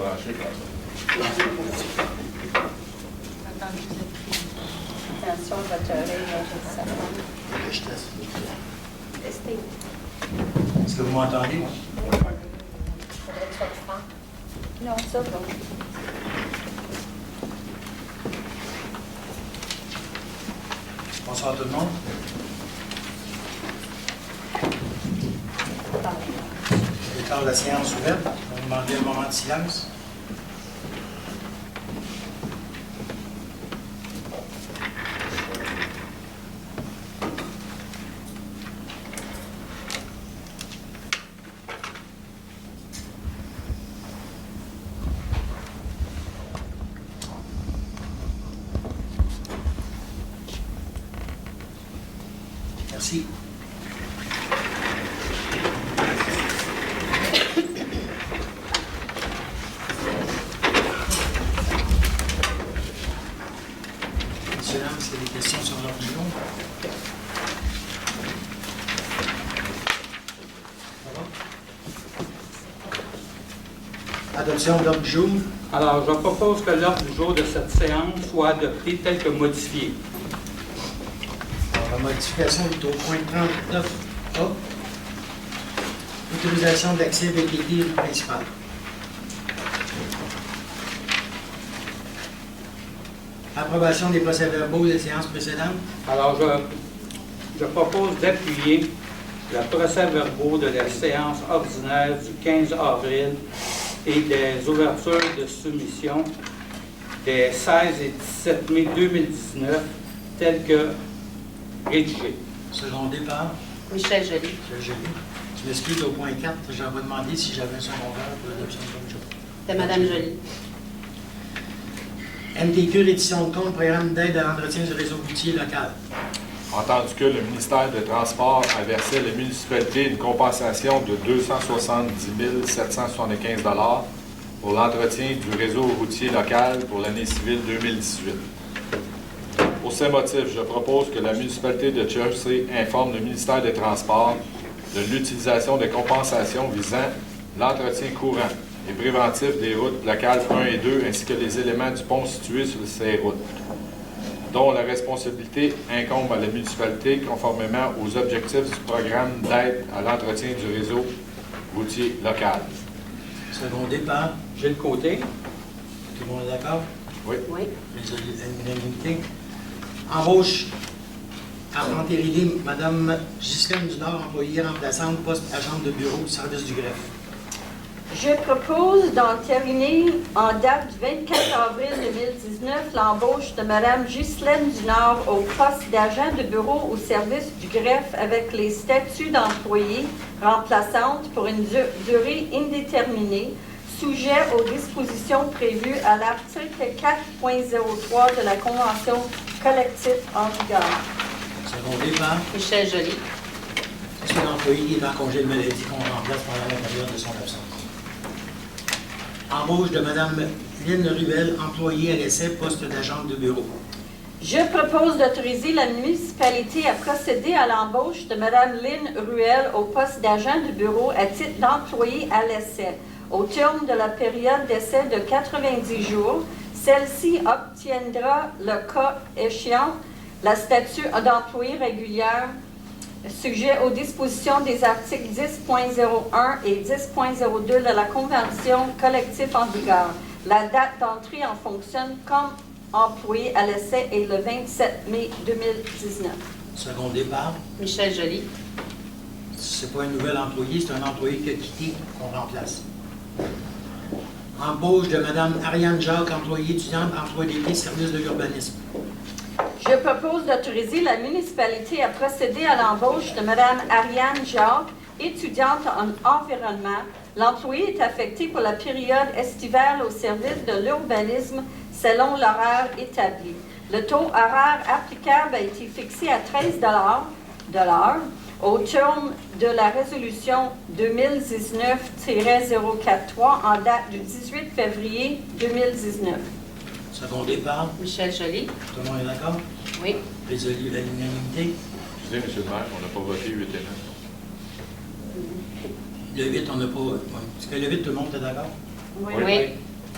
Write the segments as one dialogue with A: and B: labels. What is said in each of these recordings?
A: brancher comme ça.
B: Attention, votre oreille, je sais. Testez.
C: Est-ce que vous m'entendez?
B: Faudrait que ça le prenne. Non, ça va.
C: Bonsoir tout le monde. Je déclare la séance ouverte. On va demander un moment de silence. Merci. Monsieur, dames, est-ce qu'il y a des questions sur l'ordre du jour? Ça va? Adoption de l'ordre du jour.
D: Alors, je propose que l'ordre du jour de cette séance soit adopté tel que modifié.
C: Alors, la modification est au point 39A. Autorisation d'accès VTT principal. Approbation des procès-verbaux des séances précédentes.
D: Alors, je propose d'appuyer le procès-verbaux de la séance ordinaire du 15 avril et des ouvertures de soumission des 16 et 17 mai 2019 tels que rédigés.
C: Secondé par
B: Michel Joly.
C: Michel Joly. Je m'excuse au point 4. J'avais demandé si j'avais un secondaire pour l'adoption de l'ordre du jour.
B: C'est Mme Joly.
C: MTQ, reddition de compte, programme d'aide à l'entretien du réseau routier local.
A: Entendu que le ministère des Transports a versé à la municipalité une compensation de 270 775 $ pour l'entretien du réseau routier local pour l'année civile 2018. Pour ces motifs, je propose que la municipalité de Chelsea informe le ministère des Transports de l'utilisation des compensations visant l'entretien courant et préventif des routes locales 1 et 2 ainsi que les éléments du pont situés sur ces routes, dont la responsabilité incombe à la municipalité conformément aux objectifs du programme d'aide à l'entretien du réseau routier local.
C: Secondé par
D: Gilles Côté.
C: tout le monde est d'accord?
A: Oui.
B: Oui.
C: L'unanimité. Embauche à entérider Mme Ghislaine Dunard, employée remplaçante, poste agente de bureau, service du greffe.
E: Je propose d'entériner en date du 24 avril 2019 l'embauche de Mme Ghislaine Dunard au poste d'agent de bureau au service du greffe avec les statuts d'employée remplaçante pour une durée indéterminée, sujet aux dispositions prévues à l'article 4.03 de la Convention collective en vigueur.
C: Secondé par
B: Michel Joly.
C: est-ce que l'employé est en congé de maladie qu'on remplace pendant la période de son absence? Embauche de Mme Lynne Ruel, employée à l'essai, poste d'agente de bureau.
E: Je propose d'autoriser la municipalité à procéder à l'embauche de Mme Lynne Ruel au poste d'agent de bureau à titre d'employé à l'essai. Au terme de la période d'essai de 90 jours, celle-ci obtiendra, le cas échéant, la statut d'employé régulière, sujet aux dispositions des articles 10.01 et 10.02 de la Convention collective en vigueur. La date d'entrée en fonction comme employé à l'essai est le 27 mai 2019.
C: Secondé par
B: Michel Joly.
C: c'est pas un nouvel employé, c'est un employé qui a quitté qu'on remplace. Embauche de Mme Ariane Jacques, employée étudiante, emploi d'été, service de l'urbanisme.
E: Je propose d'autoriser la municipalité à procéder à l'embauche de Mme Ariane Jacques, étudiante en environnement. L'employé est affecté pour la période estivale au service de l'urbanisme selon l'horaire établi. Le taux horaire applicable a été fixé à 13 de l'heure au terme de la résolution 2019-043 en date du 18 février 2019.
C: Secondé par
B: Michel Joly.
C: tout le monde est d'accord?
B: Oui.
C: Résolu à l'unanimité.
A: Excusez, M. le maire, on n'a pas voté 8 et 9.
C: Le 8, on n'a pas. Est-ce que le 8, tout le monde est d'accord?
B: Oui.
A: Oui.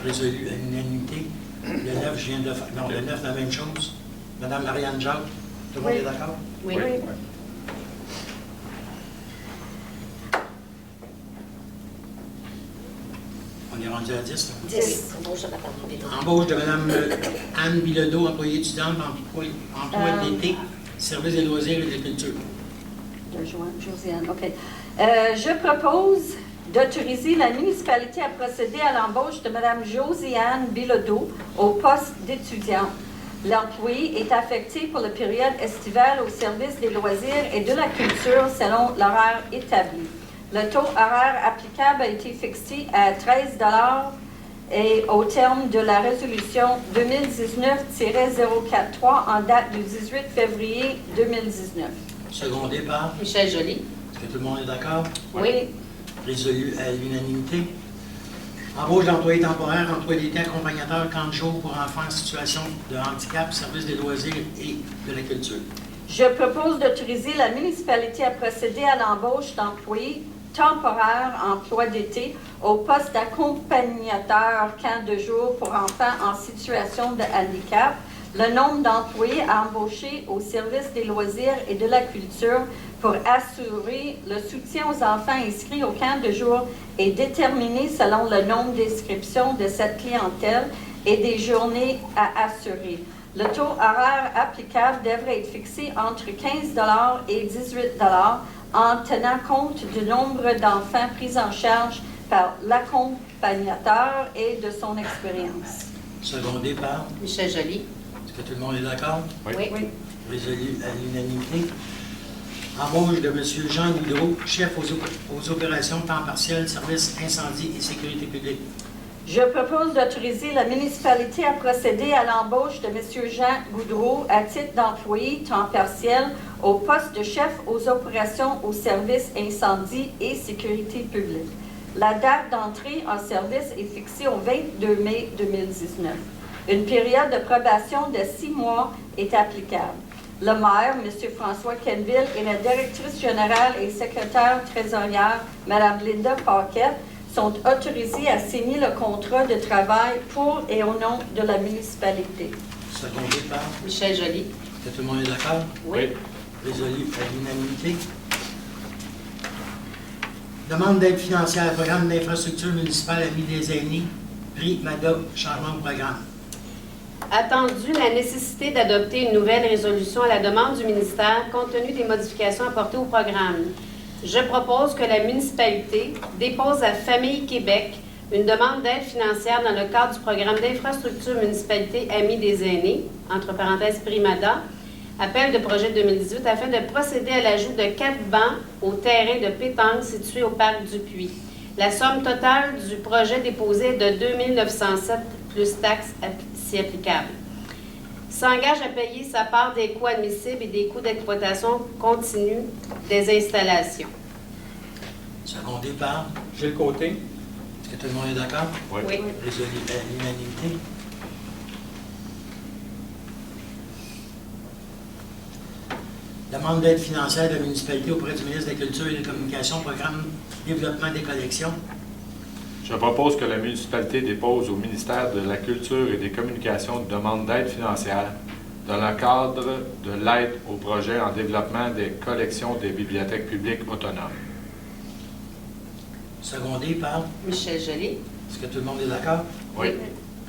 C: Résolu à l'unanimité. Le 9, je viens de faire. Non, le 9, la même chose. Madame Marianne Jacques, tout le monde
E: Oui.
C: est d'accord?
B: Oui.
C: On est rendu à 10. Là.
B: 10. Embauche de Madame Bilodeau.
C: Embauche de Mme Anne Bilodeau, employée étudiante, emploi d'été, service des loisirs et de la culture.
E: De Josiane, OK. Je propose d'autoriser la municipalité à procéder à l'embauche de Mme Josiane Bilodeau au poste d'étudiante. L'employé est affecté pour la période estivale au service des loisirs et de la culture selon l'horaire établi. Le taux horaire applicable a été fixé à 13 $ et au terme de la résolution 2019-043 en date du 18 février 2019.
C: Secondé par.
B: Michel Joly.
C: Est-ce que tout le monde est d'accord?
B: Oui.
C: Résolu à l'unanimité. Embauche d'employés temporaires, emploi d'été accompagnateur, camp de jour pour enfants en situation de handicap, service des loisirs et de la culture.
E: Je propose d'autoriser la municipalité à procéder à l'embauche d'employés temporaires emploi d'été au poste d'accompagnateur camp de jour pour enfants en situation de handicap. Le nombre d'employés à embaucher au service des loisirs et de la culture pour assurer le soutien aux enfants inscrits au camp de jour est déterminé selon le nombre d'inscriptions de cette clientèle et des journées à assurer. Le taux horaire applicable devrait être fixé entre 15 $ et 18 $ en tenant compte du nombre d'enfants pris en charge par l'accompagnateur et de son expérience.
C: Secondé par.
B: Michel Joly.
C: Est-ce que tout le monde est d'accord?
A: Oui.
B: Oui.
C: Résolu à l'unanimité. Embauche de M. Jean Goudreau, chef aux opérations temps partiel, service incendie et sécurité publique.
E: Je propose d'autoriser la municipalité à procéder à l'embauche de M. Jean Goudreau à titre d'employé temps partiel au poste de chef aux opérations au service incendie et sécurité publique. La date d'entrée en service est fixée au 22 mai 2019. Une période de probation de 6 mois est applicable. Le maire, M. François Quenneville, et la directrice générale et secrétaire trésorière, Mme Linda Paquette, sont autorisés à signer le contrat de travail pour et au nom de la municipalité.
C: Secondé par.
B: Michel Joly.
C: Est-ce que tout le monde est d'accord?
A: Oui.
C: Résolu à l'unanimité. Demande d'aide financière, programme d'infrastructure municipale Amis des aînés, prix MADA, changement de programme.
F: Attendu la nécessité d'adopter une nouvelle résolution à la demande du ministère compte tenu des modifications apportées au programme. Je propose que la municipalité dépose à Famille Québec une demande d'aide financière dans le cadre du programme d'infrastructure municipalité Amis des aînés, entre parenthèses Primada, appel de projet 2018, afin de procéder à l'ajout de 4 bancs au terrain de pétanque situé au parc du Puy. La somme totale du projet déposé est de 2 907 plus taxes si applicables. S'engage à payer sa part des coûts admissibles et des coûts d'exploitation continue des installations.
C: Secondé par.
D: Gilles Côté.
C: Est-ce que tout le monde est d'accord?
A: Oui.
F: Oui.
C: Résolu à l'unanimité. Demande d'aide financière de la municipalité auprès du ministre de la Culture et des Communications, programme développement des collections.
A: Je propose que la municipalité dépose au ministère de la Culture et des Communications une demande d'aide financière dans le cadre de l'aide au projet en développement des collections des bibliothèques publiques autonomes.
C: Secondé par.
B: Michel Joly.
C: Est-ce que tout le monde est d'accord?
A: Oui.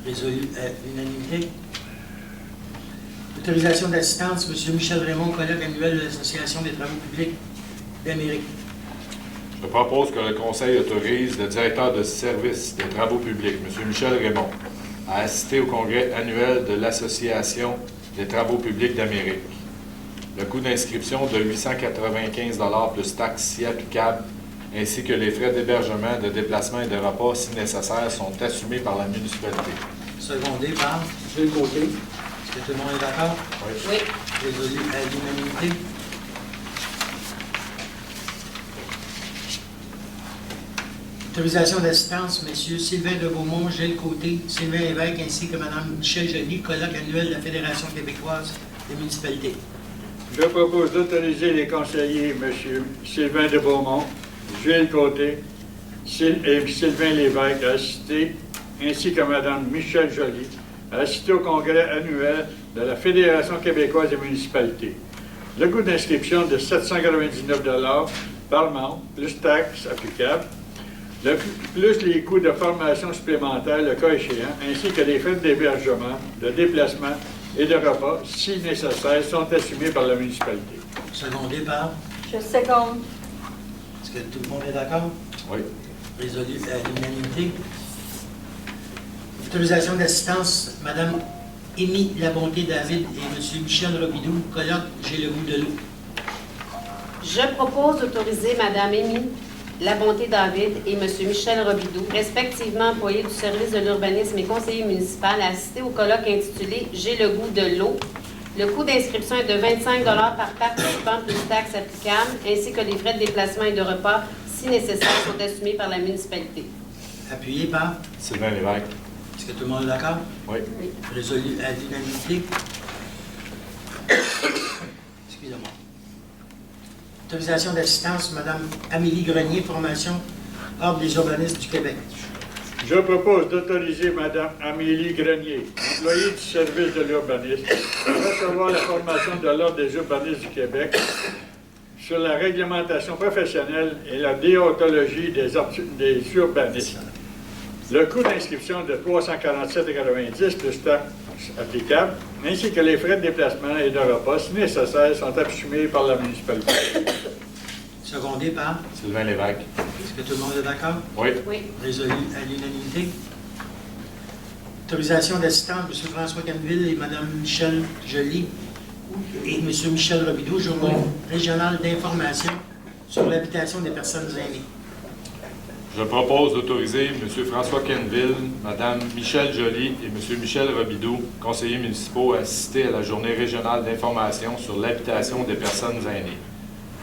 C: Résolu à l'unanimité. Autorisation d'assistance, M. Michel Raymond, colloque annuel de l'Association des travaux publics d'Amérique.
A: Je propose que le Conseil autorise le directeur de service des travaux publics, M. Michel Raymond, à assister au congrès annuel de l'Association des travaux publics d'Amérique. Le coût d'inscription de 895 $ plus taxes si applicables, ainsi que les frais d'hébergement, de déplacement et de repas si nécessaires sont assumés par la municipalité.
C: Secondé par.
D: Gilles Côté.
C: Est-ce que tout le monde est d'accord?
B: Oui.
C: Résolu à l'unanimité. Autorisation d'assistance, M. Sylvain de Beaumont, Gilles Côté, Sylvain Lévesque, ainsi que Mme Michel Joly, colloque annuel de la Fédération québécoise des municipalités.
G: Je propose d'autoriser les conseillers M. Sylvain de Beaumont, Gilles Côté et Sylvain Lévesque à assister ainsi que Mme Michel Joly, à assister au congrès annuel de la Fédération québécoise des municipalités. Le coût d'inscription de 799 $ par membre, plus taxes applicables, plus les coûts de formation supplémentaires, le cas échéant, ainsi que les frais d'hébergement, de déplacement et de repas, si nécessaire, sont assumés par la municipalité.
C: Secondé par?
E: Je seconde.
C: Est-ce que tout le monde est d'accord?
A: Oui.
C: Résolu à l'unanimité. Autorisation d'assistance, Mme Émy Labonté-David et M. Michel Robidoux, colloque J'ai le goût de l'eau.
F: Je propose d'autoriser Mme Émy Labonté-David et M. Michel Robidoux, respectivement employés du service de l'urbanisme et conseiller municipal, à assister au colloque intitulé « J'ai le goût de l'eau ». Le coût d'inscription est de 25 $ par participant plus taxes applicables, ainsi que les frais de déplacement et de repas, si nécessaire, sont assumés par la municipalité.
C: Appuyé par?
A: Sylvain Lévesque.
C: Est-ce que tout le monde est d'accord?
A: Oui.
C: Résolu à l'unanimité. Excusez-moi. Autorisation d'assistance, Mme Amélie Grenier, formation Ordre des urbanistes du Québec.
G: Je propose d'autoriser Mme Amélie Grenier, employée du service de l'urbanisme, à recevoir la formation de l'Ordre des urbanistes du Québec sur la réglementation professionnelle et la déontologie des urbanistes. Le coût d'inscription de 347,90 $ plus taxes applicables, ainsi que les frais de déplacement et de repas, si nécessaire, sont assumés par la municipalité.
C: Secondé par?
A: Sylvain Lévesque.
C: Est-ce que tout le monde est d'accord?
A: Oui.
F: Oui.
C: Résolu à l'unanimité. Autorisation d'assistance, M. François Canville et Mme Michel Joly et M. Michel Robidoux, journée régionale d'information sur l'habitation des personnes aînées.
A: Je propose d'autoriser M. François Quenneville, Mme Michel Joly et M. Michel Robidoux, conseillers municipaux, à assister à la journée régionale d'information sur l'habitation des personnes aînées.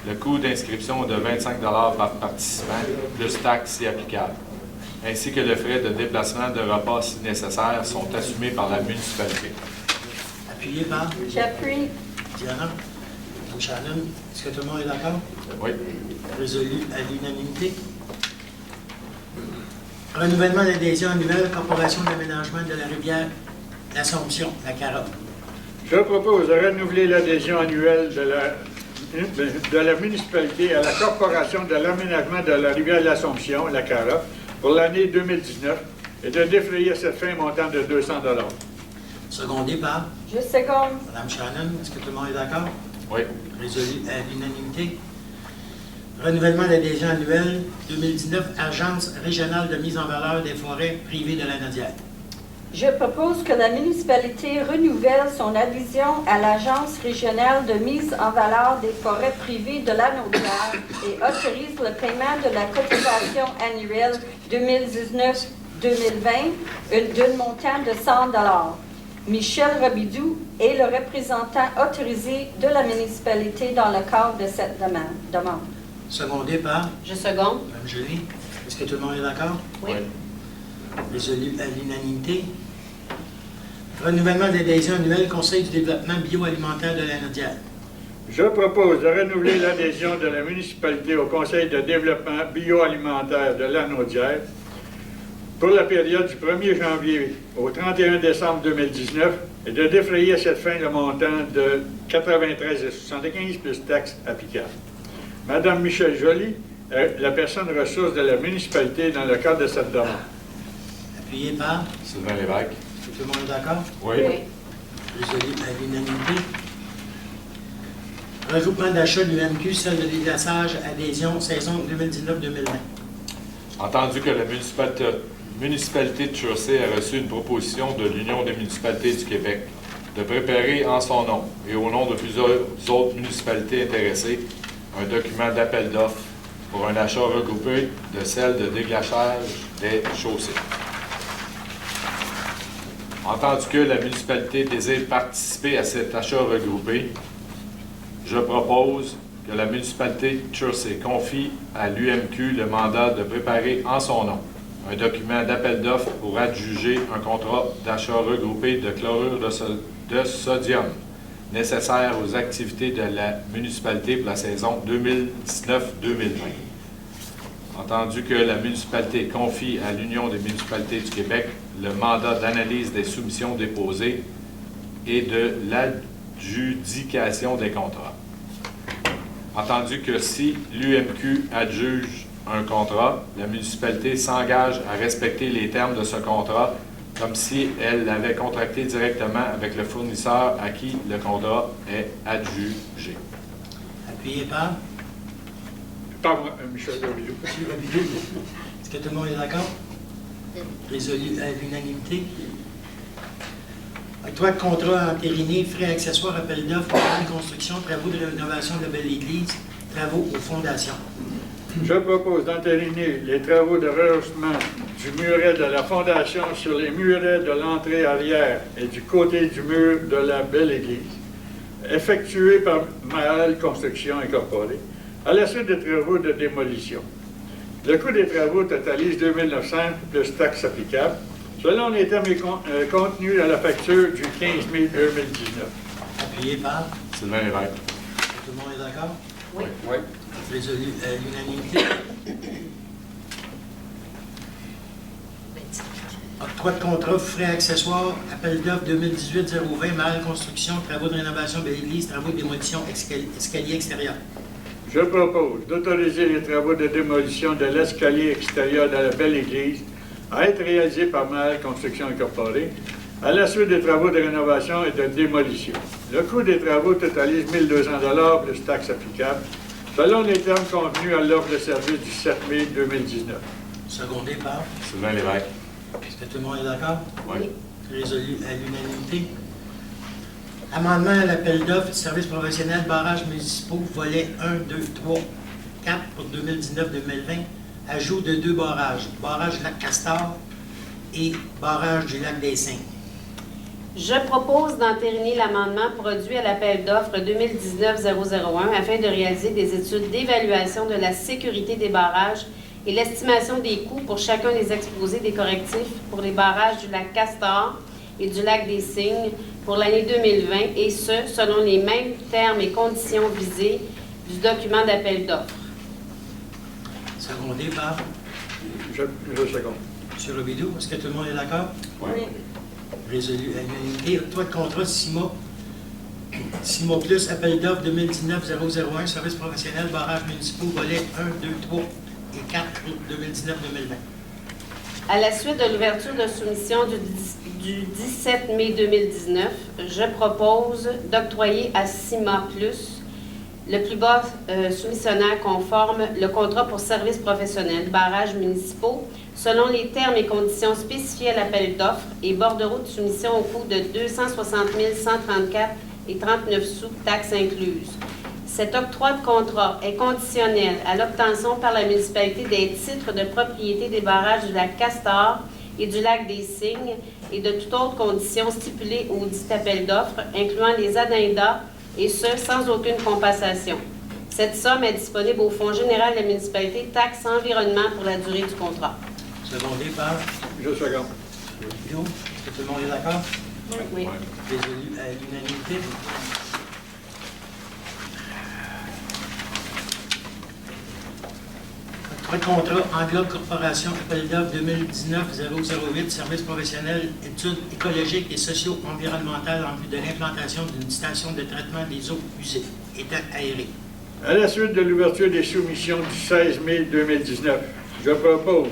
A: Le coût d'inscription est de 25 $ par participant, plus taxes si applicables, ainsi que les frais de déplacement de repas si nécessaires sont assumés par la municipalité.
C: Appuyé par?
E: J'appuie.
C: Diana? Mme Shannon? Est-ce que tout le monde est d'accord?
A: Oui.
C: Résolu à l'unanimité. Renouvellement d'adhésion annuelle, Corporation d'aménagement de la rivière l'Assomption, la CARA.
G: Je propose de renouveler l'adhésion annuelle de la municipalité à la Corporation de l'aménagement de la rivière de l'Assomption, la CARA, pour l'année 2019 et de défrayer cette fin montant de 200 $.
C: Secondé par?
E: Je seconde.
C: Mme Shannon, est-ce que tout le monde est d'accord?
A: Oui.
C: Résolu à l'unanimité. Renouvellement d'adhésion annuelle 2019, Agence régionale de mise en valeur des forêts privées de la Naudière.
E: Je propose que la municipalité renouvelle son adhésion à l'Agence régionale de mise en valeur des forêts privées de la Naudière et autorise le paiement de la cotisation annuelle 2019-2020 d'un montant de 100 $. Michel Robidoux est le représentant autorisé de la municipalité dans le cadre de cette demande.
C: Secondé par?
F: Je seconde.
C: Mme Joly. Est-ce que tout le monde est d'accord?
F: Oui.
C: Résolu à l'unanimité. Renouvellement d'adhésion annuelle, Conseil du développement bioalimentaire de la Naudière.
G: Je propose de renouveler l'adhésion de la municipalité au Conseil de développement bioalimentaire de la Naudière pour la période du 1er janvier au 31 décembre 2019 et de défrayer à cette fin le montant de 93,75 plus taxes applicables. Mme Michel Joly est la personne ressource de la municipalité dans le cadre de cette demande.
C: Appuyé par?
A: Sylvain Lévesque.
C: Est-ce que tout le monde est d'accord?
A: Oui.
C: Résolu à l'unanimité. Regroupement d'achat de l'UMQ, celle de déglaçage, adhésion, saison 2019-2020.
A: Entendu que la municipalité de Chaussée a reçu une proposition de l'Union des municipalités du Québec de préparer en son nom et au nom de plusieurs autres municipalités intéressées un document d'appel d'offres pour un achat regroupé de celle de déglaçage des chaussées. Entendu que la municipalité désire participer à cet achat regroupé, je propose que la municipalité de Chaussée confie à l'UMQ le mandat de préparer en son nom un document d'appel d'offres pour adjuger un contrat d'achat regroupé de chlorure de sodium nécessaire aux activités de la municipalité pour la saison 2019-2020. Entendu que la municipalité confie à l'Union des municipalités du Québec le mandat d'analyse des soumissions déposées et de l'adjudication des contrats. Entendu que si l'UMQ adjuge un contrat, la municipalité s'engage à respecter les termes de ce contrat comme si elle l'avait contracté directement avec le fournisseur à qui le contrat est adjugé.
C: Appuyé par
G: Par moi, Michel Robidoux.
C: M. Robidoux. Est-ce que tout le monde est d'accord? Résolu à l'unanimité. Octroi de contrat entériné, frais accessoires, appel d'offres, programme de construction, travaux de rénovation de la belle église, travaux aux fondations.
G: Je propose d'entériner les travaux de rehaussement du muret de la fondation sur les murets de l'entrée arrière et du côté du mur de la belle église, effectués par Mahal Construction Incorporée, à la suite des travaux de démolition. Le coût des travaux totalise 2 900 plus taxes applicables, selon les termes contenus à la facture du 15 mai 2019.
C: Appuyé par
A: Sylvain Lévesque.
C: tout le monde est d'accord?
F: Oui.
D: Oui.
C: Résolu à l'unanimité. Octroi de contrat, frais accessoires, appel d'offres 2018-020, Mahal Construction, travaux de rénovation de l'église, travaux de démolition, escalier extérieur.
G: Je propose d'autoriser les travaux de démolition de l'escalier extérieur de la belle église à être réalisés par Mahal Construction Incorporée à la suite des travaux de rénovation et de démolition. Le coût des travaux totalise 1 200 $ plus taxes applicables, selon les termes convenus à l'offre de service du 7 mai 2019.
C: Secondé par.
A: Sylvain Lévesque.
C: Est-ce que tout le monde est d'accord?
A: Oui.
C: Résolu à l'unanimité. Amendement à l'appel d'offres, services professionnels, barrages municipaux, volets 1, 2, 3, 4 pour 2019-2020. Ajout de 2 barrages. Barrage Lac Castor et barrage du Lac des Cygnes.
F: Je propose d'entériner l'amendement produit à l'appel d'offres 2019-001 afin de réaliser des études d'évaluation de la sécurité des barrages et l'estimation des coûts pour chacun des exposés des correctifs pour les barrages du lac Castor et du lac des Cygnes pour l'année 2020, et ce, selon les mêmes termes et conditions visés du document d'appel d'offres.
C: Secondé par
G: Je seconde.
C: M. Robidoux. Est-ce que tout le monde est d'accord?
E: Oui.
C: Résolu à l'unanimité. Octroi de contrat 6 mois. 6 mois plus, appel d'offres 2019-001, services professionnels, barrages municipaux, volets 1, 2, 3 et 4 pour 2019-2020.
F: À la suite de l'ouverture de soumission du 17 mai 2019, je propose d'octroyer à CIMA Plus, le plus bas soumissionnaire conforme, le contrat pour services professionnels, barrages municipaux, selon les termes et conditions spécifiés à l'appel d'offres et bordereau de soumission au coût de 260 134,39 sous, taxes incluses. Cet octroi de contrat est conditionnel à l'obtention par la municipalité des titres de propriété des barrages du lac Castor et du lac des Cygnes et de toute autre condition stipulée au dit appel d'offres, incluant les addenda, et ce, sans aucune compensation. Cette somme est disponible au Fonds général de la municipalité taxe environnement pour la durée du contrat.
C: Secondé par
G: Je seconde.
C: Robidoux. Est-ce que tout le monde est d'accord?
F: Oui.
C: Résolu à l'unanimité. Octroi de contrat Englobe Corporation, appel d'offres 2019-008, services professionnels, études écologiques et socio-environnementales en vue de l'implantation d'une station de traitement des eaux usées, état aéré.
G: À la suite de l'ouverture des soumissions du 16 mai 2019, je propose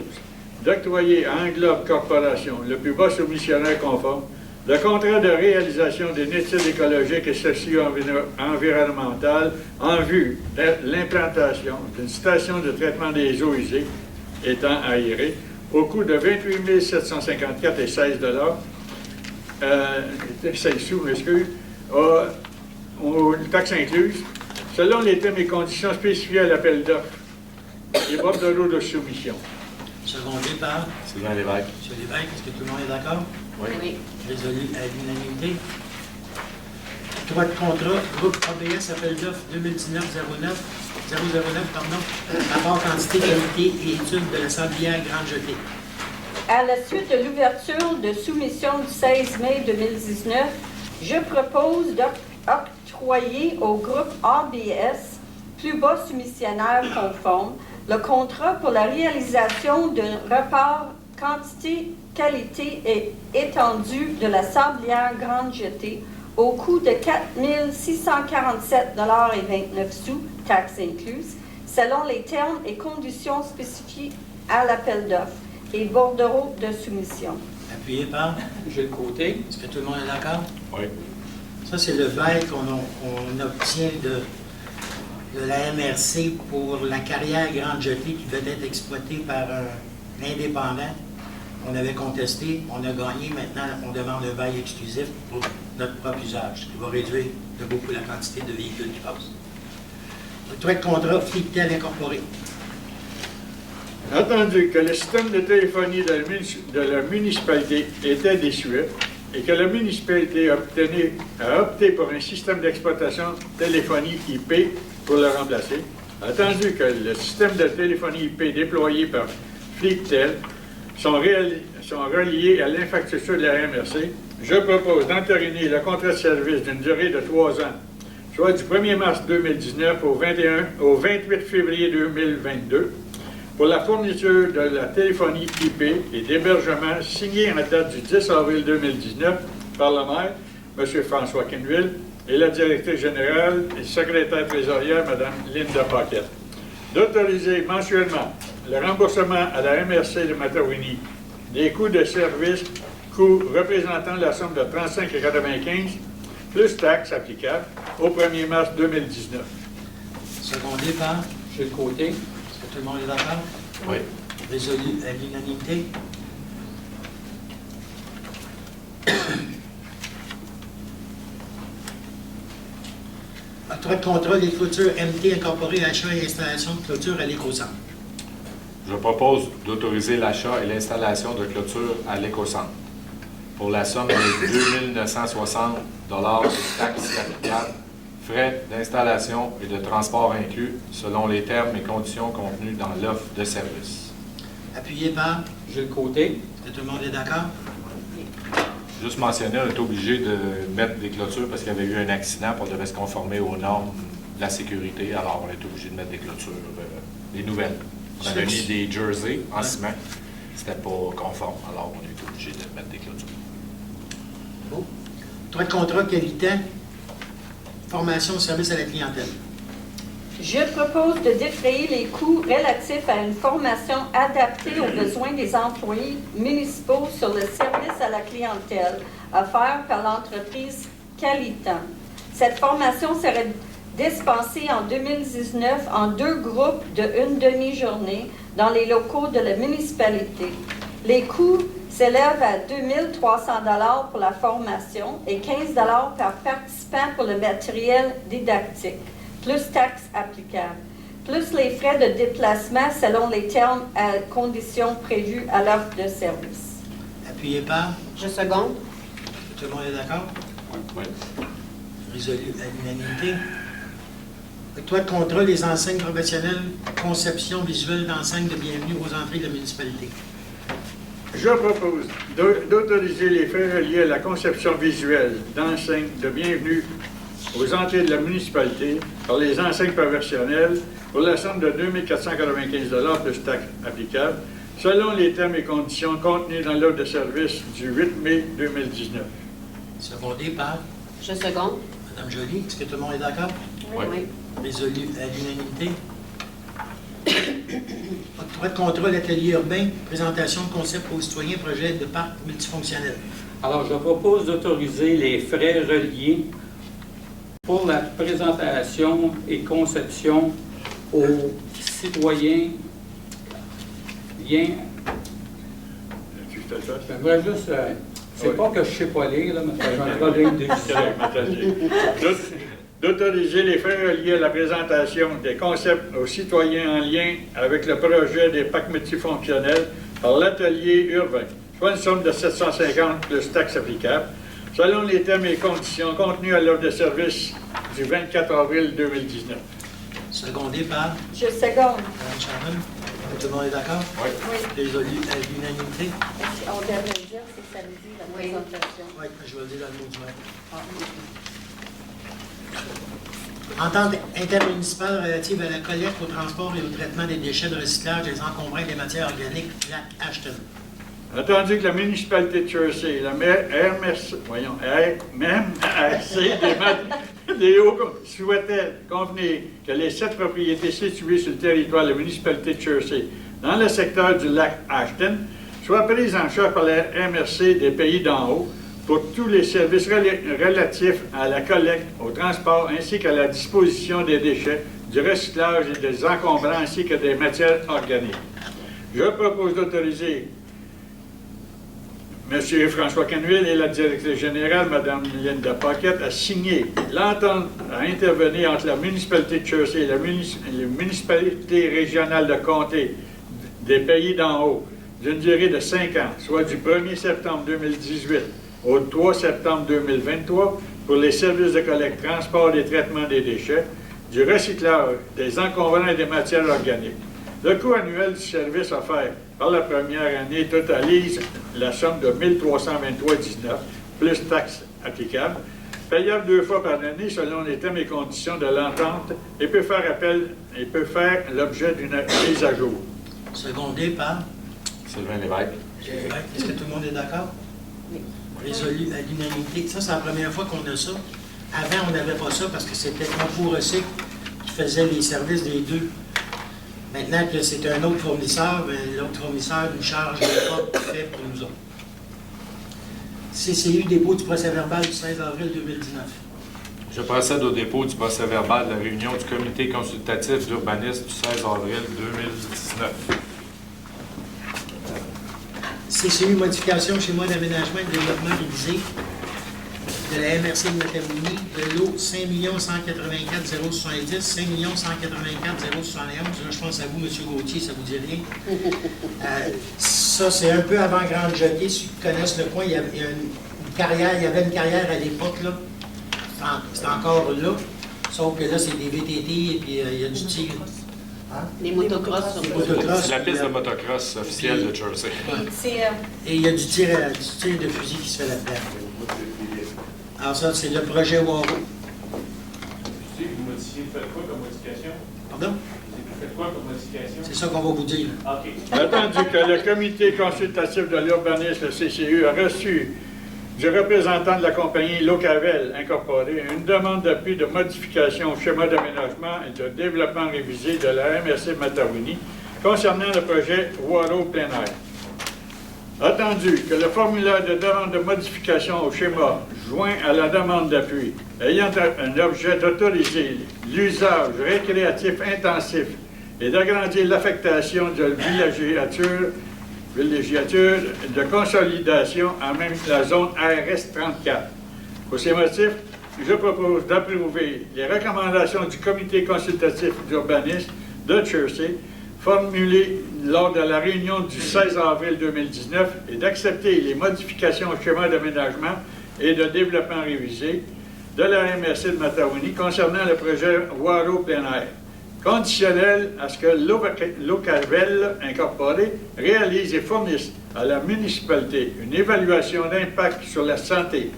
G: d'octroyer à Englobe Corporation, le plus bas soumissionnaire conforme, le contrat de réalisation d'une étude écologique et socio-environnementale en vue de l'implantation d'une station de traitement des eaux usées, étant aérées, au coût de 28 754,16 16 sous, m'excuse, aux taxes incluses, selon les termes et conditions spécifiées à l'appel d'offres et bordereau de soumission.
C: Secondé par
A: Sylvain Lévesque.
C: M. Lévesque. Est-ce que tout le monde est d'accord?
F: Oui.
C: Résolu à l'unanimité. Octroi de contrat, groupe ABS, appel d'offres 2019-009, rapport quantité, qualité et études de la sablière Grande Jetée.
E: À la suite de l'ouverture de soumission du 16 mai 2019, je propose d'octroyer au groupe ABS, plus bas soumissionnaire conforme, Le contrat pour la réalisation d'un report quantité-qualité est étendu de la Sablière Grande Jetée au coût de 4 647,29 $, taxes incluses, selon les termes et conditions spécifiés à l'appel d'offres et bordereaux de soumission.
C: Appuyé par.
D: Gilles Côté.
C: Est-ce que tout le monde est d'accord?
A: Oui.
C: Ça, c'est le bail qu'on obtient de la MRC pour la carrière Grande Jetée qui devait être exploitée par un indépendant. On avait contesté, on a gagné. Maintenant, on demande un bail exclusif pour notre propre usage, qui va réduire de beaucoup la quantité de véhicules qui passent. Octroi de contrat Flicktel Incorporé.
G: Entendu que le système de téléphonie de la municipalité était désuet et que la municipalité a opté pour un système d'exploitation téléphonie IP pour le remplacer, attendu que le système de téléphonie IP déployé par Flicktel sont reliés à l'infrastructure de la MRC, je propose d'entériner le contrat de service d'une durée de 3 ans, soit du 1er mars 2019 au 28 février 2022, pour la fourniture de la téléphonie IP et d'hébergement signé en date du 10 avril 2019 par le maire, M. François Quenneville, et la directrice générale et secrétaire trésorière, Mme Linda Paquette. D'autoriser mensuellement le remboursement à la MRC de Matawini des coûts de service, coûts représentant la somme de 35,95 plus taxes applicables au 1er mars 2019.
C: Secondé par.
D: Gilles Côté.
C: Est-ce que tout le monde est d'accord?
A: Oui.
C: Résolu à l'unanimité. Octroi de contrat des clôtures MT incorporées, achat et installation de clôture à l'éco-centre.
A: Je propose d'autoriser l'achat et l'installation de clôtures à l'éco-centre pour la somme de 2 960 $ de taxes applicables, frais d'installation et de transport inclus, selon les termes et conditions contenus dans l'offre de service.
C: Appuyé par.
D: Gilles Côté.
C: Est-ce que tout le monde est d'accord?
A: Juste mentionner, on est obligé de mettre des clôtures parce qu'il y avait eu un accident, puis on devait se conformer aux normes de la sécurité. Alors, on est obligé de mettre des clôtures, des nouvelles. On avait mis des jerseys en ciment. C'était pas conforme. Alors, on est obligé de mettre des clôtures.
C: Bon. Octroi de contrat qualité, formation, service à la clientèle.
E: Je propose de défrayer les coûts relatifs à une formation adaptée aux besoins des employés municipaux sur le service à la clientèle offert par l'entreprise Qualitan. Cette formation serait dispensée en 2019 en 2 groupes de 1 demi-journée dans les locaux de la municipalité. Les coûts s'élèvent à 2 300 $ pour la formation et 15 $ par participant pour le matériel didactique, plus taxes applicables, plus les frais de déplacement selon les termes et conditions prévus à l'offre de service.
C: Appuyé par.
F: Je seconde.
C: Tout le monde est d'accord?
A: Oui.
C: Résolu à l'unanimité. Octroi de contrat des enseignes professionnelles, conception visuelle d'enseignes de bienvenue aux entrées de la municipalité.
G: Je propose d'autoriser les frais reliés à la conception visuelle d'enseignes de bienvenue aux entrées de la municipalité par les enseignes professionnelles pour la somme de 2 495 $ plus taxes applicables, selon les termes et conditions contenus dans l'ordre de service du 8 mai 2019.
C: Secondé par.
F: Je seconde.
C: Madame Joly, est-ce que tout le monde est d'accord?
A: Oui.
C: Résolu à l'unanimité. Octroi de contrat l'atelier urbain, présentation de concept aux citoyens, projet de parc multifonctionnel.
D: Alors, je propose d'autoriser les frais reliés pour la présentation et conception aux citoyens. J'aimerais juste... c'est
G: Oui.
D: pas que je ne sais pas lire, là, mais j'ai un problème de
G: D'autoriser les frais reliés à la présentation des concepts aux citoyens en lien avec le projet des parcs multifonctionnels par l'atelier urbain, soit une somme de 750 plus taxes applicables, selon les termes et conditions contenus à l'ordre de service du 24 avril 2019.
C: Secondé par.
E: Je seconde.
C: Madame Charon, tout le monde est d'accord?
A: Oui.
E: Oui.
C: Résolu à l'unanimité.
E: On devrait le dire, c'est samedi, la
F: Oui.
E: présentation.
C: Oui, je vais le dire dans le mot du maire. Entente intermunicipale relative à la collecte, au transport et au traitement des déchets de recyclage des encombrants et des matières organiques, Lac Ashton.
G: Attendu que la municipalité de Jersey et la MRC des Hauts souhaitaient convenir que les 7 propriétés situées sur le territoire de la municipalité de Jersey dans le secteur du lac Ashton soient prises en charge par la MRC des pays d'en haut pour tous les services relatifs à la collecte, au transport ainsi qu'à la disposition des déchets, du recyclage et des encombrants ainsi que des matières organiques. Je propose d'autoriser M. François Canuel et la directrice générale, Mme Linda Paquette, a signé l'entente à intervenir entre la municipalité de Jersey et la municipalité régionale de comté des pays d'en haut d'une durée de 5 ans, soit du 1er septembre 2018 au 3 septembre 2023, pour les services de collecte, transport et traitement des déchets, du recyclage, des encombrants et des matières organiques. Le coût annuel du service offert par la première année totalise la somme de 1 323,19 plus taxes applicables, payable 2 fois par année selon les termes et conditions de l'entente et peut faire l'objet d'une mise à jour.
C: Secondé par
A: Sylvain Lévesque.
C: Est-ce que tout le monde est d'accord? Résolu à l'unanimité. Ça, c'est la première fois qu'on a ça. Avant, on n'avait pas ça parce que c'était Concours Recycle qui faisait les services des deux. Maintenant que c'est un autre fournisseur, l'autre fournisseur nous charge le pas fait pour nous autres. CCU, dépôt du procès-verbal du 16 avril 2019.
A: Je procède au dépôt du procès-verbal de la réunion du comité consultatif d'urbanisme du 16 avril 2019.
C: CCU, modification chez moi d'aménagement et de développement révisé de la MRC de Matawini, de l'eau 5 184 070, 5 184 071. Là, je pense à vous, M. Gauthier, ça vous dit rien. Ça, c'est un peu avant Grande Jetée. Ceux qui connaissent le coin, il y avait une carrière à l'époque, là. C'est encore là. Sauf que là, c'est des VTT et puis il y a du tir. Hein?
F: Les motocross.
A: C'est la piste de motocross officielle de Jersey.
C: Et il y a du tir de fusil qui se fait là-dedans. Alors ça, c'est le projet Waro.
H: Vous faites quoi comme modification?
C: Pardon?
H: Vous faites quoi comme modification?
C: C'est ça qu'on va vous dire.
H: OK.
G: Attendu que le comité consultatif de l'urbanisme, le CCU, a reçu du représentant de la compagnie Locavel Incorporée une demande d'appui de modification au schéma d'aménagement et de développement révisé de la MRC Matawini concernant le projet Waro plein air. Attendu que le formulaire de demande de modification au schéma joint à la demande d'appui ayant un objet d'autoriser l'usage récréatif intensif et d'agrandir l'affectation de villégiature de consolidation en même la zone RS 34. Pour ces motifs, je propose d'approuver les recommandations du comité consultatif d'urbanisme de Jersey formulées lors de la réunion du 16 avril 2019 et d'accepter les modifications au schéma d'aménagement et de développement révisé de la MRC de Matawini concernant le projet Waro plein air, conditionnel à ce que Locavel Incorporée réalise et fournisse à la municipalité une évaluation d'impact sur la santé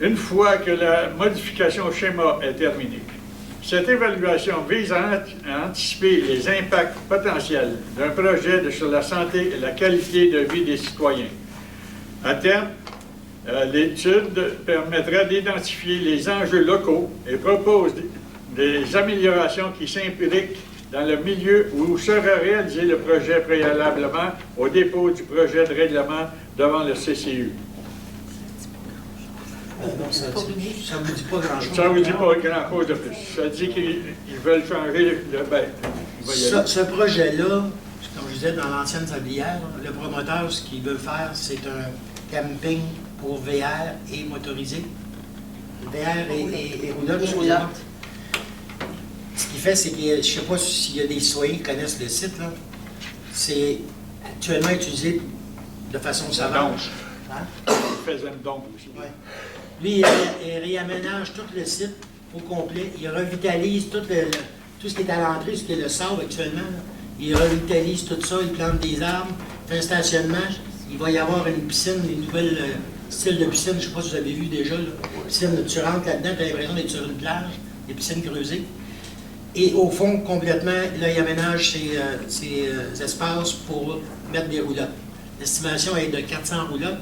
G: une fois que la modification au schéma est terminée. Cette évaluation vise à anticiper les impacts potentiels d'un projet sur la santé et la qualité de vie des citoyens. À terme, l'étude permettra d'identifier les enjeux locaux et propose des améliorations qui s'impliquent dans le milieu où sera réalisé le projet préalablement au dépôt du projet de règlement devant le CCU.
C: Non, ça ne vous dit pas grand-chose.
G: Ça ne vous dit pas grand-chose de plus. Ça dit qu'ils veulent changer le bête.
C: Ce projet-là, comme je disais, dans l'ancienne sablière, le promoteur, ce qu'il veut faire, c'est un camping pour VR et motorisé. VR et roulotte, excusez-moi. Ce qu'il fait, c'est que, je ne sais pas s'il y a des citoyens qui connaissent le site, là. C'est actuellement utilisé de façon sauvage. Hein?
G: Il faisait une dompe aussi.
C: Ouais. Lui, il réaménage tout le site au complet. Il revitalise tout ce qui est à l'entrée, ce qui est le sable actuellement. Là. Il revitalise tout ça, il plante des arbres, fait un stationnement. Il va y avoir une piscine, des nouvelles styles de piscine, je ne sais pas si vous avez vu déjà. Là. Piscine, tu rentres là-dedans, tu as l'impression d'être sur une plage, des piscines creusées. Et au fond, complètement, là, il aménage ces espaces pour mettre des roulottes. L'estimation est de 400 roulottes.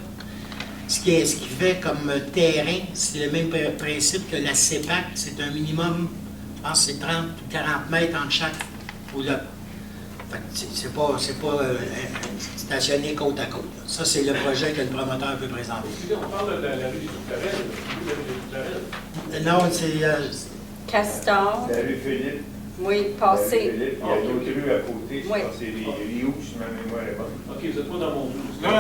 C: Ce qui fait comme terrain, c'est le même principe que la CEPAC. C'est un minimum, je pense que c'est 30 ou 40 mètres entre chaque roulotte. C'est pas stationné côte à côte. Ça, c'est le projet que le promoteur veut présenter.
H: On parle de la rue des Tourterelles.
C: Non, c'est...
E: Castor.
I: La rue Philippe.
E: Oui, passé.
I: Il y a d'autres rues à côté,
E: Oui.
I: c'est les Houes, si ma mémoire est bonne.
H: OK, vous êtes pas dans mon zoo.
G: Non.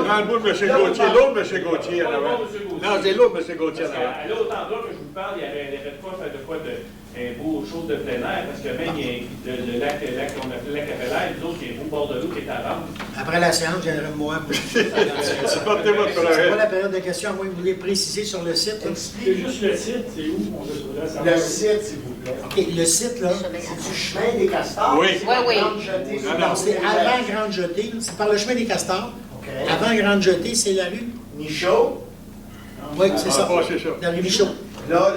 G: Dans le bout de M. Gauthier. L'autre M. Gauthier en avant. Non, c'est l'autre M. Gauthier en avant.
H: À l'autre endroit que je vous parle, il y avait de quoi faire de quoi de un beau chose de plein air, parce que même il y a le lac qu'on appelle le lac Appelaire, nous autres, il y a un beau bord de l'eau qui est à vendre.
C: Après la séance, je viendrai me voir.
G: C'est pas tellement
C: C'est pas la période de questions. Moi, vous voulez préciser sur le site. Là.
H: C'est juste le site, c'est où on se
J: Le site, s'il vous plaît.
C: OK, le site, là,
J: C'est du chemin des Castors.
G: Oui.
J: C'est la
F: Oui.
J: Grande Jetée sur
C: non,
J: la
C: c'est
J: rue
C: avant
J: des
C: Grande Jetée. C'est par le chemin des Castors.
J: OK.
C: Avant Grande Jetée, c'est la rue.
J: Michaud.
C: Oui, c'est ça.
G: Ah, c'est ça.
C: La rue Michaud.
J: Là.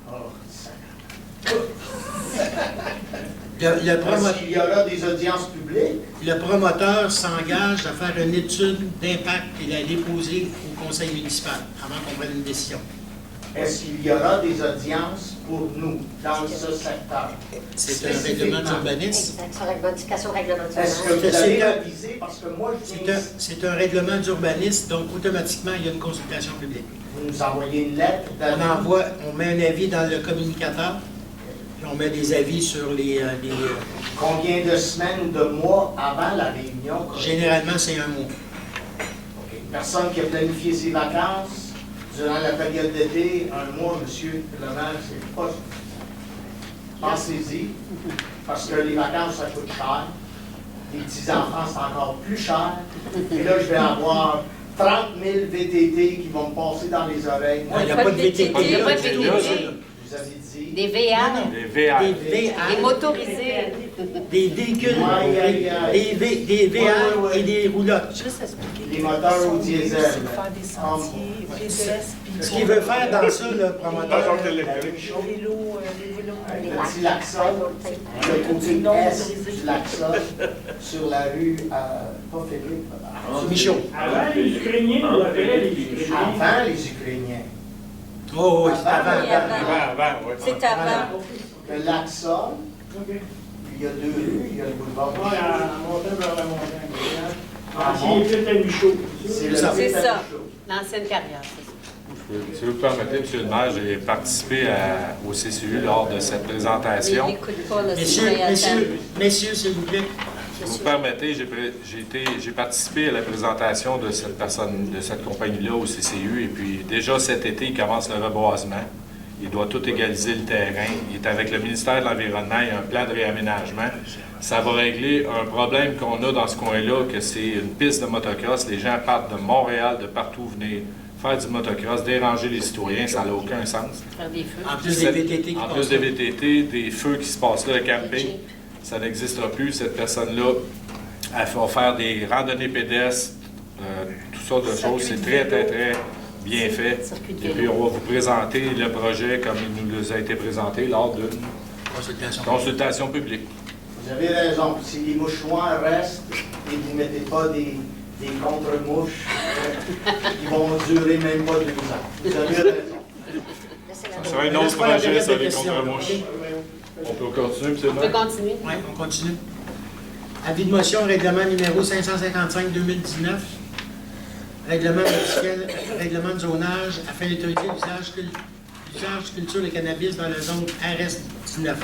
J: Oh, Est-ce qu'il y aura des audiences publiques?
C: Le promoteur s'engage à faire une étude d'impact et la déposer au conseil municipal avant qu'on prenne une décision.
J: Est-ce qu'il y aura des audiences pour nous dans ce secteur?
C: C'est un règlement d'urbanisme.
B: Exact, sur la modification réglementaire.
J: Est-ce que vous avez avisé? Parce que moi,
C: C'est un règlement d'urbanisme, donc automatiquement, il y a une consultation publique.
J: vous nous envoyez une lettre
C: On met un avis dans le communicateur, puis on met des avis sur les
J: Combien de semaines ou de mois avant la réunion?
C: généralement, c'est un mois.
J: OK. Personne qui a planifié ses vacances durant la période d'été, un mois, monsieur le maire, c'est pas. Pensez-y, parce que les vacances, ça coûte cher. Les petits-enfants, c'est encore plus cher. Et là, je vais avoir 30 000 VTT qui vont me passer dans les oreilles.
C: Il n'y a pas de VTT.
F: Il n'y a pas de VTT.
J: Vous avez dit.
F: Des VR,
A: Des VR.
C: Des VR,
F: des motorisés.
C: des véhicules,
J: Aïe, aïe, aïe.
C: des VR
J: Ouais, ouais.
C: et des roulottes.
K: Juste expliquer.
J: Les moteurs au diesel.
K: Faire des sentiers, pédestres,
C: Ce qu'il veut faire dans ça, le promoteur,
G: électrique.
K: les vélos,
J: Un petit Laxon, le côté est du Laxon, sur la rue, pas Philippe,
C: c'est Michaud.
H: Avant les Ukrainiens, on appelait les Ukrainiens.
J: avant les Ukrainiens.
C: Oh, oui, c'est avant.
E: Oui, avant.
G: Avant, oui.
E: C'est avant.
J: Le Laxon, puis il y a deux rues, il y a le boulevard
H: Ouais,
J: Michaud.
H: en montant vers la montagne.
J: Ah,
H: Ancien Philippe à Michaud.
J: C'est le
C: ça.
E: C'est
J: Philippe
E: ça.
J: Michaud.
F: L'ancienne carrière, c'est ça.
A: Si vous le permettez, M. le maire, j'ai participé au CCU lors de cette
E: Il
A: présentation.
E: n'écoute pas, là,
C: Messieurs, messieurs, s'il vous plaît.
A: Si vous me permettez, j'ai participé à la présentation de cette compagnie-là au CCU. Et puis déjà cet été, il commence le reboisement. Il doit tout égaliser le terrain. Il est avec le ministère de l'Environnement. Il y a un plan de réaménagement. Ça va régler un problème qu'on a dans ce coin-là, que c'est une piste de motocross. Les gens partent de Montréal, de partout venir faire du motocross, déranger les citoyens. Ça n'a aucun sens.
F: Faire des feux.
C: En plus des VTT qui
A: En
C: passent
A: plus des
C: là.
A: VTT, des feux qui se passent là, le camping, ça n'existera plus. Cette personne-là, elle va faire des randonnées pédestres, tout ça de choses. C'est très, très, très bien fait. Et puis, on va vous présenter le projet comme il nous a été présenté lors d'une consultation publique.
J: Vous avez raison. Si les mouchoirs restent et vous ne mettez pas des contre-mouches, ils vont durer même pas 2 ans. Vous avez raison.
A: Ça sera un autre projet, ça, les contre-mouches. On peut continuer, M. le
F: On peut
A: maire?
F: continuer.
C: Oui, on continue. Avis de motion, règlement numéro 555-2019. Règlement modifiant, règlement de zonage afin d'autoriser l'usage culture de cannabis dans la zone RS-19.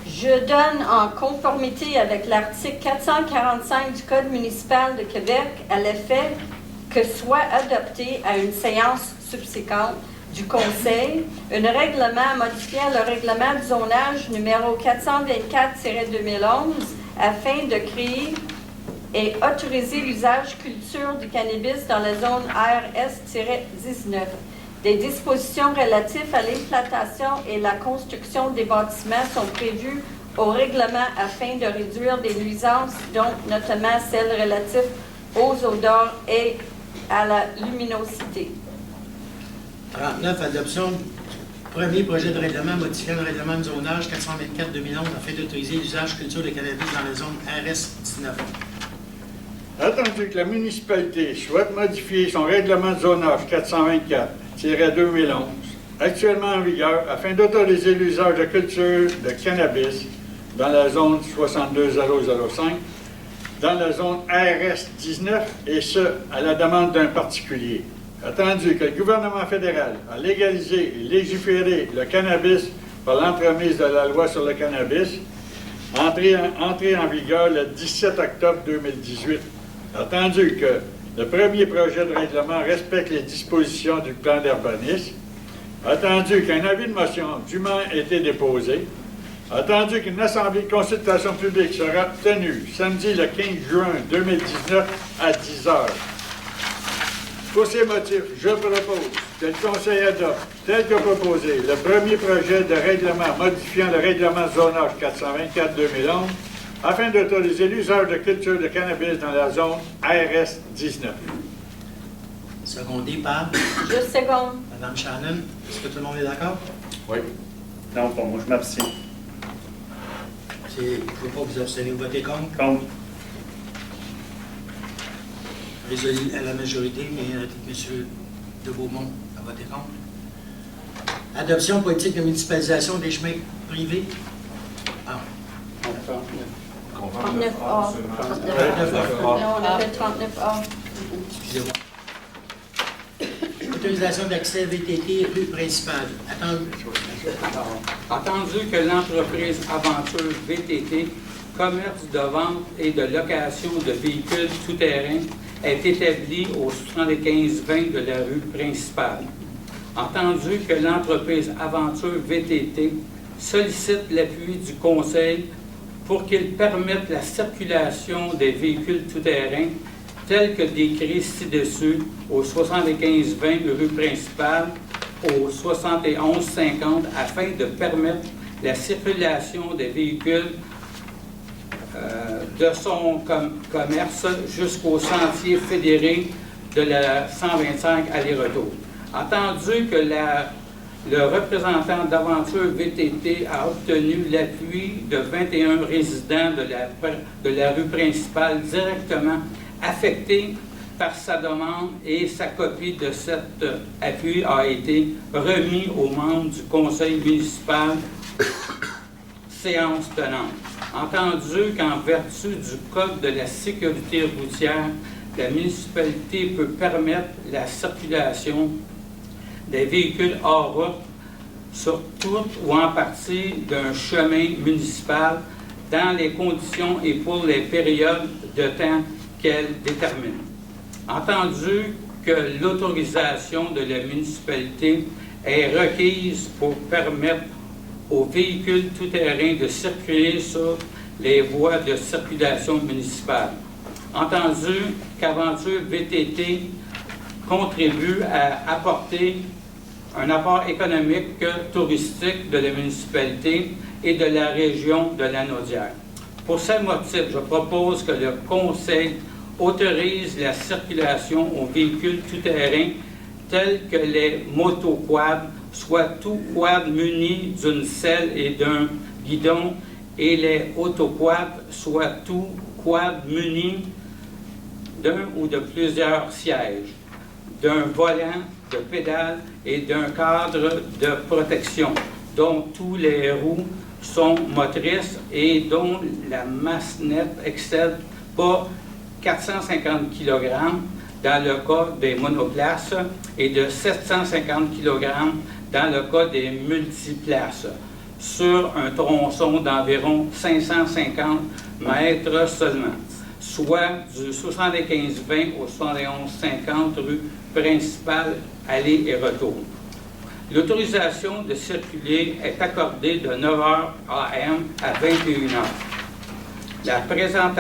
E: Je donne en conformité avec l'article 445 du Code municipal de Québec à l'effet que soit adopté à une séance subséquente du Conseil un règlement modifiant le règlement du zonage numéro 424-2011 afin de créer et autoriser l'usage culture du cannabis dans la zone RS-19. Des dispositions relatives à l'implantation et la construction des bâtiments sont prévues au règlement afin de réduire des nuisances, dont notamment celles relatives aux odeurs et à la luminosité.
C: 39, adoption du premier projet de règlement modifiant le règlement de zonage 424-2011 afin d'autoriser l'usage culture de cannabis dans la zone RS-19.
G: Attendu que la municipalité souhaite modifier son règlement de zonage 424-2011, actuellement en vigueur, afin d'autoriser l'usage de culture de cannabis dans la zone 62005, dans la zone RS-19, et ce, à la demande d'un particulier. Attendu que le gouvernement fédéral a légalisé et légiféré le cannabis par l'entremise de la loi sur le cannabis, entrée en vigueur le 17 octobre 2018. Attendu que le premier projet de règlement respecte les dispositions du plan d'urbanisme, attendu qu'un avis de motion dûment été déposé, attendu qu'une assemblée de consultation publique sera tenue samedi le 15 juin 2019 à 10 h. Pour ces motifs, je propose que le Conseil adopte, tel que proposé, le premier projet de règlement modifiant le règlement zonage 424-2011 afin d'autoriser l'usage de culture de cannabis dans la zone RS-19.
C: Secondé par
E: Je seconde.
C: Mme Shannon. Est-ce que tout le monde est d'accord?
A: Oui.
I: Non, pour moi, je m'abstiens.
C: Je ne veux pas vous abstenir ou voter contre.
I: Contre.
C: Résolu à la majorité, mais M. de Beaumont a voté contre. Adoption politique de municipalisation des chemins privés. Ah.
E: 39A. Non, on a fait 39A.
C: Excusez-moi. Autorisation d'accès VTT rue principale.
D: Attendu que l'entreprise Aventure VTT, commerce de vente et de location de véhicules tout-terrain, est établie au 75-20 de la rue principale. Entendu que l'entreprise Aventure VTT sollicite l'appui du Conseil pour qu'il permette la circulation des véhicules tout-terrain tels que décrits ci-dessus au 75-20 rue principale, au 71-50, afin de permettre la circulation des véhicules de son commerce jusqu'au sentier fédéré de la 125 aller-retour. Entendu que le représentant d'Aventure VTT a obtenu l'appui de 21 résidents de la rue principale directement affectés par sa demande, et sa copie de cet appui a été remis aux membres du conseil municipal, séance tenante. Entendu qu'en vertu du Code de la sécurité routière, la municipalité peut permettre la circulation des véhicules hors route sur toute ou en partie d'un chemin municipal dans les conditions et pour les périodes de temps qu'elle détermine. Entendu que l'autorisation de la municipalité est requise pour permettre aux véhicules tout-terrain de circuler sur les voies de circulation municipale. Entendu qu'Aventure VTT contribue à apporter un apport économique touristique de la municipalité et de la région de Lanaudière. Pour ce motif, je propose que le Conseil autorise la circulation aux véhicules tout-terrain tels que les motoquads, soit tout quad muni d'une selle et d'un guidon, et les autoquads, soit tout quad muni d'un ou de plusieurs sièges, d'un volant, de pédales et d'un cadre de protection, dont tous les roues sont motrices et dont la masse nette excède pas 450 kg dans le cas des monoplaces et de 750 kg dans le cas des multiplaces, sur un tronçon d'environ 550 mètres seulement, soit du 75-20 au 71-50 rue principale, aller et retour. L'autorisation de circuler est accordée de 9h AM à 21h. La présente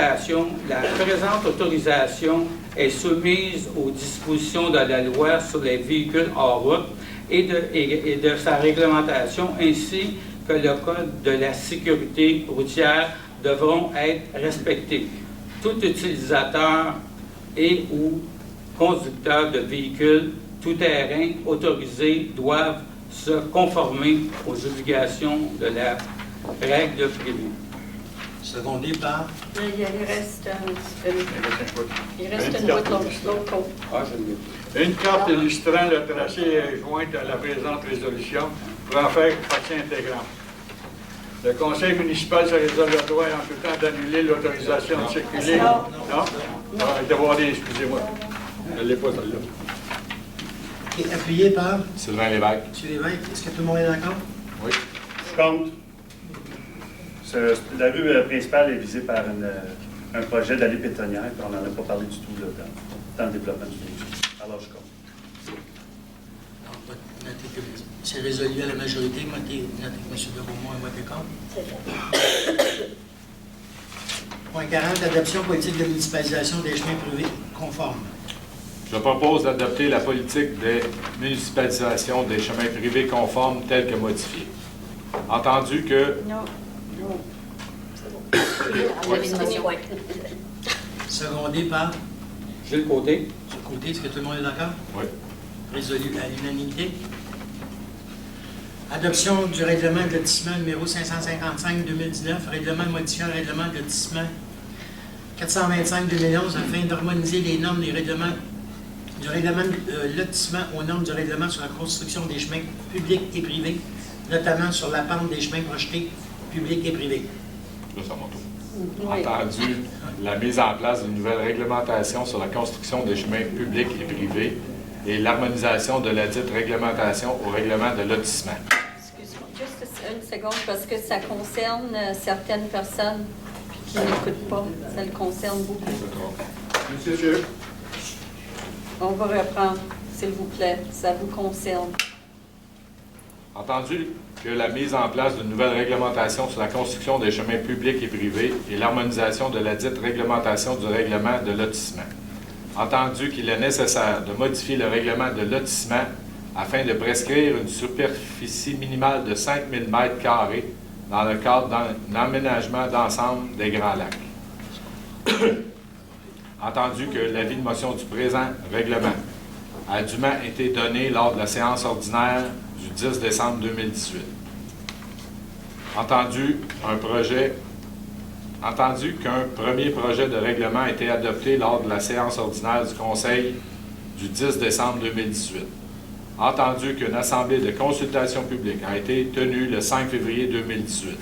D: autorisation est soumise aux dispositions de la loi sur les véhicules hors route et de sa réglementation, ainsi que le code de la sécurité routière devront être respectés. Tout utilisateur et ou conducteur de véhicules tout-terrain autorisés doivent se conformer aux obligations de la règle privée.
C: Secondé par
E: Il reste une route l'autre côté.
D: Ah, je l'ai.
G: Une carte illustrant le tracé est jointe à la présente résolution pour en faire partie intégrante. Le conseil municipal se réserve le droit en tout temps d'annuler l'autorisation de circuler. Non? Excusez-moi. Je ne l'ai pas celle-là.
C: OK, appuyé par
A: Sylvain Lévesque.
C: M. Lévesque. Est-ce que tout le monde est d'accord?
A: Oui.
I: Je compte. La rue principale est visée par un projet d'allée pétonnière, puis on n'en a pas parlé du tout là, dans le développement du dossier. Alors, je compte.
C: Non, notez que c'est résolu à la majorité. Notez que M. de Beaumont a voté contre. Point 40, adoption politique de municipalisation des chemins privés conformes.
A: Je propose d'adopter la politique de municipalisation des chemins privés conformes telle que modifiée. Entendu que
E: Non.
B: Avis de motion.
C: Secondé par
D: Gilles Côté.
C: M. Côté. Est-ce que tout le monde est d'accord?
A: Oui.
C: Résolu à l'unanimité. Adoption du règlement de lotissement numéro 555-2019, règlement modifiant le règlement de lotissement 425-2011 afin d'harmoniser les normes des règlements du règlement de lotissement aux normes du règlement sur la construction des chemins publics et privés, notamment sur la pente des chemins projetés publics et privés.
A: Là, c'est à mon tour.
E: Oui.
A: Entendu la mise en place d'une nouvelle réglementation sur la construction des chemins publics et privés et l'harmonisation de la dite réglementation au règlement de lotissement.
E: Excuse-moi, juste une seconde, parce que ça concerne certaines personnes qui n'écoutent pas. Ça le concerne beaucoup.
G: Monsieur.
E: On va reprendre, s'il vous plaît. Ça vous concerne.
A: Entendu que la mise en place d'une nouvelle réglementation sur la construction des chemins publics et privés et l'harmonisation de la dite réglementation du règlement de lotissement. Entendu qu'il est nécessaire de modifier le règlement de lotissement afin de prescrire une superficie minimale de 5000 m² dans le cadre d'un aménagement d'ensemble des Grands Lacs. Entendu que l'avis de motion du présent règlement a dûment été donné lors de la séance ordinaire du 10 décembre 2018. Entendu qu'un premier projet de règlement a été adopté lors de la séance ordinaire du Conseil du 10 décembre 2018. Entendu qu'une assemblée de consultation publique a été tenue le 5 février 2018.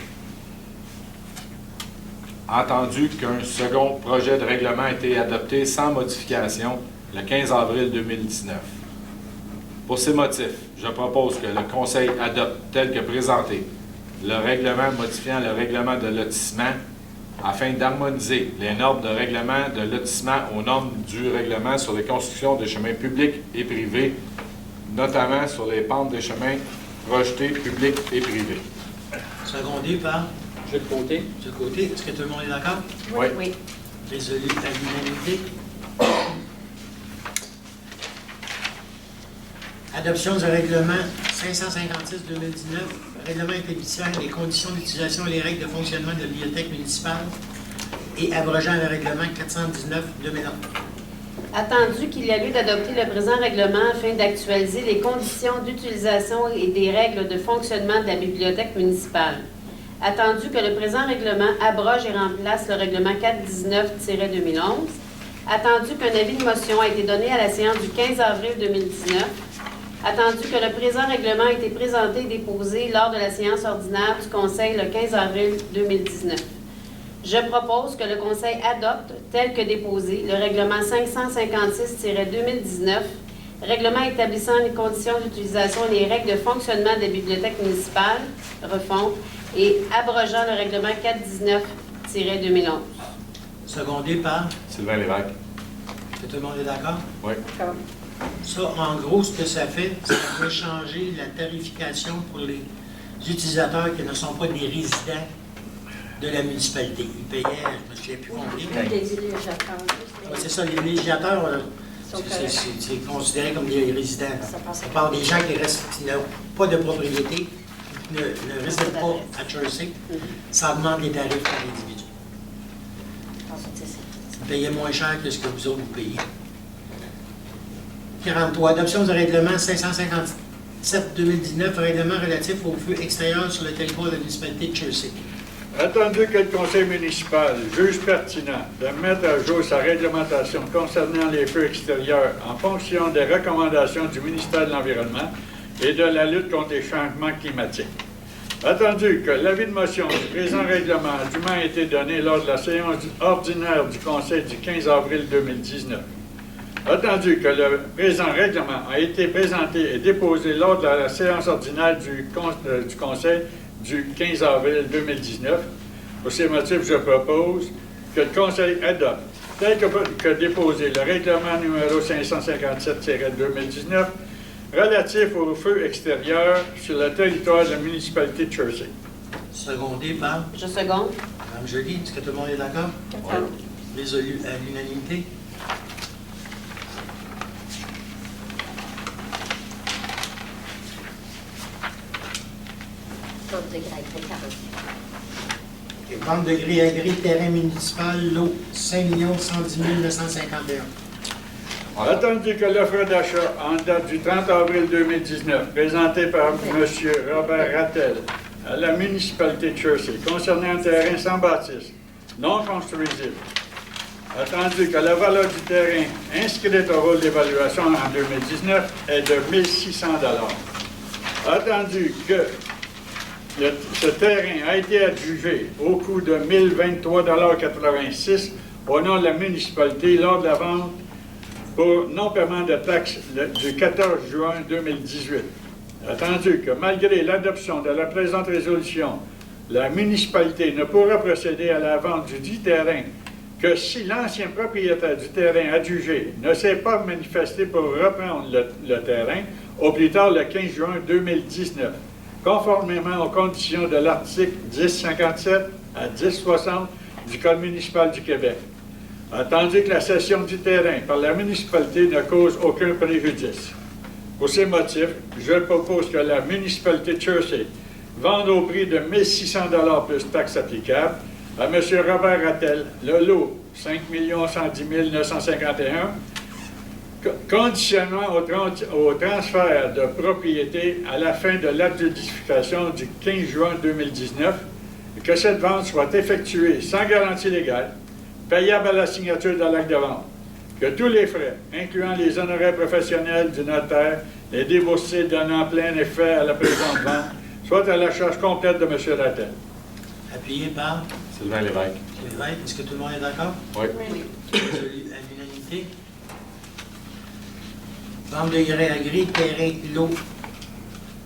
A: Entendu qu'un second projet de règlement a été adopté sans modification le 15 avril 2019. Pour ces motifs, je propose que le Conseil adopte tel que présenté le règlement modifiant le règlement de lotissement afin d'harmoniser les normes de règlement de lotissement aux normes du règlement sur les constructions de chemins publics et privés, notamment sur les pentes des chemins projetés publics et privés.
C: Secondé par
D: Gilles Côté.
C: M. Côté. Est-ce que tout le monde est d'accord?
A: Oui.
B: Oui.
C: Résolu à l'unanimité. Adoption du règlement 556-2019, règlement établissant les conditions d'utilisation et les règles de fonctionnement de la bibliothèque municipale et abrogeant le règlement 419-2011.
F: Attendu qu'il y a lieu d'adopter le présent règlement afin d'actualiser les conditions d'utilisation et des règles de fonctionnement de la bibliothèque municipale. Attendu que le présent règlement abroge et remplace le règlement 419-2011. Attendu qu'un avis de motion a été donné à la séance du 15 avril 2019. Attendu que le présent règlement a été présenté et déposé lors de la séance ordinaire du Conseil le 15 avril 2019. Je propose que le Conseil adopte, tel que déposé, le règlement 556-2019, règlement établissant les conditions d'utilisation et les règles de fonctionnement des bibliothèques municipales, refonte, et abrogeant le règlement 419-2011.
C: Secondé par
A: Sylvain Lévesque.
C: Est-ce que tout le monde est d'accord?
A: Oui.
C: Ça, en gros, ce que ça fait, ça va changer la tarification pour les utilisateurs qui ne sont pas des résidents de la municipalité. Ils payaient, je me souviens plus combien.
E: Des villégiateurs.
C: Ouais, c'est ça, les villégiateurs, c'est considéré comme des résidents. Ça parle des gens qui n'ont pas de propriété, ne réside pas à Jersey, ça augmente les tarifs par individu. Vous payez moins cher que ce que vous autres vous payez. 43. Adoption du règlement 557-2019, règlement relatif aux feux extérieurs sur le territoire de la municipalité de Jersey.
G: Attendu que le conseil municipal juge pertinent de mettre à jour sa réglementation concernant les feux extérieurs en fonction des recommandations du ministère de l'Environnement et de la lutte contre les changements climatiques. Attendu que l'avis de motion du présent règlement a dûment été donné lors de la séance ordinaire du Conseil du 15 avril 2019. Attendu que le présent règlement a été présenté et déposé lors de la séance ordinaire du Conseil du 15 avril 2019. Pour ces motifs, je propose que le Conseil adopte, tel que déposé, le règlement numéro 557-2019 relatif aux feux extérieurs sur le territoire de la municipalité de Jersey.
C: Secondé par
F: Je seconde.
C: Mme Joly. Est-ce que tout le monde est d'accord?
E: Oui.
C: Résolu à l'unanimité.
B: Vente de gré, 40.
C: Vente de gré à gré, terrain municipal, lot 5 110 951.
G: Attendu que l'offre d'achat en date du 30 avril 2019, présentée par M. Robert Rattel à la municipalité de Jersey concernant un terrain sans bâtisse, non construisible. Attendu que la valeur du terrain inscrite au rôle d'évaluation en 2019 est de 1 600 $. Attendu que ce terrain a été adjugé au coût de 1 023,86 $ au nom de la municipalité lors de la vente pour non-paiement de taxes du 14 juin 2018. Attendu que malgré l'adoption de la présente résolution, la municipalité ne pourra procéder à la vente du dit terrain que si l'ancien propriétaire du terrain adjugé ne s'est pas manifesté pour reprendre le terrain au plus tard le 15 juin 2019, conformément aux conditions de l'article 1057 à 1060 du Code municipal du Québec. Attendu que la cession du terrain par la municipalité ne cause aucun préjudice. Pour ces motifs, je propose que la municipalité de Jersey vende au prix de 1 600 $ plus taxes applicables à M. Robert Rattel le lot 5 110 951, conditionnement au transfert de propriété à la fin de l'adjudication du 15 juin 2019 et que cette vente soit effectuée sans garantie légale, payable à la signature de l'acte de vente, que tous les frais, incluant les honoraires professionnels du notaire, les déboursés donnant plein effet à la présente vente, soient à la charge complète de M. Rattel.
C: Appuyé par
A: Sylvain Lévesque.
C: Lévesque. Est-ce que tout le monde est d'accord?
A: Oui.
C: Résolu à l'unanimité. Vente de gré à gré, terrain lot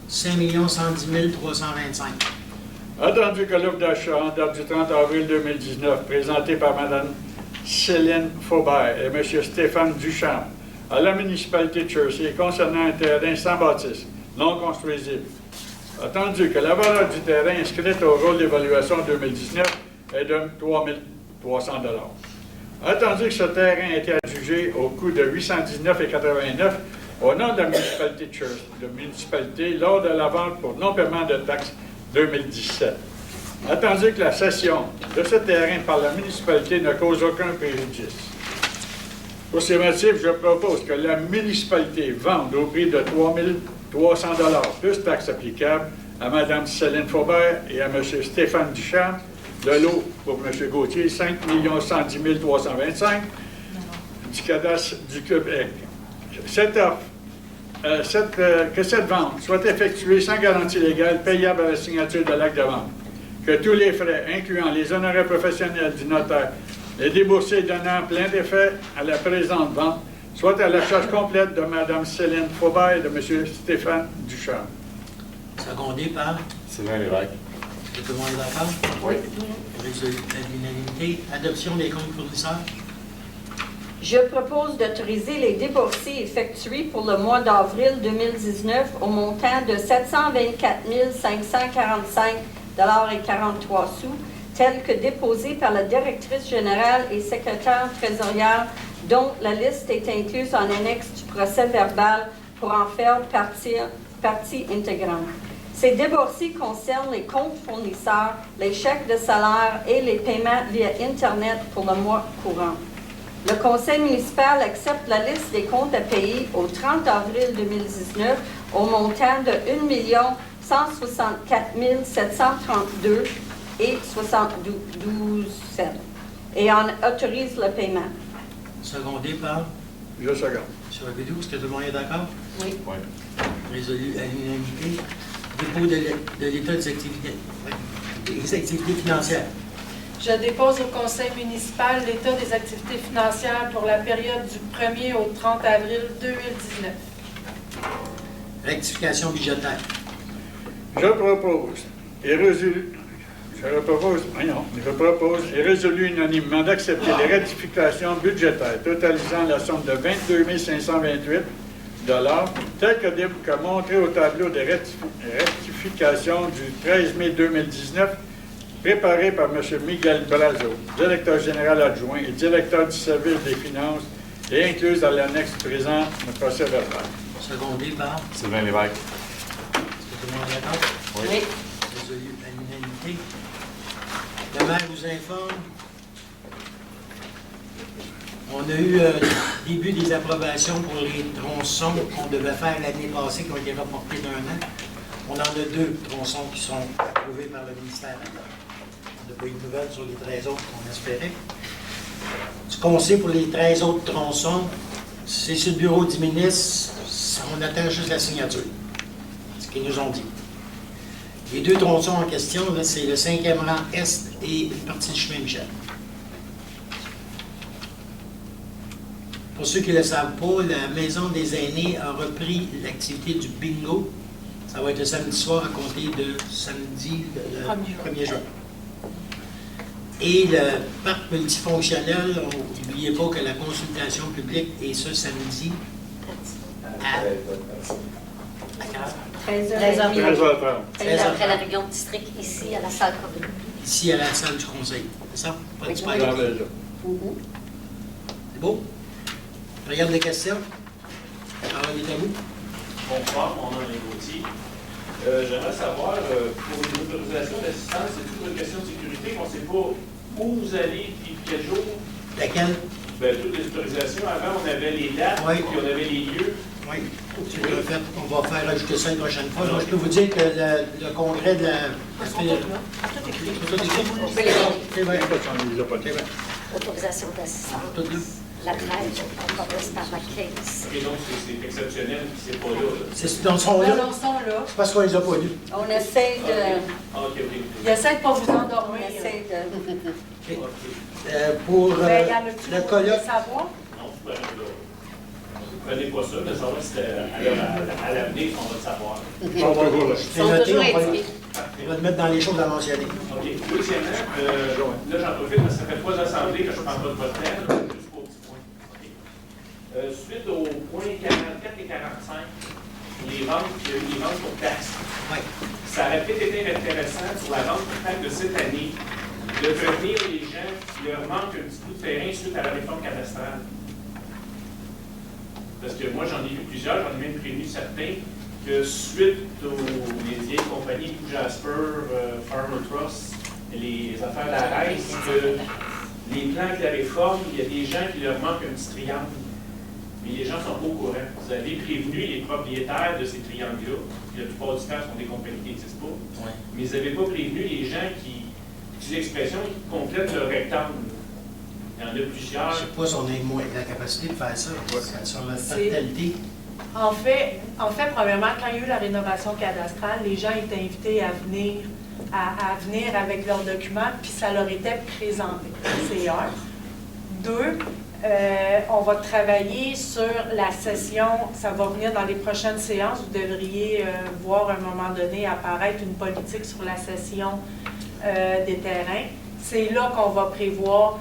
C: 5 110 325.
G: Attendu que l'offre d'achat en date du 30 avril 2019, présentée par Mme Céline Faubert et M. Stéphane Duchamp à la municipalité de Jersey concernant un terrain sans bâtisse, non construisible. Attendu que la valeur du terrain inscrite au rôle d'évaluation 2019 est de 3 300 $. Attendu que ce terrain a été adjugé au coût de 819,89 € au nom de la municipalité de Jersey, lors de la vente pour non-paiement de taxes 2017. Attendu que la cession de ce terrain par la municipalité ne cause aucun préjudice. Pour ces motifs, je propose que la municipalité vende au prix de 3 300 $ plus taxes applicables à Mme Céline Faubert et à M. Stéphane Duchamp, le lot pour M. Gauthier, 5 110 325 du cadastre du Québec. Que cette vente soit effectuée sans garantie légale, payable à la signature de l'acte de vente. Que tous les frais, incluant les honoraires professionnels du notaire, les déboursés donnant plein d'effet à la présente vente, soient à la charge complète de Mme Céline Faubert et de M. Stéphane Duchamp.
C: Secondé par
A: Sylvain Lévesque.
C: Est-ce que tout le monde est d'accord?
A: Oui.
C: Résolu à l'unanimité. Adoption des comptes fournisseurs.
E: Je propose d'autoriser les déboursés effectués pour le mois d'avril 2019 au montant de 724 545 $43, tels que déposés par la directrice générale et secrétaire trésorière, dont la liste est incluse en annexe du procès verbal pour en faire partie intégrante. Ces déboursés concernent les comptes fournisseurs, les chèques de salaire et les paiements via Internet pour le mois courant. Le conseil municipal accepte la liste des comptes à payer au 30 avril 2019 au montant de 1 164 732 et 72 cents et en autorise le paiement.
C: Secondé par
G: Je seconde.
C: M. Bédou. Est-ce que tout le monde est d'accord?
E: Oui.
A: Oui.
C: Résolu à l'unanimité. Dépôt de l'état des activités. Des activités financières.
K: Je dépose au conseil municipal l'état des activités financières pour la période du 1er au 30 avril 2019.
C: Rectification budgétaire.
G: Je propose et résolu unanimement d'accepter les rectifications budgétaires totalisant la somme de 22 528 telles que montrées au tableau de rectification du 13 mai 2019 préparé par M. Miguel Brazo, directeur général adjoint et directeur du service des finances et incluse dans l'annexe présent le procès verbal.
C: Secondé par
A: Sylvain Lévesque.
C: Est-ce que tout le monde est d'accord?
E: Oui.
C: Résolu à l'unanimité. Le maire vous informe. On a eu le début des approbations pour les tronçons qu'on devait faire l'année passée, qui ont été reportés d'un an. On en a 2 tronçons qui sont approuvés par le ministère. On n'a pas eu de nouvelles sur les 13 autres qu'on espérait. Ce qu'on sait pour les 13 autres tronçons, c'est sur le bureau du ministre, on attend juste la signature. Ce qu'ils nous ont dit. Les 2 tronçons en question, c'est le 5e rang Est et une partie du chemin Michel. Pour ceux qui ne le savent pas, la Maison des aînés a repris l'activité du bingo. Ça va être le samedi soir à compter de samedi le 1er juin. Et le parc multifonctionnel, n'oubliez pas que la consultation publique est ce samedi à
E: 13h30.
B: Après la réunion de district, ici, à la salle commune.
C: Ici à la salle du conseil. C'est ça? Pas du
B: Oui.
C: C'est beau? Regarde les questions. Alors, il est à vous.
H: Bonsoir, mon nom est Gauthier. J'aimerais savoir, pour une autorisation d'assistance, c'est toute une question de sécurité, qu'on ne sait pas où vous allez, puis quel jour.
C: Laquelle?
H: Bien, toutes les autorisations, avant, on avait les dates,
C: Oui.
H: puis on avait les lieux.
C: Oui. C'est bien fait. On va faire ajouter ça une prochaine fois. Donc, je peux vous dire que le congrès de la...
K: Ils sont tous là. Tout écrit.
C: Tout écrit?
B: On peut les donner.
C: C'est vrai.
G: C'est
C: vrai.
B: Autorisation d'assistance.
C: Tout là.
B: La 13, on commence par la 15.
H: Et donc, c'est exceptionnel, puis c'est pas là.
C: C'est dans son là.
K: Non, ils sont là.
C: C'est parce qu'on les a pas lus.
E: On essaie de...
H: Ah, OK.
K: Ils essaient de ne pas vous
E: On
K: endormir.
E: essaie de...
C: OK. Pour
K: Ben, y en a-tu
C: le
K: qui
C: colloque,
K: veulent savoir?
H: Non, vous prenez pas ça, mais savoir si à l'avenir, on va le savoir.
C: c'est
B: Sont
C: noté,
B: toujours
C: on va
B: indiqués.
C: le mettre dans les choses à mentionner.
H: OK. Deuxièmement, là, j'en profite, parce que ça fait 3 assemblées que je ne prends pas de votre temps, jusqu'au petit point. OK. Suite aux points 44 et 45, il y a eu des ventes pour taxes.
C: Oui.
H: Ça aurait peut-être été intéressant pour la vente pour taxes de cette année de prévenir les gens qui leur manquent un petit bout de terrain suite à la réforme cadastrale. Parce que moi, j'en ai vu plusieurs, j'en ai même prévenu certains, que suite aux les vieilles compagnies, Jasper, Farmer Trust, les affaires d'arrêt, que les plans de la réforme, il y a des gens qui leur manquent un petit triangle. Mais les gens sont pas au courant. Vous avez prévenu les propriétaires de ces triangles-là, qui la plupart du temps sont des compagnies qui n'existent pas,
C: Oui.
H: mais vous n'avez pas prévenu les gens qui utilisent l'expression qui complètent le rectangle. Il y en a plusieurs.
C: Je ne sais pas si on a la capacité de faire ça. Sur la
K: C'est-
C: fatalité.
K: En fait, premièrement, quand il y a eu la rénovation cadastrale, les gens étaient invités à venir avec leurs documents, puis ça leur était présenté. C'est un. 2, on va travailler sur la session, ça va venir dans les prochaines séances, vous devriez voir à un moment donné apparaître une politique sur la cession des terrains. C'est là qu'on va prévoir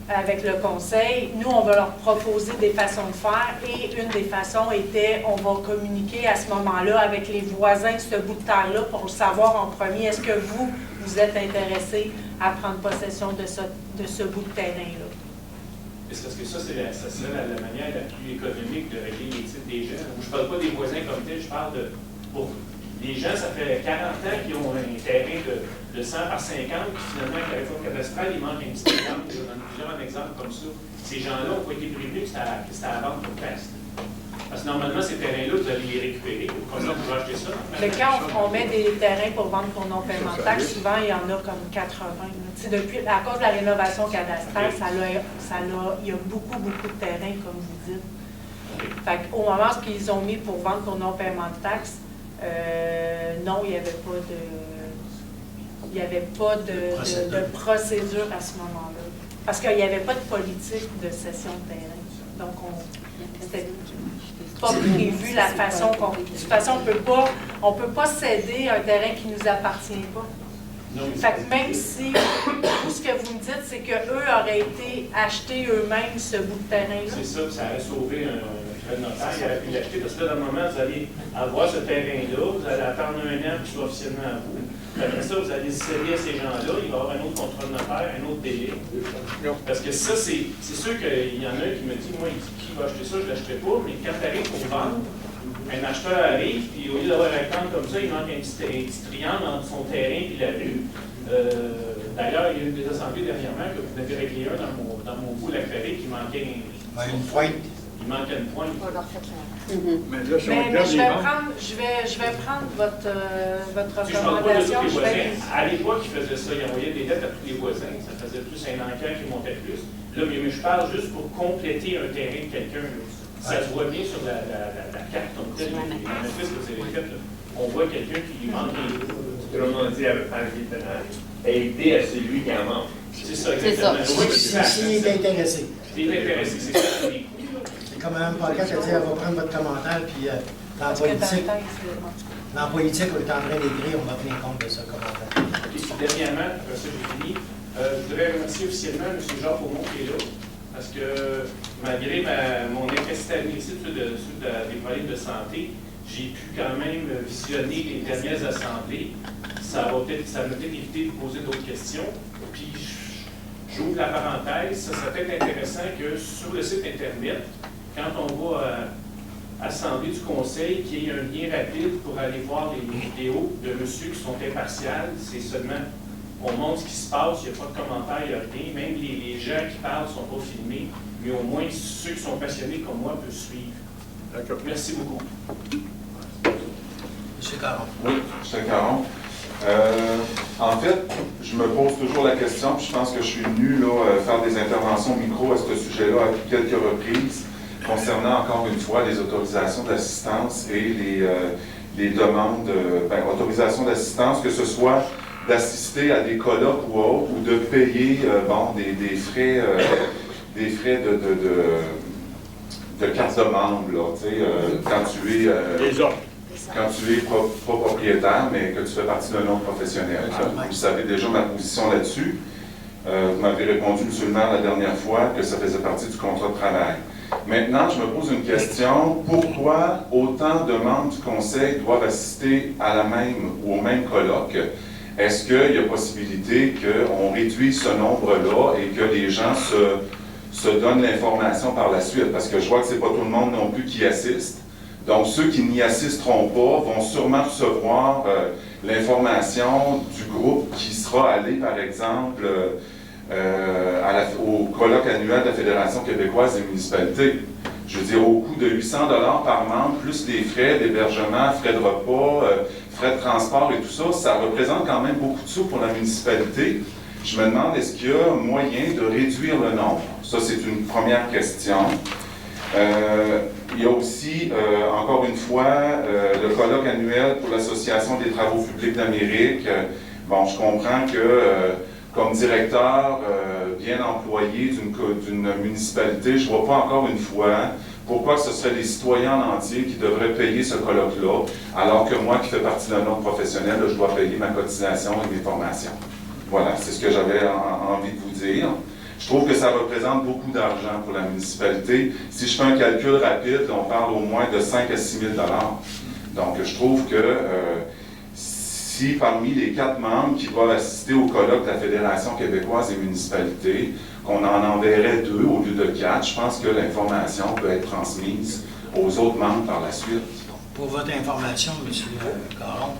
K: avec le conseil. Nous, on va leur proposer des façons de faire et une des façons était, on va communiquer à ce moment-là avec les voisins de ce bout de terre-là pour savoir en premier, est-ce que vous êtes intéressés à prendre possession de ce bout de terrain-là?
H: Est-ce que ça serait la manière la plus économique de régler les titres des gens? Je ne parle pas des voisins comme tel, je parle de pour Les gens, ça fait 40 ans qu'ils ont un terrain de 100 par 50, puis finalement, avec la réforme cadastrale, il manque un petit exemple. Je donne plusieurs exemples comme ça. Ces gens-là n'ont pas été prévenus que c'était à vendre pour test. Parce que normalement, ces terrains-là, vous allez les récupérer. Comme ça, vous pouvez acheter ça.
K: Mais quand on met des terrains pour vendre pour non-paiement de taxes, souvent, il y en a comme 80. Depuis, à cause de la rénovation cadastrale, il y a beaucoup, beaucoup de terrains, comme vous dites. Fait qu'au moment où ils ont mis pour vendre pour non-paiement de taxes, non, il n'y avait pas de procédure à ce moment-là. Parce qu'il n'y avait pas de politique de cession de terrain. Donc, c'était pas prévu la façon qu'on... De toute façon, on peut pas céder un terrain qui ne nous appartient pas. Fait que même si tout ce que vous me dites, c'est qu'eux auraient été acheter eux-mêmes ce bout de terrain-là.
H: C'est ça, ça aurait sauvé un frais de notaire, il aurait pu l'acheter, parce que là, dans le moment, vous allez avoir ce terrain-là, vous allez attendre 1 an qu'il soit officiellement à vous. Après ça, vous allez céder à ces gens-là, il va y avoir un autre contrat de notaire, un autre délai. Parce que ça, c'est sûr qu'il y en a un qui me dit, moi, il dit, qui va acheter ça, je ne l'achèterai pas, mais quand tu arrives pour vendre, un acheteur arrive, puis au lieu d'avoir un rectangle comme ça, il manque un petit triangle entre son terrain et la rue. D'ailleurs, il y a eu des assemblées dernièrement que vous avez réglé un dans mon bout l'actuel qui manquait
C: une pointe.
H: Il manquait une pointe.
G: Mais là, si on
K: Mais
G: regarde
K: je
G: les ventes,
K: vais prendre votre
H: Si je parle pas de tous
K: recommandation.
H: les voisins, à l'époque, ils faisaient ça, ils envoyaient des lettres à tous les voisins, ça faisait plus un enquête qui montait plus. Là, mais je parle juste pour compléter un terrain de quelqu'un. Ça se voit bien sur la carte comme telle, les matrices que vous avez faites, on voit quelqu'un qui lui manque les deux.
L: Autrement dit, avec un vétérinaire, aider à celui qui en manque.
H: C'est ça, exactement.
C: S'il est intéressé.
H: S'il est intéressé, c'est ça.
C: C'est comme Mme Paquette a dit, elle va prendre votre commentaire, puis dans la politique, on est en train d'écrire, on va tenir compte de ce commentaire.
H: Et dernièrement, après ça, j'ai fini. Je voudrais remercier officiellement M. Jacques Aumont qui est là, parce que malgré mon incapacité administrative des problèmes de santé, j'ai pu quand même visionner les dernières assemblées. Ça m'a peut-être évité de poser d'autres questions. Puis, j'ouvre la parenthèse, ça serait peut-être intéressant que sur le site Internet, quand on va à l'Assemblée du Conseil, qu'il y ait un lien rapide pour aller voir les vidéos de monsieur qui sont impartiales. C'est seulement, on montre ce qui se passe, il n'y a pas de commentaires, il n'y a rien. Même les gens qui parlent ne sont pas filmés, mais au moins ceux qui sont passionnés comme moi peuvent suivre.
G: D'accord.
H: Merci beaucoup.
C: M. Caron.
M: Oui, M. Caron. En fait, je me pose toujours la question, puis je pense que je suis venu là, faire des interventions micro à ce sujet-là à quelques reprises, concernant encore une fois les autorisations d'assistance et les demandes, autorisations d'assistance, que ce soit d'assister à des colloques ou autres, ou de payer des frais, de carte de membre, là, quand tu es... quand tu es pas propriétaire, mais que tu fais partie d'un autre professionnel. Vous savez déjà ma position là-dessus. Vous m'avez répondu, M. le maire, la dernière fois, que ça faisait partie du contrat de travail. Maintenant, je me pose une question. Pourquoi autant de membres du Conseil doivent assister à la même ou au même colloque? Est-ce qu'il y a possibilité qu'on réduise ce nombre-là et que les gens se donnent l'information par la suite? Parce que je vois que ce n'est pas tout le monde non plus qui assiste. Donc, ceux qui n'y assisteront pas vont sûrement recevoir l'information du groupe qui sera allé, par exemple, au colloque annuel de la Fédération québécoise des municipalités. Je veux dire, au coût de 800 $ par membre, plus les frais d'hébergement, frais de repas, frais de transport et tout ça, ça représente quand même beaucoup de sous pour la municipalité. Je me demande, est-ce qu'il y a moyen de réduire le nombre? Ça, c'est une première question. Il y a aussi, encore une fois, le colloque annuel pour l'Association des travaux publics d'Amérique. Bon, je comprends que, comme directeur bien employé d'une municipalité, je ne vois pas encore une fois pourquoi ce serait les citoyens en entier qui devraient payer ce colloque-là, alors que moi, qui fais partie d'un autre professionnel, je dois payer ma cotisation et mes formations. Voilà, c'est ce que j'avais envie de vous dire. Je trouve que ça représente beaucoup d'argent pour la municipalité. Si je fais un calcul rapide, on parle au moins de 5 à 6 000 $. Donc, je trouve que si parmi les 4 membres qui doivent assister au colloque de la Fédération québécoise des municipalités, qu'on en enverrait 2 au lieu de 4, je pense que l'information peut être transmise aux autres membres par la suite.
C: pour votre information, M. Caron,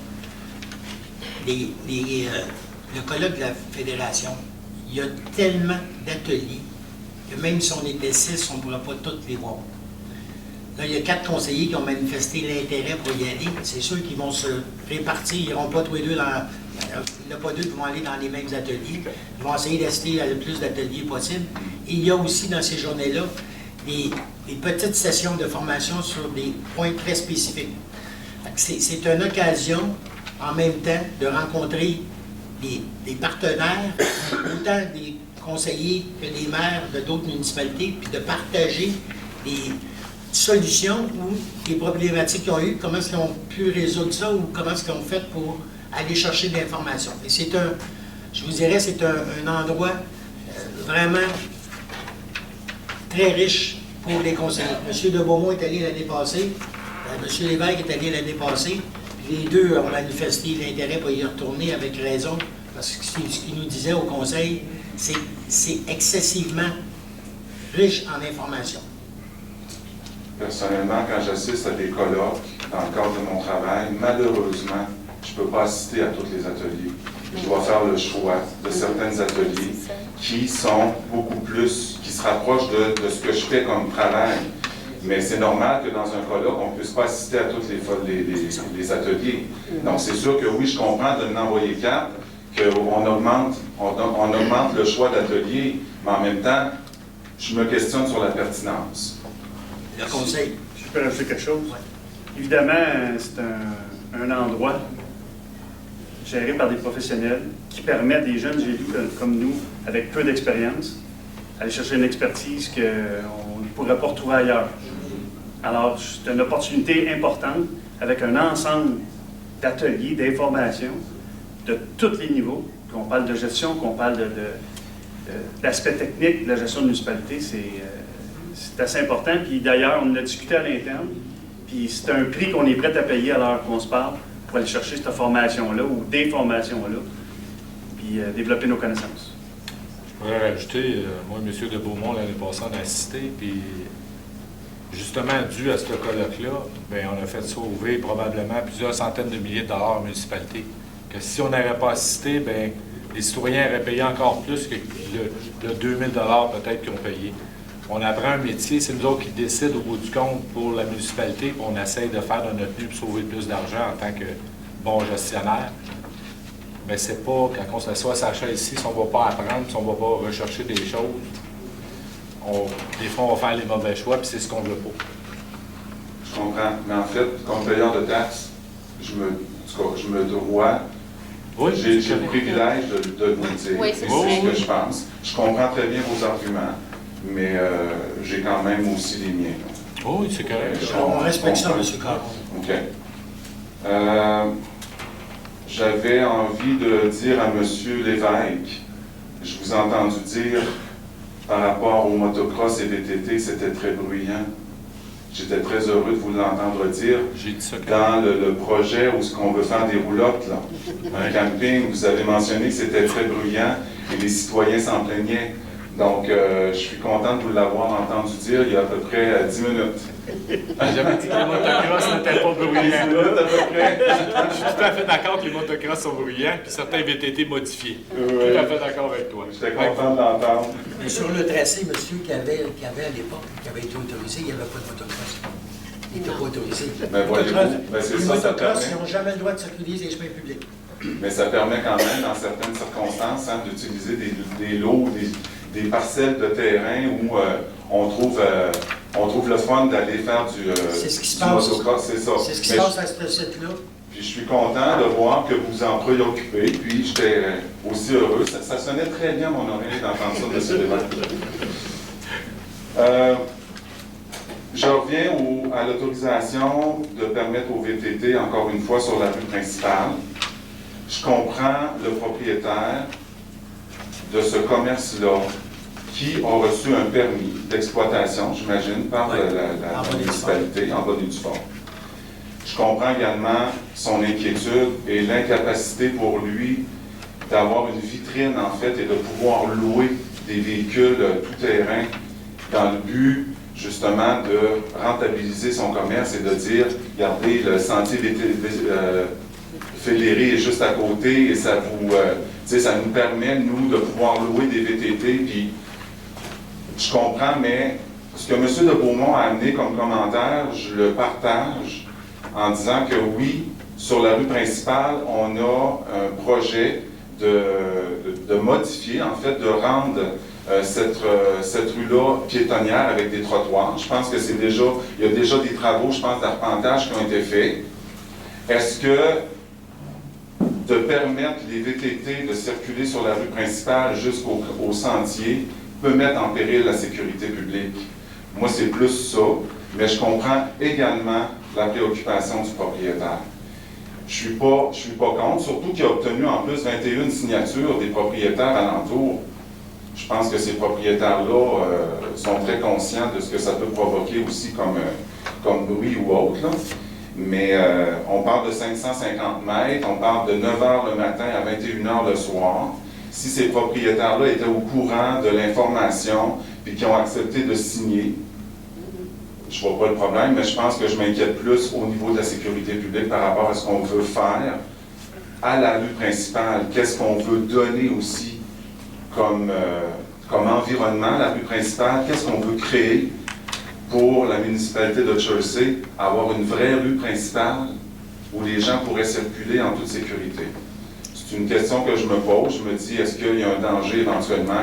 C: le colloque de la Fédération, il y a tellement d'ateliers que même si on était 6, on ne pourra pas tous les voir. Là, il y a 4 conseillers qui ont manifesté l'intérêt pour y aller. C'est sûr qu'ils vont se répartir, ils n'iront pas tous les deux dans... Il n'y en a pas deux qui vont aller dans les mêmes ateliers. Ils vont essayer d'assister à le plus d'ateliers possible. Et il y a aussi dans ces journées-là des petites sessions de formation sur des points très spécifiques. C'est une occasion, en même temps, de rencontrer des partenaires, autant des conseillers que des maires de d'autres municipalités, puis de partager des solutions ou des problématiques qu'ils ont eues, comment est-ce qu'ils ont pu résoudre ça ou comment est-ce qu'ils ont fait pour aller chercher de l'information. Et c'est je vous dirais, c'est un endroit vraiment très riche pour les conseillers. M. de Beaumont est allé l'année passée, M. Lévesque est allé l'année passée, puis les deux ont manifesté l'intérêt pour y retourner avec raison, parce que ce qu'ils nous disaient au conseil, c'est excessivement riche en information.
M: Personnellement, quand j'assiste à des colloques dans le cadre de mon travail, malheureusement, je ne peux pas assister à tous les ateliers. Je dois faire le choix de certains ateliers qui sont beaucoup plus, qui se rapprochent de ce que je fais comme travail. Mais c'est normal que dans un colloque, on ne puisse pas assister à tous les ateliers. Donc, c'est sûr que oui, je comprends de l'envoyer 4, qu'on augmente le choix d'ateliers, mais en même temps, je me questionne sur la pertinence.
C: Le conseil.
I: Si je peux rajouter quelque chose? Ouais. Évidemment, c'est un endroit géré par des professionnels qui permet à des jeunes élus comme nous, avec peu d'expérience, aller chercher une expertise qu'on ne pourrait pas retrouver ailleurs. Alors, c'est une opportunité importante avec un ensemble d'ateliers, d'informations de tous les niveaux, qu'on parle de gestion, qu'on parle d'aspect technique de la gestion de municipalité, c'est assez important. Puis d'ailleurs, on en a discuté à l'interne, puis c'est un prix qu'on est prêt à payer à l'heure qu'on se parle pour aller chercher cette formation-là ou des formations-là, puis développer nos connaissances.
A: Je pourrais rajouter, moi, M. de Beaumont, l'année passée, on a assisté, puis justement, dû à ce colloque-là, bien, on a fait sauver probablement plusieurs centaines de milliers de dollars aux municipalités. Que si on n'avait pas assisté, bien, les citoyens auraient payé encore plus que le 2000 $ peut-être qu'ils ont payé. On apprend un métier, c'est nous autres qui décident au bout du compte pour la municipalité, puis on essaye de faire de notre mieux pour sauver plus d'argent en tant que bon gestionnaire. Mais c'est pas, quand on s'assoit à sa chaise ici, si on ne va pas apprendre, si on ne va pas rechercher des choses, des fois on va faire les mauvais choix, puis c'est ce qu'on ne veut pas.
M: Je comprends, mais en fait, comme payeur de taxes, je me dois, oui, j'ai le privilège de vous le dire,
F: oui,
M: c'est ce que je pense. Je comprends très bien vos arguments, mais j'ai quand même aussi les miens.
A: Oh, oui, c'est correct.
C: On respecte ça, M. Caron.
M: OK. J'avais envie de dire à M. Lévesque, je vous ai entendu dire par rapport au motocross et VTT, c'était très bruyant. J'étais très heureux de vous l'entendre dire.
A: J'ai dit ça
M: dans le projet où on veut faire des roulottes, là, un camping, vous avez mentionné que c'était très bruyant et les citoyens s'en plaignaient. Donc, je suis content de vous l'avoir entendu dire il y a à peu près 10 minutes.
A: J'avais dit que les motocross n'étaient pas bruyants. 10 minutes à peu près. Je suis tout à fait d'accord que les motocross sont bruyants, puis certains VTT modifiés. Oui. Tout à fait d'accord avec toi.
M: J'étais content de l'entendre.
C: Mais sur le tracé, monsieur, qui avait à l'époque, qui avait été autorisé, il n'y avait pas de motocross. Il n'était pas autorisé.
M: Mais voyez-vous, c'est
C: les
M: ça, ça
C: motocross,
M: permet.
C: ils n'ont jamais le droit de circuler les chemins publics.
M: Mais ça permet quand même, dans certaines circonstances, hein, d'utiliser des lots, des parcelles de terrain où on trouve le fun d'aller faire du motocross, c'est ça.
C: C'est ce qui se passe à ce site-là.
M: Puis je suis content de voir que vous vous en préoccupez, puis j'étais aussi heureux. Ça sonnait très bien mon oreille d'entendre ça de M. Lévesque. Je reviens à l'autorisation de permettre au VTT, encore une fois, sur la rue principale. Je comprends le propriétaire de ce commerce-là qui a reçu un permis d'exploitation, j'imagine, par la municipalité, en bonne et due forme. Je comprends également son inquiétude et l'incapacité pour lui d'avoir une vitrine, en fait, et de pouvoir louer des véhicules tout-terrain dans le but, justement de rentabiliser son commerce et de dire, regardez, le sentier fédéré est juste à côté et ça ça nous permet, nous, de pouvoir louer des VTT. Puis, je comprends, mais ce que M. de Beaumont a amené comme commentaire, je le partage en disant que oui, sur la rue principale, on a un projet de modifier, en fait, de rendre cette rue-là piétonnière avec des trottoirs. Je pense que il y a déjà des travaux, je pense, d'arpentage qui ont été faits. Est-ce que de permettre les VTT de circuler sur la rue principale jusqu'au sentier peut mettre en péril la sécurité publique? Moi, c'est plus ça, mais je comprends également la préoccupation du propriétaire. Je suis pas contre, surtout qu'il a obtenu en plus 21 signatures des propriétaires alentours. Je pense que ces propriétaires-là sont très conscients de ce que ça peut provoquer aussi comme bruit ou autre, là. Mais on parle de 550 mètres, on parle de 9 h le matin à 21 h le soir. Si ces propriétaires-là étaient au courant de l'information puis qui ont accepté de signer, je ne vois pas le problème, mais je pense que je m'inquiète plus au niveau de la sécurité publique par rapport à ce qu'on veut faire à la rue principale. Qu'est-ce qu'on veut donner aussi comme environnement, la rue principale? Qu'est-ce qu'on veut créer pour la municipalité de Jersey, avoir une vraie rue principale où les gens pourraient circuler en toute sécurité? C'est une question que je me pose. Je me dis, est-ce qu'il y a un danger éventuellement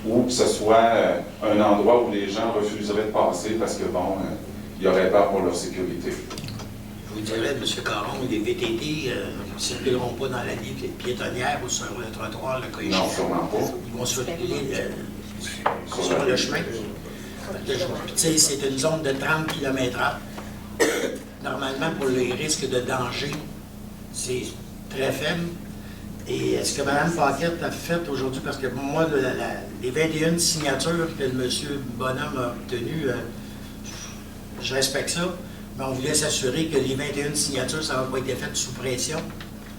M: ou que ce soit un endroit où les gens refuseraient de passer parce que, bon, il y aurait peur pour leur sécurité?
C: Je vous dirais, M. Caron, les VTT ne circuleront pas dans la ligne piétonnière ou sur le trottoir, le cas échéant.
M: Non, sûrement pas.
C: Ils vont circuler sur le chemin. Tu sais, c'est une zone de 30 km/h. Normalement, pour les risques de danger, c'est très faible. Et ce que Mme Paquette a fait aujourd'hui, parce que moi, les 21 signatures que M. Bonhomme a obtenues, je respecte ça, mais on voulait s'assurer que les 21 signatures, ça n'a pas été fait sous pression.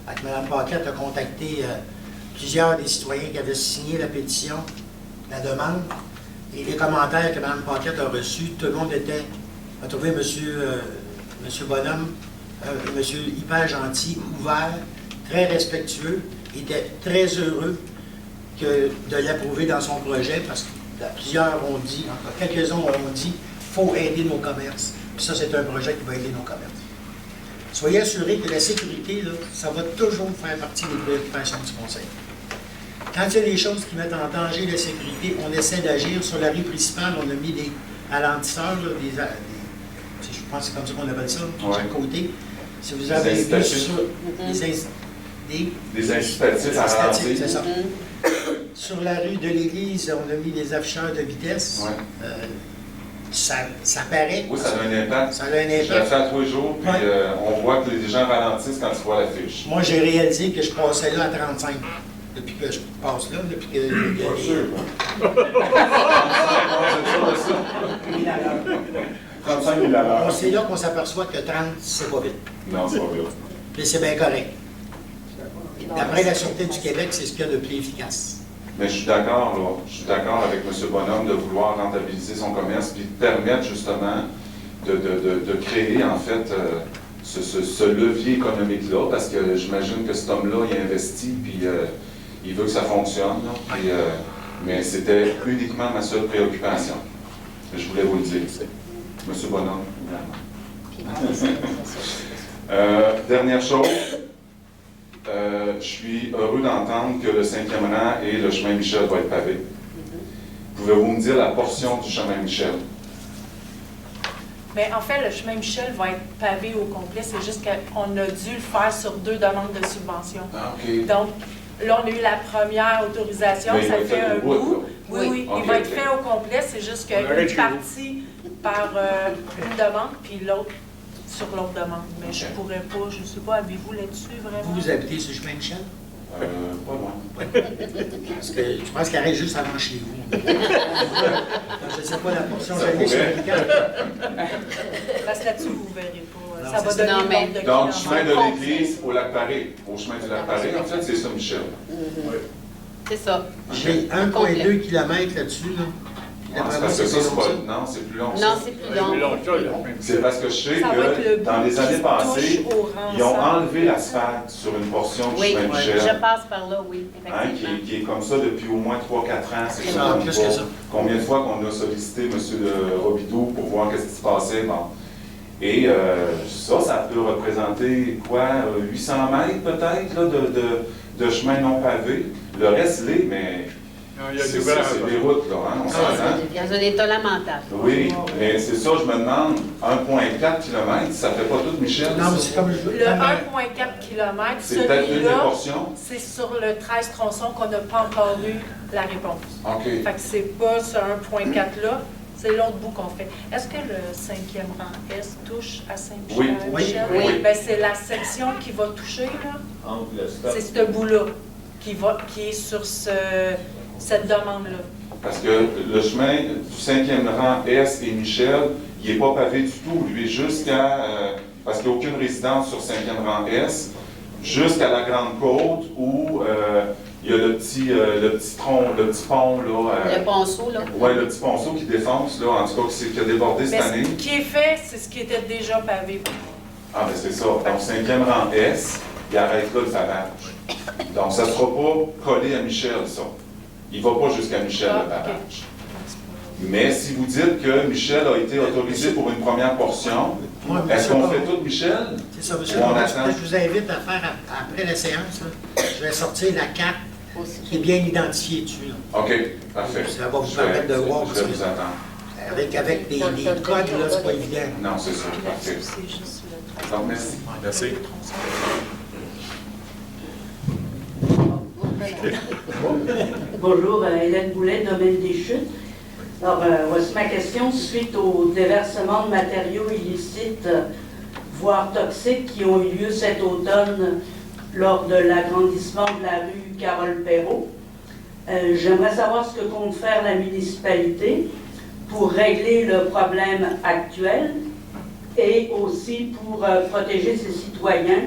C: Mme Paquette a contacté plusieurs des citoyens qui avaient signé la pétition, la demande, et les commentaires que Mme Paquette a reçus, tout le monde a trouvé M. Bonhomme, M. hyper gentil, ouvert, très respectueux, était très heureux de l'approuver dans son projet parce que plusieurs ont dit, quelques-uns ont dit, il faut aider nos commerces. Puis ça, c'est un projet qui va aider nos commerces. Soyez assurés que la sécurité, là, ça va toujours faire partie des préoccupations du Conseil. Quand il y a des choses qui mettent en danger la sécurité, on essaie d'agir. Sur la rue principale, on a mis des ralentisseurs, là, je pense que c'est comme ça qu'on appelle ça, de chaque côté. Si vous avez vu sur
M: des incitatifs à ralentir.
C: C'est ça. Sur la rue de l'Église, on a mis des afficheurs de vitesse.
M: Ouais.
C: Ça paraît.
M: Oui, ça a un impact.
C: Ça a un impact.
M: Je le fais à tous les jours, puis on voit que les gens ralentissent quand ils voient l'affiche.
C: Moi, j'ai réalisé que je passais là à 35. Depuis que je passe là, depuis que...
M: Pas sûr. 35 000 à l'heure.
C: C'est là qu'on s'aperçoit que 30, c'est pas vite.
M: Non, c'est pas vite.
C: Mais c'est bien correct. D'après la Sûreté du Québec, c'est ce qu'il y a de plus efficace.
M: Mais je suis d'accord, là. Je suis d'accord avec M. Bonhomme de vouloir rentabiliser son commerce puis de permettre justement de créer, en fait, ce levier économique-là, parce que j'imagine que cet homme-là, il investit puis il veut que ça fonctionne. Là, puis, mais c'était uniquement ma seule préoccupation. Je voulais vous le dire. M. Bonhomme, évidemment. Dernière chose. Je suis heureux d'entendre que le 5e rang et le chemin Michel vont être pavés. Pouvez-vous me dire la portion du chemin Michel?
K: Bien, en fait, le chemin Michel va être pavé au complet. C'est juste qu'on a dû le faire sur 2 demandes de subvention.
M: Ah, OK.
K: Donc, là, on a eu la première autorisation.
M: Mais
K: ça
M: il va
K: fait
M: être
K: un
M: au bout,
K: bout. Oui,
M: Okay,
K: il va être fait au complet. C'est juste qu'une partie par une demande, puis l'autre sur l'autre demande. Mais je pourrais pas, je ne sais pas, avez-vous là-dessus vraiment?
C: Vous habitez sur le chemin Michel?
M: Pas loin.
C: Parce que je pense qu'il arrête juste avant chez vous. Je ne sais pas la portion, j'avais sur le week-end.
K: Parce que là-dessus, vous ne verrez pas.
C: Non,
K: Ça va
C: c'est
K: donner une bande de
M: Donc,
K: kilomètres.
M: chemin de l'Église au Lac-Paré. Au chemin du Lac-Paré, en fait, c'est ça, Michel.
F: C'est ça.
C: J'ai 1,2 km là-dessus. Là.
M: C'est parce que ça, c'est pas... Non, c'est plus long.
F: Non, c'est plus long.
M: C'est parce que je sais
K: Ça va être le
M: que dans
K: bout
M: les années
K: qui
M: passées,
K: touche au
M: ils ont
K: rang
M: enlevé l'asphalte sur une portion du
F: Oui,
M: chemin Michel.
F: je passe par là, oui,
M: Hein,
F: effectivement.
M: qui est comme ça depuis au moins 3-4 ans. C'est ça,
C: Ah,
M: on
C: plus
M: voit.
C: que ça.
M: Combien de fois qu'on a sollicité M. Robidoux pour voir qu'est-ce qui se passait. Bon. Et ça peut représenter quoi, 800 mètres peut-être là, de chemin non pavé. Le reste l'est, mais
G: Il y a
M: c'est
G: du
M: ça,
G: verre,
M: c'est des routes, là, hein, on s'entend.
F: Dans un état lamentable.
M: Oui, mais c'est ça, je me demande, 1,4 km, ça fait pas tout, Michel?
C: Non, mais
M: ça?
C: c'est comme
K: Le 1,4 km,
M: C'est peut-être une des
K: celui-là,
M: portions?
K: c'est sur le 13 tronçons qu'on n'a pas encore eu la réponse.
M: OK.
K: Fait que c'est pas ce 1,4-là, c'est l'autre bout qu'on fait. Est-ce que le 5e rang S touche à Saint-Michel?
M: Oui.
F: Oui.
K: Ben, c'est la section qui va toucher, là.
L: Entre le stop.
K: C'est ce bout-là qui est sur cette demande-là.
M: Parce que le chemin du 5e rang S et Michel, il n'est pas pavé du tout, lui, jusqu'à... parce qu'il n'y a aucune résidence sur 5e rang S, jusqu'à la Grande Côte où il y a le petit pont, là.
F: Le ponceau, là.
M: Oui, le petit ponceau qui défonce, là, en tout cas, qui a débordé cette
K: Mais
M: année.
K: ce qui est fait, c'est ce qui était déjà pavé.
M: Ah, ben c'est ça. Donc, 5e rang S, il arrête là le pavage. Donc, ça ne sera pas collé à Michel, ça. Il ne va pas jusqu'à Michel, le pavage. Mais si vous dites que Michel a été autorisé pour une première portion, est-ce qu'on fait tout Michel?
C: C'est ça, monsieur.
M: Ou on attend?
C: Je vous invite à faire, après la séance, là, je vais sortir la carte qui est bien identifiée dessus. Là.
M: OK, parfait.
C: Ça va vous permettre de voir.
M: Je vais vous attendre.
C: Avec des codes, là, c'est pas évident.
M: Non, c'est ça, parfait. Donc, merci.
A: Merci.
N: Bonjour, Hélène Boulet, Domaine des Chutes. Alors, voici ma question suite au déversement de matériaux illicites, voire toxiques, qui ont eu lieu cet automne lors de l'agrandissement de la rue Carole-Perrault. J'aimerais savoir ce que compte faire la municipalité pour régler le problème actuel et aussi pour protéger ses citoyens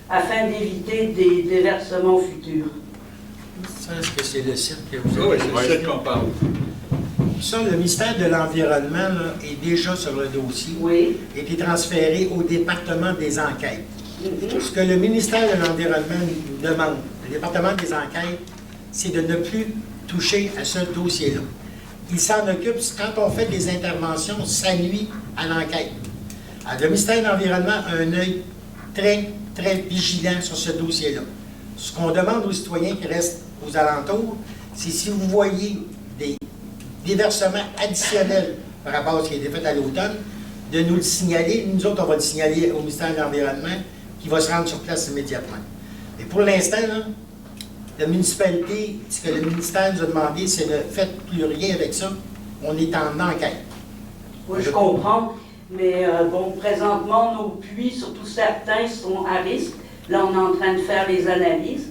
N: afin d'éviter des déversements futurs.
C: Ça, est-ce que c'est le site que vous
G: Oui,
C: avez?
G: c'est le site qu'on parle.
C: Ça, le ministère de l'Environnement là, est déjà sur le dossier.
N: Oui.
C: Il a été transféré au département des enquêtes. Ce que le ministère de l'Environnement nous demande, le département des enquêtes, c'est de ne plus toucher à ce dossier-là. Il s'en occupe quand on fait des interventions, ça nuit à l'enquête. Alors, le ministère de l'Environnement a un œil très, très vigilant sur ce dossier-là. Ce qu'on demande aux citoyens qui restent aux alentours, c'est si vous voyez des déversements additionnels par rapport à ce qui a été fait à l'automne, de nous le signaler. Nous autres, on va le signaler au ministère de l'Environnement qui va se rendre sur place immédiatement. Mais pour l'instant, là, la municipalité, ce que le ministère nous a demandé, c'est de faire plus rien avec ça. On est en enquête.
N: Oui, je comprends, mais bon, présentement, nos puits, surtout certains, sont à risque. Là, on est en train de faire les analyses.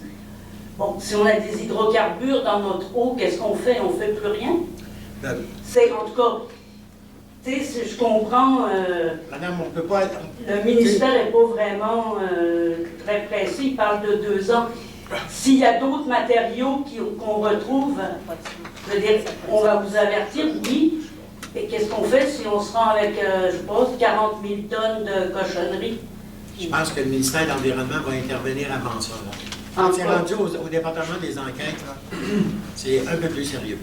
N: Bon, si on a des hydrocarbures dans notre eau, qu'est-ce qu'on fait? On ne fait plus rien? C'est, en tout cas, tu sais, je comprends...
C: Madame, on ne peut pas...
N: Le ministère n'est pas vraiment très précis, il parle de 2 ans. S'il y a d'autres matériaux qu'on retrouve, je veux dire, on va vous avertir, oui. Et qu'est-ce qu'on fait si on se rend avec, je pense, 40 000 tonnes de cochonneries?
C: Je pense que le ministère de l'Environnement va intervenir avant ça. Là. Quand c'est rendu au département des enquêtes, là, c'est un peu plus sérieux.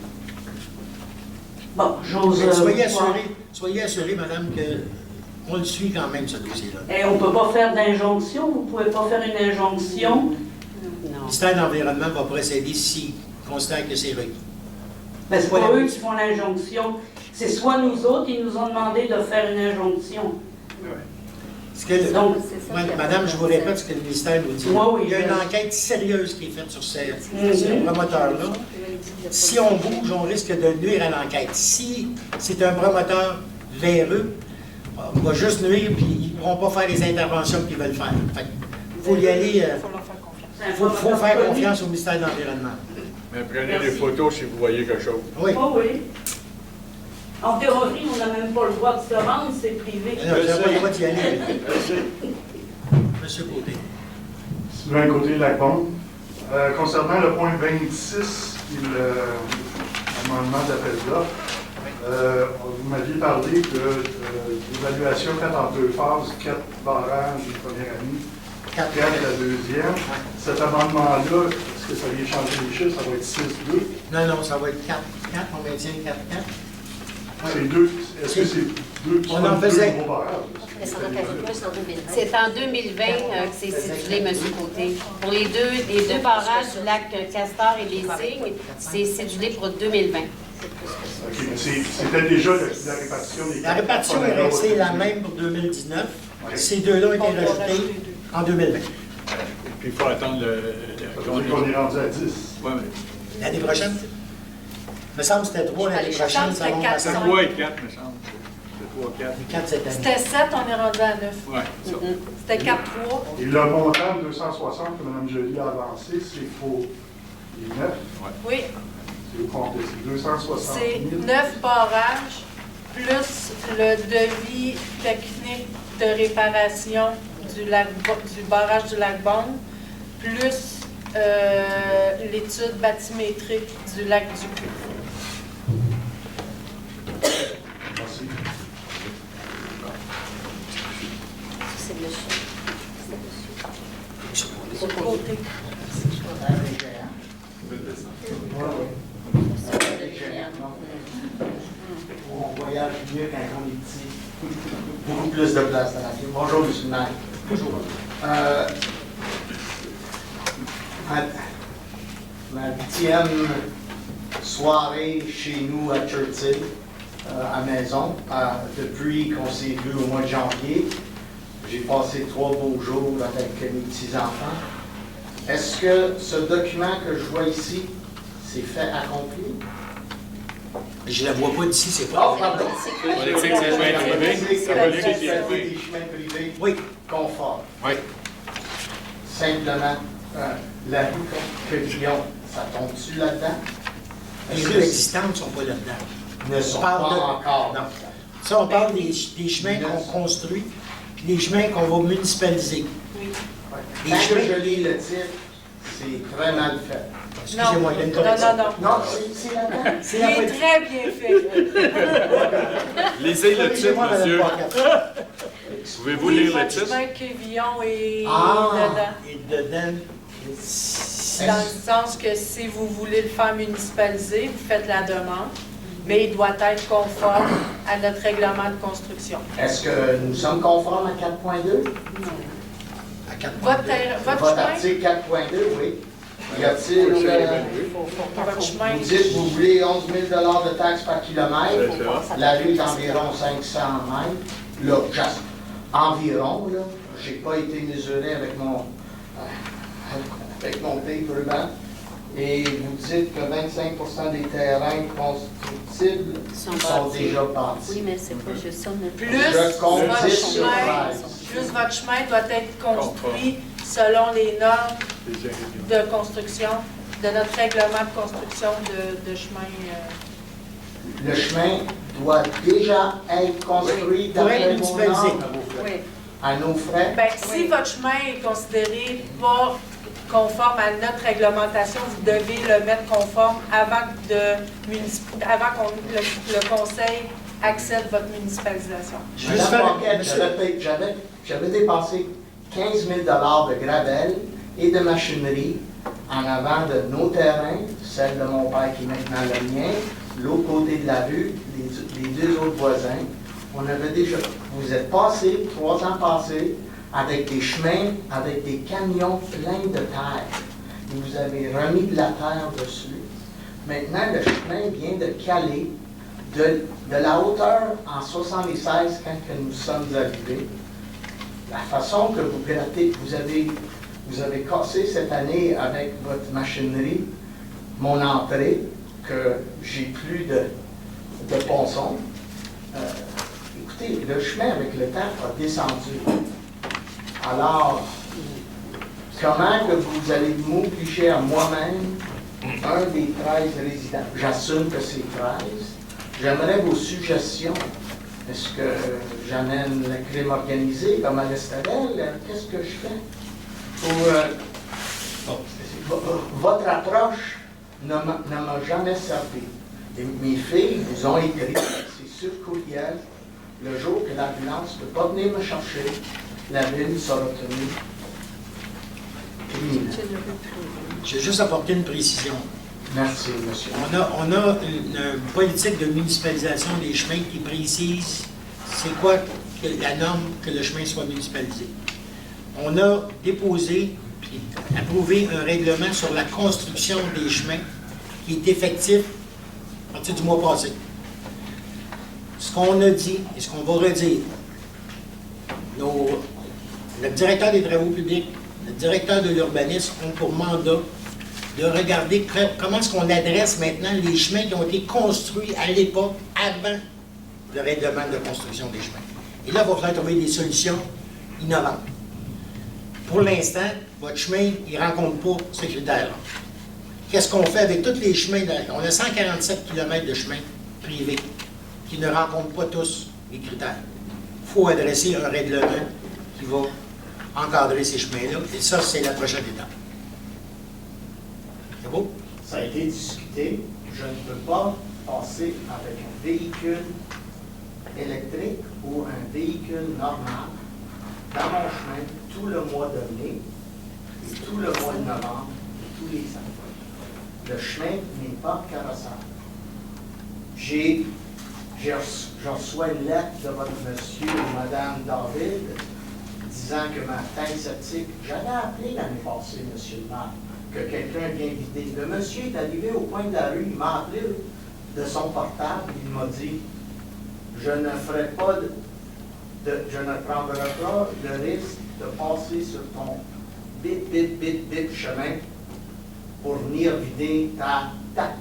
N: Bon, j'ose...
C: Soyez assurés, madame, qu'on le suit quand même, ce dossier-là.
N: Et on ne peut pas faire d'injonction? Vous ne pouvez pas faire une injonction?
C: Le ministère de l'Environnement va procéder s'il considère que c'est requis.
N: Ben, c'est pas eux qui font l'injonction. C'est soit nous autres, ils nous ont demandé de faire une injonction.
C: Donc, madame, je vous répète ce que le ministère nous dit.
N: Oui,
C: il y a une enquête sérieuse qui est faite sur ce promoteur-là. Si on bouge, on risque de nuire à l'enquête. Si c'est un promoteur véreux, on va juste nuire, puis ils ne pourront pas faire les interventions qu'ils veulent faire. Il faut y aller. Il faut faire confiance au ministère de l'Environnement.
G: Mais prenez des photos si vous voyez quelque chose.
C: Oui.
N: Oh, oui. En théorie, on n'a même pas le droit de se rendre, c'est privé.
C: Non, je n'ai pas le droit d'y aller. Monsieur Côté.
O: Sylvain Côté, Lac-Bon. Concernant le point 26, l'amendement d'appel d'offres, Vous m'aviez parlé de l'évaluation faite en 2 phases, 4 barrages la première année, 4 la deuxième. Cet amendement-là, est-ce que ça vient changer les chiffres? Ça va être 6-2?
C: Non, ça va être 4. On maintient 4.
O: C'est 2. Est-ce que c'est 2
C: On en faisait.
O: nouveaux barrages?
F: C'est en 2020 que c'est cédulé, M. Côté. Pour les deux barrages du lac Castor et des Cygnes, c'est cédulé pour 2020.
O: OK, mais c'était déjà la répartition des 4.
C: La répartition est restée la même pour 2019. Ces deux-là ont été rajoutés en 2020.
G: Puis il faut attendre
O: On est rendu à 10.
G: Oui, mais...
C: L'année prochaine? Il me semble que c'était 3 l'année prochaine.
K: C'était 4,
G: 3 et 4, me semble. C'était 3 et 4.
C: 4 cette année.
K: C'était 7, on est rendu à 9.
G: Oui, c'est ça.
K: C'était 4-3.
O: Et le montant de 260 que Mme Joly a avancé, c'est pour les 9.
K: Oui.
O: C'est au complet, c'est 260 000.
K: C'est 9 barrages, plus le devis technique de réparation du barrage du lac Beaune, plus l'étude bathymétrique du lac du Puy.
O: Merci.
F: C'est monsieur.
K: Sur le côté.
J: On voyage mieux quand on est petit. Beaucoup plus de place dans la vie. Bonjour, M. le maire. Bonjour. Ma 8e soirée chez nous à Churchill, à maison, depuis qu'on s'est vu au mois de janvier. J'ai passé 3 beaux jours avec mes petits-enfants. Est-ce que ce document que je vois ici, c'est fait accompli?
C: Je ne la vois pas d'ici, c'est pas.
J: Oh, pardon.
A: Politique des chemins privés.
J: Ça va être des chemins privés.
C: Oui.
J: Conforme.
A: Oui.
J: Simplement, la rue Quevillon, ça tombe-tu là-dedans?
C: Les rues existantes ne sont pas là-dedans.
J: Ne sont pas encore.
C: Non. Ça, on parle des chemins qu'on construit, puis des chemins qu'on va municipaliser.
K: Oui.
J: Quand je lis le titre, c'est très mal fait.
C: Excusez-moi, il y a une correction.
J: Non, c'est là-dedans.
C: C'est
K: Il
C: la
K: est
C: politique.
K: très bien fait.
A: Lisez le titre, monsieur. Pouvez-vous lire le titre?
K: Le chemin Quevillon est
C: Et dedans,
K: dans le sens que si vous voulez le faire municipaliser, vous faites la demande, mais il doit être conforme à notre règlement de construction.
J: Est-ce que nous sommes conformes à 4.2?
C: à 4
J: Votre article 4.2, oui. Y a-t-il...
K: Votre chemin,
J: Vous dites que vous voulez 11 000 de taxes par kilomètre. La rue est environ 500 mètres. Là, environ, là. J'ai pas été mesuré avec mon paperback. Et vous dites que 25 des terrains constructibles sont déjà bâtis.
F: Oui, mais c'est pas juste ça. Mais
K: plus
J: Je compte
K: votre
J: 10 sur
K: chemin,
J: 13.
K: plus votre chemin doit être construit selon les normes de construction, de notre règlement de construction de chemin.
J: Le chemin doit déjà être construit dans
C: être
J: les
C: municipalisé.
K: Oui.
J: à nos frais.
K: Bien, si votre chemin est considéré pas conforme à notre réglementation, vous devez le mettre conforme avant que le conseil accepte votre municipalisation.
J: Madame Paquette, j'avais dépensé 15 000 de gravel et de machinerie en avant de nos terrains, celle de mon père qui est maintenant le mien, l'autre côté de la rue, les deux autres voisins. On avait déjà, vous êtes passé, 3 ans passés, avec des chemins, avec des camions pleins de terre. Et vous avez remis de la terre dessus. Maintenant, le chemin vient de caler de la hauteur en 76 quand que nous sommes arrivés. La façon que vous grattez, vous avez cassé cette année avec votre machinerie mon entrée, que j'ai plus de ponçon. Écoutez, le chemin avec le temps a descendu. Alors, comment que vous allez m'obliger à moi-même, un des 13 résidents, j'assume que c'est 13, j'aimerais vos suggestions. Est-ce que j'amène le crime organisé comme à l'Estadelle? Qu'est-ce que je fais? Votre approche ne m'a jamais servi. Mes filles vous ont écrit, c'est sur courriel, le jour que l'ambulance ne peut pas venir me chercher, la ville sera tenue criminelle.
C: Je vais juste apporter une précision.
J: Merci, monsieur.
C: On a une politique de municipalisation des chemins qui précise c'est quoi la norme que le chemin soit municipalisé. On a déposé puis approuvé un règlement sur la construction des chemins qui est effectif à partir du mois passé. Ce qu'on a dit et ce qu'on va redire, le directeur des travaux publics, le directeur de l'urbanisme ont pour mandat de regarder comment est-ce qu'on adresse maintenant les chemins qui ont été construits à l'époque, avant le règlement de construction des chemins. Et là, il va falloir trouver des solutions innovantes. Pour l'instant, votre chemin, il ne rencontre pas ce critère-là. Qu'est-ce qu'on fait avec tous les chemins? On a 147 km de chemins privés qui ne rencontrent pas tous les critères. Il faut adresser un règlement qui va encadrer ces chemins-là. Et ça, c'est la prochaine étape. C'est beau?
J: Ça a été discuté. Je ne peux pas passer avec un véhicule électrique ou un véhicule normal dans mon chemin tout le mois de mai et tout le mois de novembre et tous les ans. Le chemin n'est pas carrossable. Je reçois une lettre de votre monsieur ou madame David disant que ma tank septique, j'avais appelé l'année passée, monsieur le maire, que quelqu'un vient vider. Le monsieur est arrivé au coin de la rue, il m'a appelé de son portable, il m'a dit je ne ferai pas je ne prendrai pas le risque de passer sur ton bit chemin pour venir vider ta tank.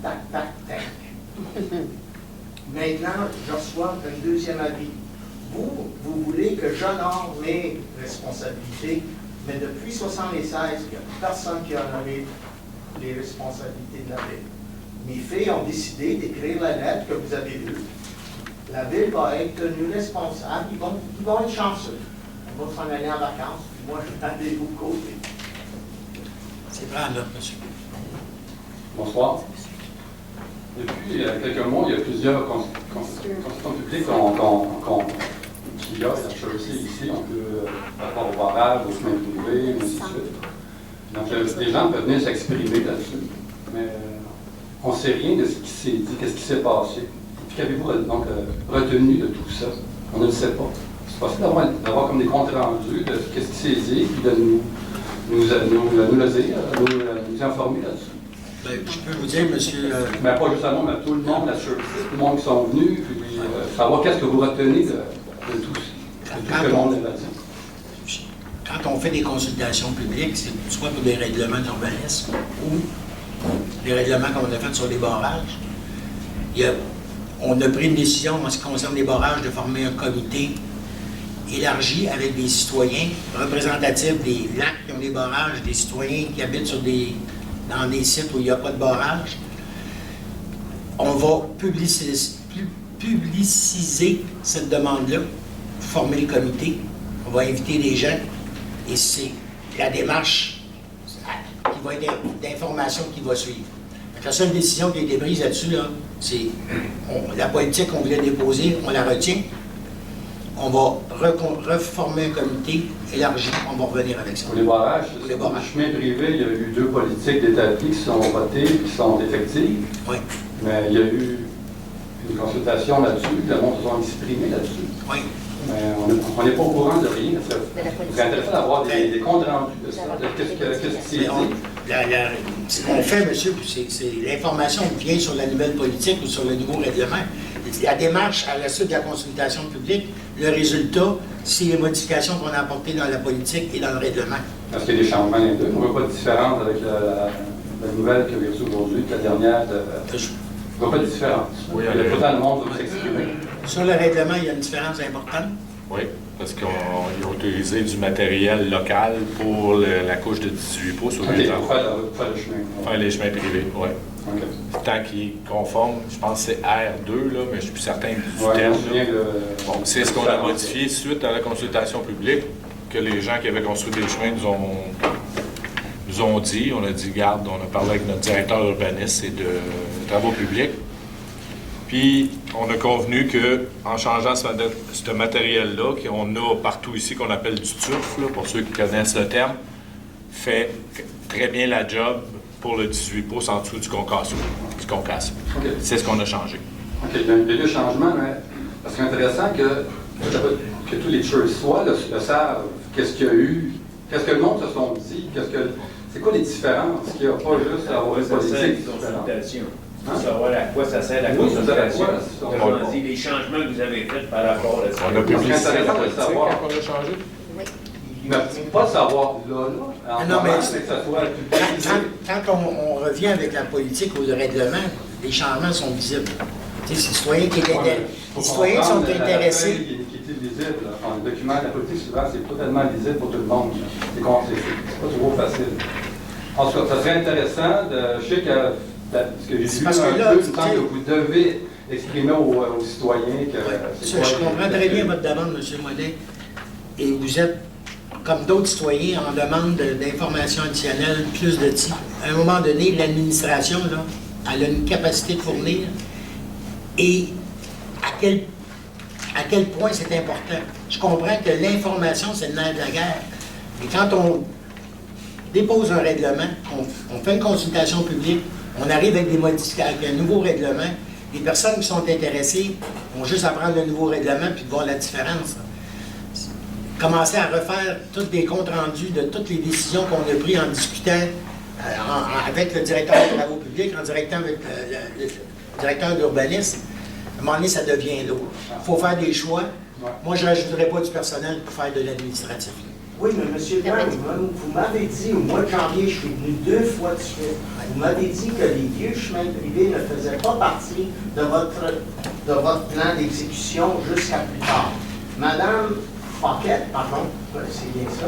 J: Maintenant, je reçois un deuxième avis. Vous voulez que j'honore mes responsabilités, mais depuis 1976, il n'y a personne qui a honoré les responsabilités de la ville. Mes filles ont décidé d'écrire la lettre que vous avez lue. La ville va être tenue responsable. Ils vont être chanceux. On va s'en aller en vacances, puis moi, je vais aller au côté.
C: C'est vrai, là, monsieur.
P: Bonsoir. Depuis quelques mois, il y a plusieurs consultations publiques qui offrent la Chelsea ici, un peu par rapport au barrage, aux chemins privés, et ainsi de suite. Donc, les gens peuvent venir s'exprimer là-dessus, mais on ne sait rien de ce qui s'est dit, qu'est-ce qui s'est passé. Puis qu'avez-vous donc retenu de tout ça? On ne le sait pas. C'est possible d'avoir comme des comptes rendus de ce qui s'est dit, puis de nous informer là-dessus.
C: Ben, je peux vous dire, monsieur...
P: Mais pas juste à moi, mais tout le monde, la Chelsea, tout le monde qui sont venus, puis savoir qu'est-ce que vous retenez de tout ce que l'on a dit.
C: Quand on fait des consultations publiques, c'est soit pour des règlements d'urbanisme ou des règlements qu'on a faits sur les barrages. On a pris une décision en ce qui concerne les barrages de former un comité élargi avec des citoyens représentatifs des lacs qui ont des barrages, des citoyens qui habitent dans des sites où il n'y a pas de barrage. On va publiciser cette demande-là, former le comité, on va inviter des gens, et c'est la démarche qui va être d'information qui va suivre. La seule décision qui a été prise là-dessus, là, c'est la politique qu'on voulait déposer, on la retient. On va reformer un comité élargi, on va revenir avec ça.
P: Pour les barrages, pour les chemins privés, il y a eu 2 politiques d'établis qui sont votées et qui sont effectives.
C: Oui.
P: Mais il y a eu une consultation là-dessus, le monde se sont exprimés là-dessus.
C: Oui.
P: Mais on n'est pas au courant de rien. C'est intéressant d'avoir des comptes rendus de ça, de qu'est-ce qui s'est dit.
C: Ce qu'on fait, monsieur, c'est l'information qui vient sur la nouvelle politique ou sur le nouveau règlement. La démarche à la suite de la consultation publique, le résultat, c'est les modifications qu'on a apportées dans la politique et dans le règlement.
P: Parce qu'il y a des changements les deux. On ne voit pas de différence avec la nouvelle que j'ai reçue aujourd'hui, la dernière. On ne voit pas de différence.
A: Oui,
P: pourtant, le monde va s'exprimer.
C: Sur le règlement, il y a une différence importante.
A: Oui, parce qu'ils ont utilisé du matériel local pour la couche de 18 pouces.
P: Pour faire le chemin.
A: Faire les chemins privés, oui.
P: Okay.
A: Tant qu'il est conforme, je pense que c'est R2, là, mais je ne suis plus certain du terme. Bon, c'est ce qu'on a modifié suite à la consultation publique, que les gens qui avaient construit des chemins nous ont dit. On a dit, garde, on a parlé avec notre directeur urbaniste et de travaux publics. Puis, on a convenu qu'en changeant ce matériel-là, qu'on a partout ici, qu'on appelle du turf, là, pour ceux qui connaissent le terme, fait très bien la job pour le 18 pouces en dessous du concasseur. Okay. C'est ce qu'on a changé.
P: OK, il y a eu un changement, mais c'est intéressant que tous les choice le savent. Qu'est-ce qu'il y a eu? Qu'est-ce que le monde se sont dit? C'est quoi les différences? Qu'il n'y a pas juste à avoir une politique différente?
L: Pour savoir à quoi ça sert la consultation. Autrement dit, les changements que vous avez faits par rapport à ça.
A: On a publié ça
P: de savoir
A: qu'on a changé.
B: Oui.
P: Mais pas savoir là.
C: Non, mais
P: que ça soit
C: quand on revient avec la politique ou le règlement, les changements sont visibles. Tu sais, les citoyens sont intéressés.
P: Qui est lisible. Enfin, le document de la politique, souvent, c'est pas tellement lisible pour tout le monde. C'est pas toujours facile. En tout cas, ça serait intéressant de. Je sais que ce que j'ai vu un peu, que vous devez exprimer aux citoyens que...
C: Je comprends très bien votre demande, M. Monet, et vous êtes, comme d'autres citoyens, en demande d'informations additionnelles, plus de type. À un moment donné, l'administration, là, elle a une capacité de fournir, et à quel point c'est important. Je comprends que l'information, c'est le nerf de la guerre, mais quand on dépose un règlement, on fait une consultation publique, on arrive avec des modifications, avec un nouveau règlement. Les personnes qui sont intéressées vont juste apprendre le nouveau règlement puis voir la différence. Commencer à refaire tous des comptes rendus de toutes les décisions qu'on a prises en discutant avec le directeur des travaux publics, en directant avec le directeur d'urbanisme. À un moment donné, ça devient lourd. Il faut faire des choix. Moi, je ne rajouterais pas du personnel pour faire de l'administratif.
J: Oui, mais M. Brown, vous m'avez dit, au mois de janvier, je suis venu 2 fois de suite, vous m'avez dit que les vieux chemins privés ne faisaient pas partie de votre plan d'exécution jusqu'à plus tard. Madame Paquette, pardon, c'est bien ça,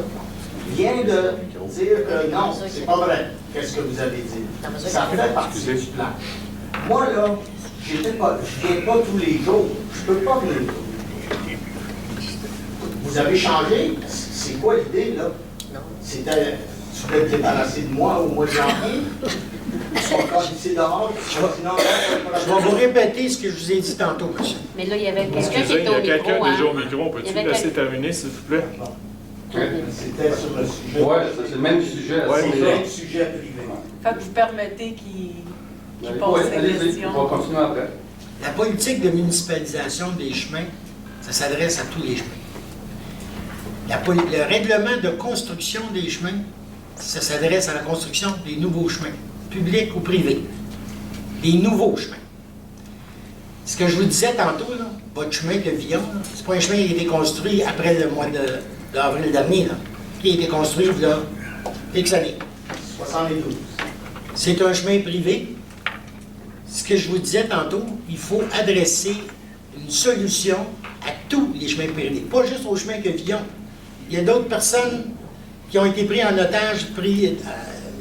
J: vient de dire que non, c'est pas vrai, qu'est-ce que vous avez dit. Ça fait partie du plan. Moi, là, je ne viens pas tous les jours, je ne peux pas venir. Vous avez changé? C'est quoi l'idée, là? C'était, tu voulais te débarrasser de moi au mois de janvier? Je
C: vais vous répéter ce que je vous ai dit tantôt, monsieur.
F: Mais là, il y avait quelqu'un qui
A: Excusez,
F: était
A: il y
F: au
A: a quelqu'un
F: micro.
A: déjà au micro. Peux-tu me laisser terminer, s'il vous plaît?
J: C'était sur le sujet.
P: Oui, c'est le même sujet.
J: C'est le même sujet privé.
K: Fait que vous permettez qu'il pose ses questions.
P: On va continuer après.
C: La politique de municipalisation des chemins, ça s'adresse à tous les chemins. Le règlement de construction des chemins, ça s'adresse à la construction des nouveaux chemins, publics ou privés. Des nouveaux chemins. Ce que je vous disais tantôt, là, votre chemin de Villon, c'est pas un chemin qui a été construit après le mois d'avril dernier, là, qui a été construit il y a X années.
J: 72.
C: C'est un chemin privé. Ce que je vous disais tantôt, il faut adresser une solution à tous les chemins privés, pas juste au chemin que Villon. Il y a d'autres personnes qui ont été pris en otage, pris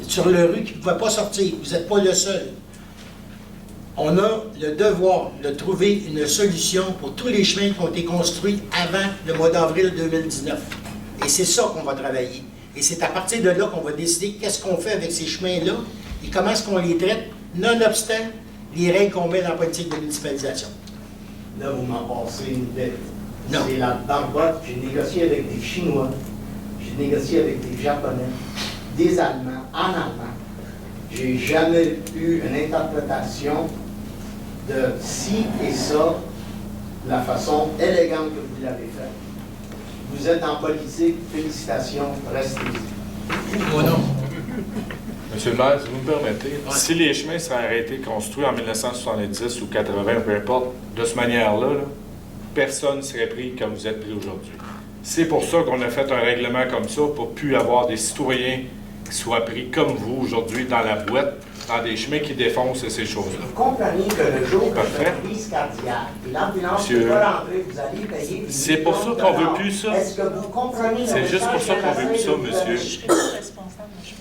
C: sur le rue, qui ne pouvaient pas sortir. Vous n'êtes pas le seul. On a le devoir de trouver une solution pour tous les chemins qui ont été construits avant le mois d'avril 2019. Et c'est ça qu'on va travailler. Et c'est à partir de là qu'on va décider qu'est-ce qu'on fait avec ces chemins-là et comment est-ce qu'on les traite, nonobstant les règles qu'on met dans la politique de municipalisation.
J: Là, vous m'en passez une bête.
C: Non.
J: C'est la barbotte. J'ai négocié avec des Chinois, j'ai négocié avec des Japonais, des Allemands, en allemand. J'ai jamais eu une interprétation de ci et ça, de la façon élégante que vous l'avez fait. Vous êtes en politique, félicitations, restez-y.
C: Moi non.
A: Monsieur le maire, si vous me permettez, si les chemins seraient arrêtés, construits en 1970 ou 80, peu importe, de cette manière-là, personne ne serait pris comme vous êtes pris aujourd'hui. C'est pour ça qu'on a fait un règlement comme ça, pour plus avoir des citoyens qui soient pris comme vous aujourd'hui dans la boîte, dans des chemins qui défoncent et ces choses-là.
J: Vous comprenez que le jour où vous faites une crise cardiaque et l'ambulance ne peut pas rentrer, vous allez payer.
A: C'est pour ça qu'on ne veut plus ça.
J: Est-ce que vous comprenez?
A: C'est juste pour ça qu'on ne veut plus ça, monsieur.
K: Je suis pas responsable, je suis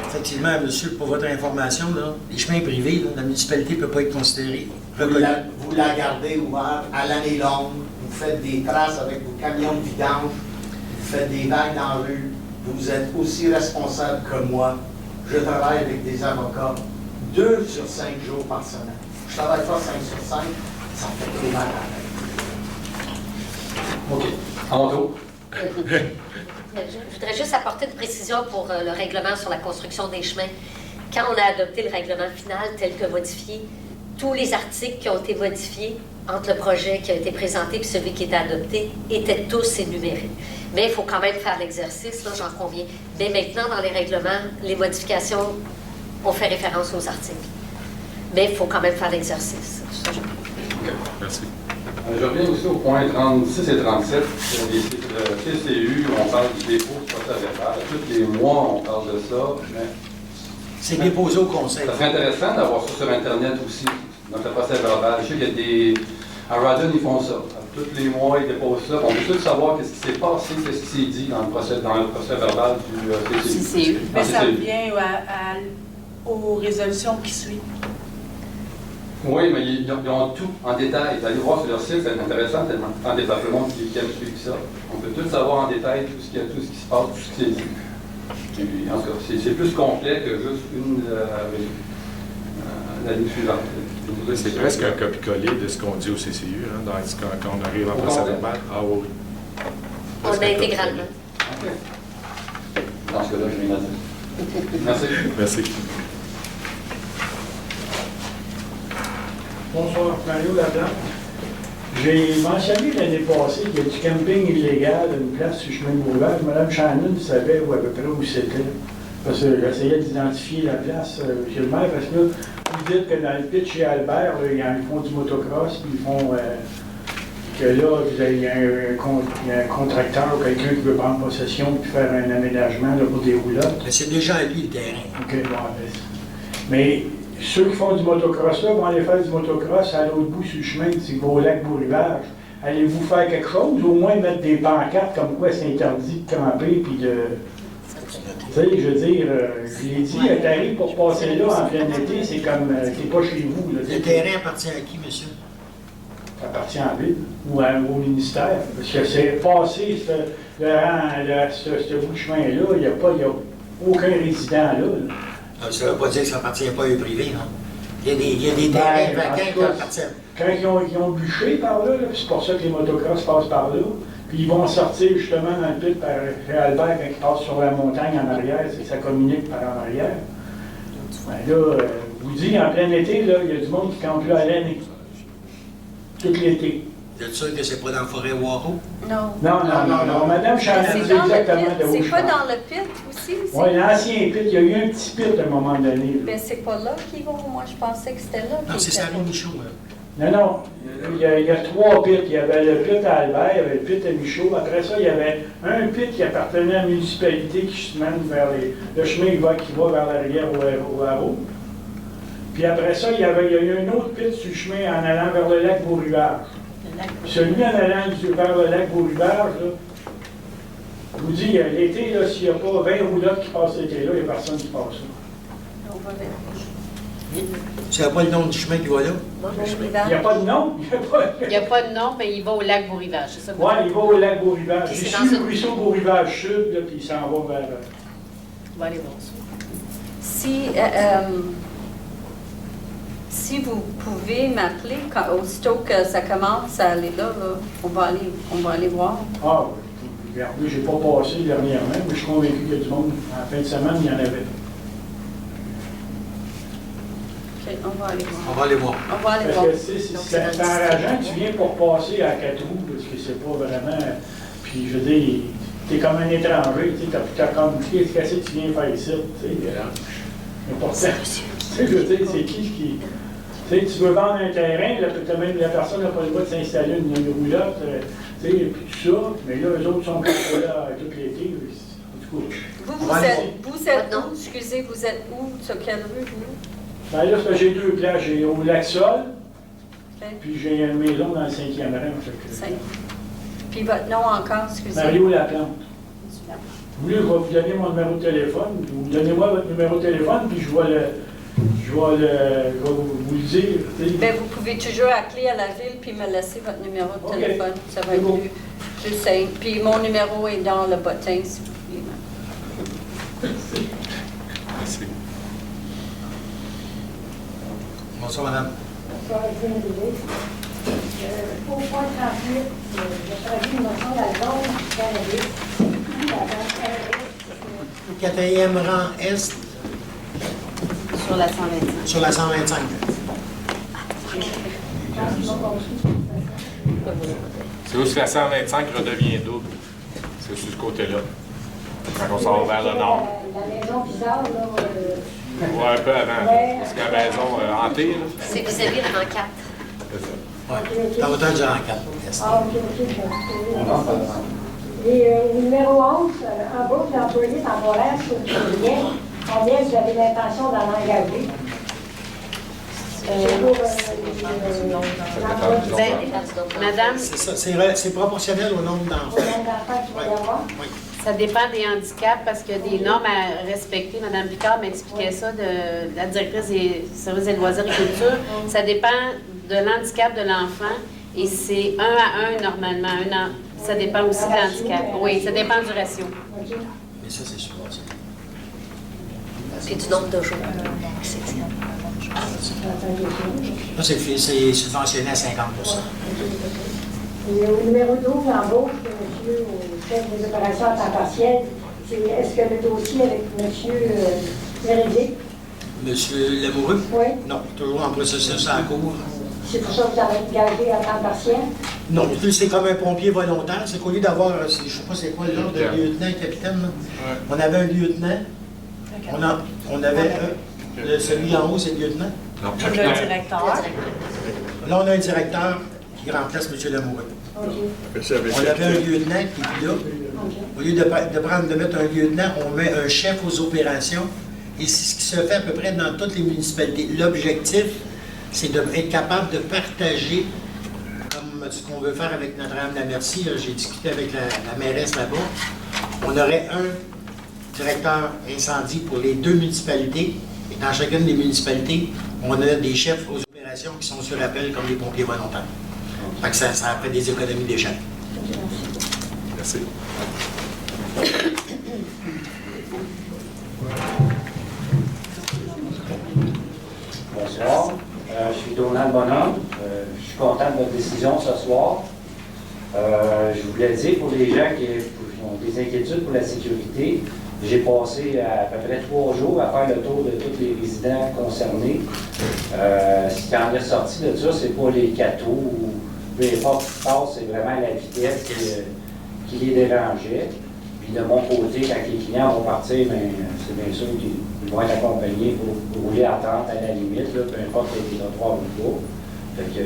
C: Effectivement, monsieur, pour votre information, là, les chemins privés, là, la municipalité ne peut pas être considérée.
J: Vous la gardez ouverte à l'année longue, vous faites des traces avec vos camions de vidange, vous faites des vagues dans la rue, vous êtes aussi responsable que moi. Je travaille avec des avocats 2 sur 5 jours par semaine. Je Je travaille pas 5 sur 5, ça me fait trop mal à la tête.
P: OK. À mon tour.
B: Je voudrais juste apporter une précision pour le règlement sur la construction des chemins. Quand on a adopté le règlement final tel que modifié, tous les articles qui ont été modifiés entre le projet qui a été présenté et celui qui était adopté étaient tous énumérés. Mais il faut quand même faire l'exercice, là, j'en conviens. Mais maintenant, dans les règlements, les modifications, on fait référence aux articles. Mais il faut quand même faire l'exercice.
P: OK.
A: Merci.
P: Je reviens aussi au point 36 et 37. Le CCU, on parle du dépôt du procès-verbal. Tous les mois, on parle de ça, mais...
C: C'est déposé au conseil.
P: Ça serait intéressant d'avoir ça sur Internet aussi, donc le procès-verbal. Je sais qu'il y a des... À Radon, ils font ça. Tous les mois, ils déposent ça. On veut tous savoir qu'est-ce qui s'est passé, qu'est-ce qui s'est dit dans le procès-verbal du CCU.
K: Mais ça revient aux résolutions qui suivent.
P: Oui, mais ils ont tout en détail. Vous allez voir sur leur site, c'est intéressant, tellement en détail, le monde qui aime suivre ça. On peut tout savoir en détail tout ce qui se passe, tout ce qui s'est dit. Puis, en tout cas, c'est plus complet que juste la ligne suivante.
A: C'est presque un copier-coller de ce qu'on dit au CCU, hein, quand on arrive en procès-verbal. Ah oui.
B: On a intégralement.
P: OK. Dans ce cas-là, je viens de Merci.
A: Merci.
Q: Bonsoir, Mario Laplante. J'ai mentionné l'année passée qu'il y a du camping illégal à une place sur le chemin de Boulevard. Mme Shannon savait où à peu près où c'était. Parce que j'essayais d'identifier la place chez le maire, parce que là, vous dites que dans le pit chez Albert, là, ils font du motocross, puis ils font que là, il y a un contracteur ou quelqu'un qui veut prendre possession puis faire un aménagement là, pour des roulottes.
C: Mais c'est déjà à lui le terrain.
Q: OK, bon, mais ceux qui font du motocross là vont aller faire du motocross à l'autre bout sur le chemin, c'est au lac Beau-Rivage. Allez-vous faire quelque chose, au moins mettre des pancartes comme quoi c'est interdit de camper puis de. Tu sais, je veux dire, je l'ai dit, t'arrives pour passer là en plein été, c'est comme, c'est pas chez vous. Là,
C: le terrain appartient à qui, monsieur?
Q: Ça appartient à la ville ou au ministère. Parce que c'est passé ce bout de chemin-là, il n'y a aucun résident là.
C: Ça ne veut pas dire que ça appartient pas à eux privés, non? Il y a des terrains vacants qui appartiennent.
Q: Quand ils ont bûché par là, c'est pour ça que les motocross passent par là. Puis ils vont sortir justement dans le pit par Albert quand ils passent sur la montagne en arrière, c'est que ça communique par en arrière. Ben là, je vous dis, en plein été, là, il y a du monde qui campe là à l'année. Tout l'été.
C: Vous êtes sûr que c'est pas dans la forêt Waro?
E: Non.
Q: Non. Madame Chanel, c'est exactement de où je
E: C'est pas dans le pit aussi?
Q: Oui, l'ancien pit. Il y a eu un petit pit à un moment donné.
E: Mais c'est pas là qu'ils vont. Moi, je pensais que c'était là.
C: Non, c'est ça, Michaud.
Q: Non. Il y a 3 pits. Il y avait le pit à Albert, il y avait le pit à Michaud. Après ça, il y avait un pit qui appartenait à la municipalité qui se mène vers le chemin qui va vers la rivière au Haro. Puis après ça, il y a eu un autre pit sur le chemin en allant vers le lac Beau-Rivage. Celui en allant vers le lac Beau-Rivage, je vous dis, l'été, s'il n'y a pas 20 roulottes qui passent l'été là, il n'y a personne qui passe là.
E: On va vérifier.
C: Tu n'as pas le nom du chemin qui va là?
Q: Il n'y a pas de nom.
F: Il n'y a pas de nom, mais il va au lac Beau-Rivage, c'est ça?
Q: Oui, il va au lac Beau-Rivage. Il suit le ruisseau Beau-Rivage sud, là, puis il s'en va vers...
F: On va aller voir ça.
E: Si vous pouvez m'appeler, aussitôt que ça commence à aller là, on va aller voir.
Q: Ah oui, regardez, je n'ai pas passé dernièrement, mais je suis convaincu qu'il y a du monde. En fin de semaine, il y en avait.
E: OK, on va aller voir.
C: On va aller voir.
E: On va aller voir.
Q: Parce que c'est enrageant que tu viens pour passer à 4 roues, parce que c'est pas vraiment... Puis je veux dire, tu es comme un étranger, tu as comme... Qu'est-ce que tu viens faire ici, tu sais? Mais pourtant, je veux dire, c'est qui... Tu sais, tu veux vendre un terrain, même la personne n'a pas le droit de s'installer une roulotte, tu sais, puis tout ça, mais là, eux autres sont comme là tout l'été. Du coup,
E: vous êtes où? Excusez, vous êtes où? Sur quelle rue, vous?
Q: Ben là, j'ai 2 places. J'ai au Lac-Sol, puis j'ai une maison dans le 5e rang.
E: Puis votre nom encore, excusez.
Q: Mario Laplante. Vous voulez, je vais vous donner mon numéro de téléphone. Vous donnez-moi votre numéro de téléphone, puis je vais vous le dire.
E: Bien, vous pouvez toujours appeler à la ville puis me laisser votre numéro de téléphone. Ça va être plus simple. Puis mon numéro est dans le bottin, si vous voulez.
A: Merci.
C: Bonsoir, madame.
R: diminuer. Au point 38, je traduis une motion de la zone du cannabis.
C: Au quatrième rang Est,
F: Sur la 125.
C: sur la 125.
A: C'est où la 125 redevient double. C'est sur ce côté-là. Quand on s'en va vers le nord.
R: La maison bizarre, là.
A: Ouais, un peu avant.
R: Ouais.
A: Parce que la maison hantée, là.
B: C'est vis-à-vis le rang 4.
A: C'est ça.
C: Oui, à hauteur du rang 4. Est.
R: Ah, ok. Et au numéro 11, embauche d'employés temporaires sur le lien. Combien vous avez l'intention d'en engager?
F: Madame,
C: C'est ça, c'est proportionnel au nombre d'enfants.
R: Au nombre d'enfants qu'il va y avoir?
C: Oui.
F: ça dépend des handicaps parce qu'il y a des normes à respecter. Madame Picard m'expliquait ça, de la directrice des services des loisirs et culture. Ça dépend de l'handicap de l'enfant et c'est 1 à 1 normalement. Ça dépend aussi de l'handicap. Oui, ça dépend du ratio.
C: Mais ça, c'est sûr.
B: Puis du nombre de jours.
C: Ça, c'est subventionné à 50%.
R: Et au numéro 12, embauche de monsieur au chef des opérations à temps partiel. Est-ce que le dossier avec monsieur Véridique?
C: Monsieur Lamoureux?
R: Oui.
C: Non, toujours en processus à la cour.
R: C'est pour ça que vous avez engagé à temps partiel?
C: Non, c'est comme un pompier volontaire. C'est qu'au lieu d'avoir, je ne sais pas c'est quoi le genre de lieutenant, capitaine, là. On avait un lieutenant. On avait celui en haut, c'est le lieutenant.
K: Le directeur.
C: Là, on a un directeur qui remplace M. Lamoureux. On avait un lieutenant qui est là. Au lieu de mettre un lieutenant, on met un chef aux opérations. Et c'est ce qui se fait à peu près dans toutes les municipalités. L'objectif, c'est d'être capable de partager, comme ce qu'on veut faire avec Notre-Dame-la-Merci. J'ai discuté avec la mairesse là-bas. On aurait un directeur incendie pour les 2 municipalités. Et dans chacune des municipalités, on a des chefs aux opérations qui sont sur appel comme des pompiers volontaires. Fait que ça fait des économies d'échelle.
A: Merci.
S: Bonsoir. Je suis Donald Bonhomme. Je suis content de votre décision ce soir. Je voulais dire pour les gens qui ont des inquiétudes pour la sécurité, j'ai passé à peu près 3 jours à faire le tour de tous les résidents concernés. Ce qui en est sorti de ça, c'est pas les cathos ou peu importe ce qui se passe, c'est vraiment la vitesse qui les dérangeait. Puis de mon côté, quand les clients vont partir, c'est bien sûr qu'ils vont être accompagnés pour rouler à 30 à la limite, là, peu importe les trottoirs ou pas. Fait que,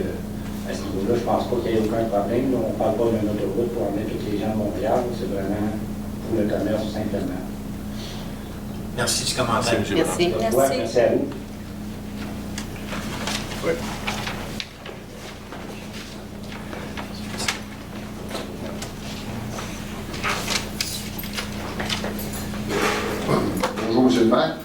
S: à ce niveau-là, je pense pas qu'il y ait aucun problème. Là, on ne parle pas d'une autoroute pour emmener tous les gens de Montréal. C'est vraiment pour le commerce simplement.
C: Merci du commentaire.
F: Merci.
S: Merci à vous.
A: Oui.
T: Bonjour, M. le maire.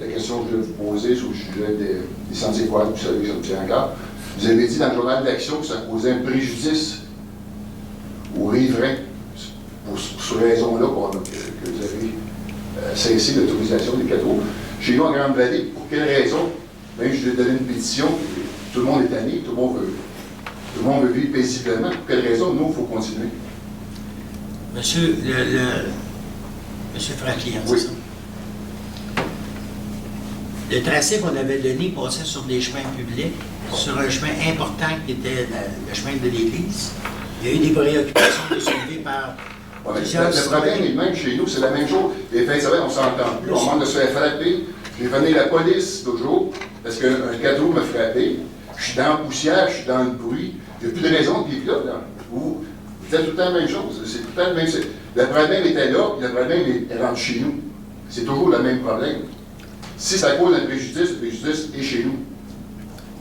T: La question que je voulais vous poser sur le sujet des sentiers quad, vous savez que ça me tient encore. Vous avez dit dans le journal d'Action que ça causait un préjudice aux riverains pour ces raisons-là que vous avez cessé l'autorisation des cadeaux. Chez nous, en Grande-Vallée, pour quelle raison? Même je lui ai donné une pétition, tout le monde est tanné, tout le monde veut vivre paisiblement. Pour quelle raison? Nous, il faut continuer.
C: Monsieur Franklin,
T: oui.
C: C'est ça? Le tracé qu'on avait donné passait sur des chemins publics, sur un chemin important qui était le chemin de l'église. Il y a eu des préoccupations de soulever par
T: le problème est le même chez nous, c'est la même chose. Les fins de semaine, on ne s'entend plus, on manque de se faire frapper. J'ai venu la police l'autre jour parce qu'un cadeau m'a frappé. Je suis dans la poussière, je suis dans le bruit. Il n'y a plus de raison de vivre là. Vous faites tout le temps la même chose. C'est tout le temps le même. Le problème était là, puis le problème est rentré chez nous. C'est toujours le même problème. Si ça cause un préjudice, le préjudice est chez nous.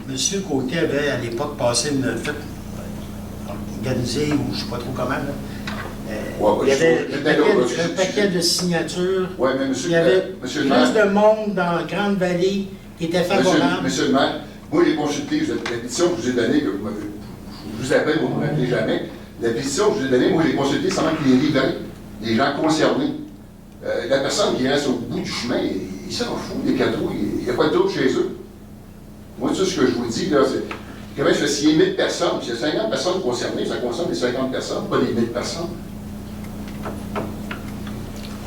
C: Monsieur Côté avait à l'époque passé une fête organisée, ou je ne sais pas trop comment, là. Il y avait un paquet de signatures.
T: Ouais, mais
C: il y avait plus de monde dans la Grande-Vallée qui était favorable.
T: Monsieur le maire, moi, j'ai consulté la pétition que je vous ai donnée, que je vous appelle, vous ne me rappelez jamais. La pétition que je vous ai donnée, moi, j'ai consulté sans que les riverains, les gens concernés, la personne qui reste au bout du chemin, il s'en fout des cadeaux, il n'y a pas de trouble chez eux. Moi, tout ce que je vous dis, là, c'est Québec, s'il y a 1000 personnes, puis il y a 50 personnes concernées, ça concerne les 50 personnes, pas les 1000 personnes.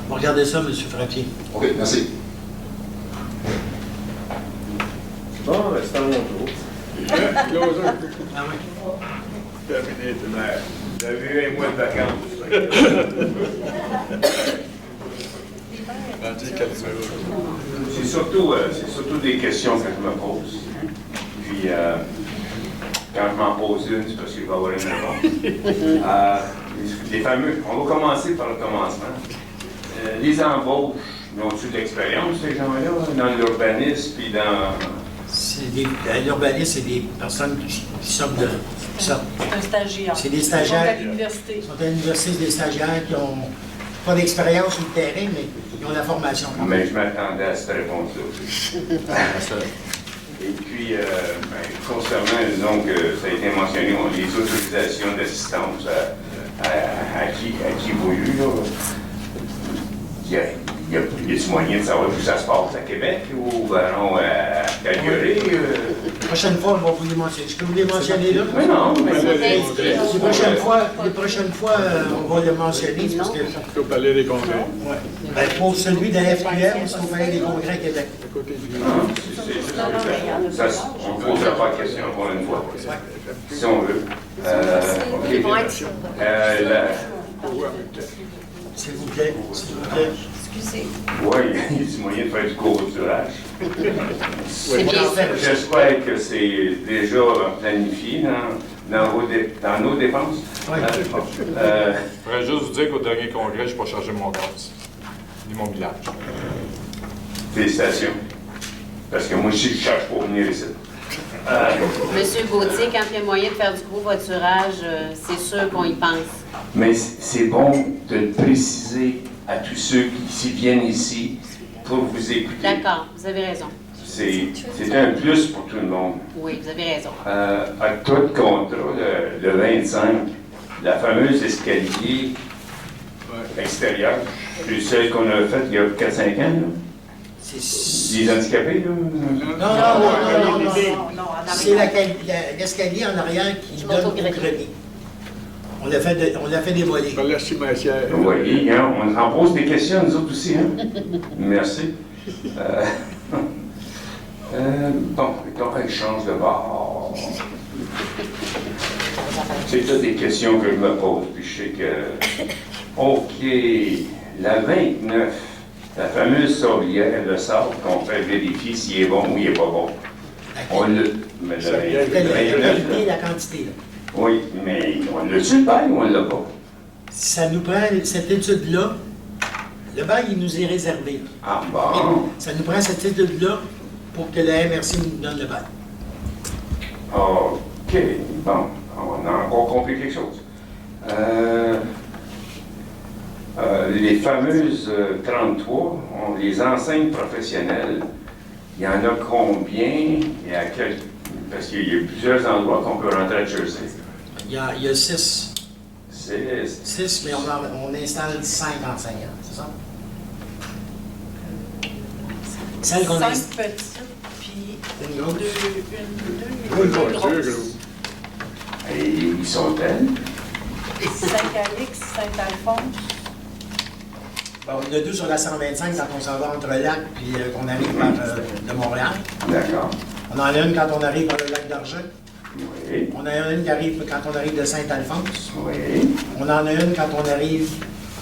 C: On va regarder ça, M. Frappier.
T: OK, merci.
L: Bon, c'est à mon tour.
G: Closer.
C: Ah oui.
G: Terminé.
L: Vous avez eu un mois de vacances. C'est surtout des questions que je me pose. Puis, quand je m'en pose une, c'est parce qu'il va y avoir une réponse. Les fameux, on va commencer par le commencement. Les embauches, ils ont-ils de l'expérience, ces gens-là, dans l'urbanisme, puis dans...
C: L'urbanisme, c'est des personnes qui sortent de...
K: C'est un stagiaire.
C: C'est des stagiaires.
K: Ils sont à l'université.
C: Ils sont à l'université, c'est des stagiaires qui n'ont pas d'expérience sur le terrain, mais ils ont la formation.
L: Mais je m'attendais à cette réponse-là aussi. Et puis, concernant, donc, ça a été mentionné, les autorisations d'assistance à qui voulu, là. Il y a du moyen de savoir où ça se passe à Québec ou à Calgary?
C: La prochaine fois, on va vous les mentionner. Je peux vous les mentionner là?
L: Mais non, mais
C: les prochaines fois, on va les mentionner. Parce que...
G: Au Palais des Congrès.
C: Ouais. Ben, pour celui de la FQM, c'est au Palais des Congrès à Québec.
L: On ne posera pas de question pour une fois, si on veut.
C: S'il vous plaît, s'il vous plaît.
B: Excusez.
L: Oui, il y a du moyen de faire du covoiturage.
C: J'espère
L: J'espère que c'est déjà planifié dans nos dépenses.
A: Je voudrais juste vous dire qu'au dernier congrès, je n'ai pas chargé mon gaz, ni mon village.
L: Félicitations. Parce que moi aussi, je ne cherche pas venir ici.
F: Monsieur Gauthier, quand il y a moyen de faire du covoiturage, c'est sûr qu'on y pense.
L: Mais c'est bon de le préciser à tous ceux qui viennent ici pour vous écouter.
F: D'accord, vous avez raison.
L: C'est un plus pour tout le monde.
F: Oui, vous avez raison.
L: À tout contrat, le 25, la fameuse escalier extérieur, c'est celle qu'on a faite il y a 4-5 ans, là. Les handicapés, là?
C: Non. C'est l'escalier en arrière qui donne au grenier. On l'a fait dévoiler.
L: Vous voyez, hein, on en pose des questions, nous autres aussi. Hein? Merci. Bon, donc, elle change de bord. C'est toutes des questions que je me pose, puis je sais que... OK, la 29, la fameuse sablière, le sable qu'on fait vérifier s'il est bon ou il n'est pas bon. On le... Mais le 29,
C: la quantité, là.
L: oui, mais on l'a-tu le bail ou on ne l'a pas?
C: Ça nous prend cette étude-là. Le bail, il nous est réservé.
L: Ah bon?
C: Ça nous prend cette étude-là pour que la MRC nous donne le bail.
L: OK, bon, on a encore compris quelque chose. Les fameuses 33, les enseignes professionnelles, il y en a combien? Parce qu'il y a plusieurs endroits qu'on peut rentrer à Jersey.
C: Il y a 6.
L: 6,
C: mais on installe 5 enseignants, c'est ça? Celle qu'on
K: 5
C: installe.
K: petites, puis
C: Une grosse.
K: deux grosses.
L: Et ils sont-elles?
K: Saint-Alix, Saint-Alphonse.
C: Bon, on a 2 sur la 125 quand on s'en va entre Lac puis qu'on arrive par de Montréal.
L: D'accord.
C: On en a une quand on arrive par le lac d'Argent.
L: Oui.
C: On en a une qui arrive quand on arrive de Saint-Alphonse.
L: Oui.
C: On en a une quand on arrive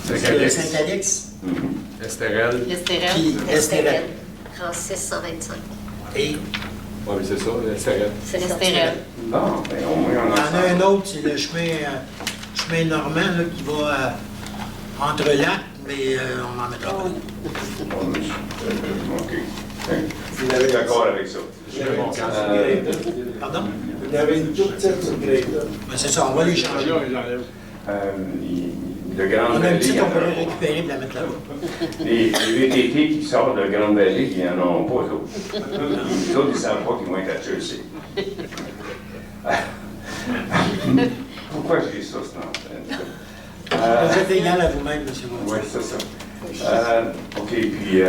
C: de Saint-Alix.
A: Estérel.
C: Puis Estérel.
B: 36 125.
C: Et?
A: Oui, c'est ça, l'Estérel.
B: C'est l'Estérel.
L: Bon, ben au moins on
C: Il y en a un autre, c'est le chemin normand là, qui va entre Lac, mais on n'en mettra pas.
L: OK. Vous êtes d'accord avec ça?
C: Pardon?
O: Il y avait une toute petite grille, là.
C: Ben, c'est ça, on va les changer.
L: Le Grand
C: On a une
L: Vallée,
C: petite, on peut la récupérer et la mettre là-bas.
L: les VTT qui sortent de Grande Vallée, ils n'en ont pas, eux autres. Les autres, ils ne savent pas qu'ils vont être à Chelsea. Pourquoi je dis ça, c'est
C: Vous êtes égal à vous-même, M. Gauthier.
L: Oui, c'est ça. OK, puis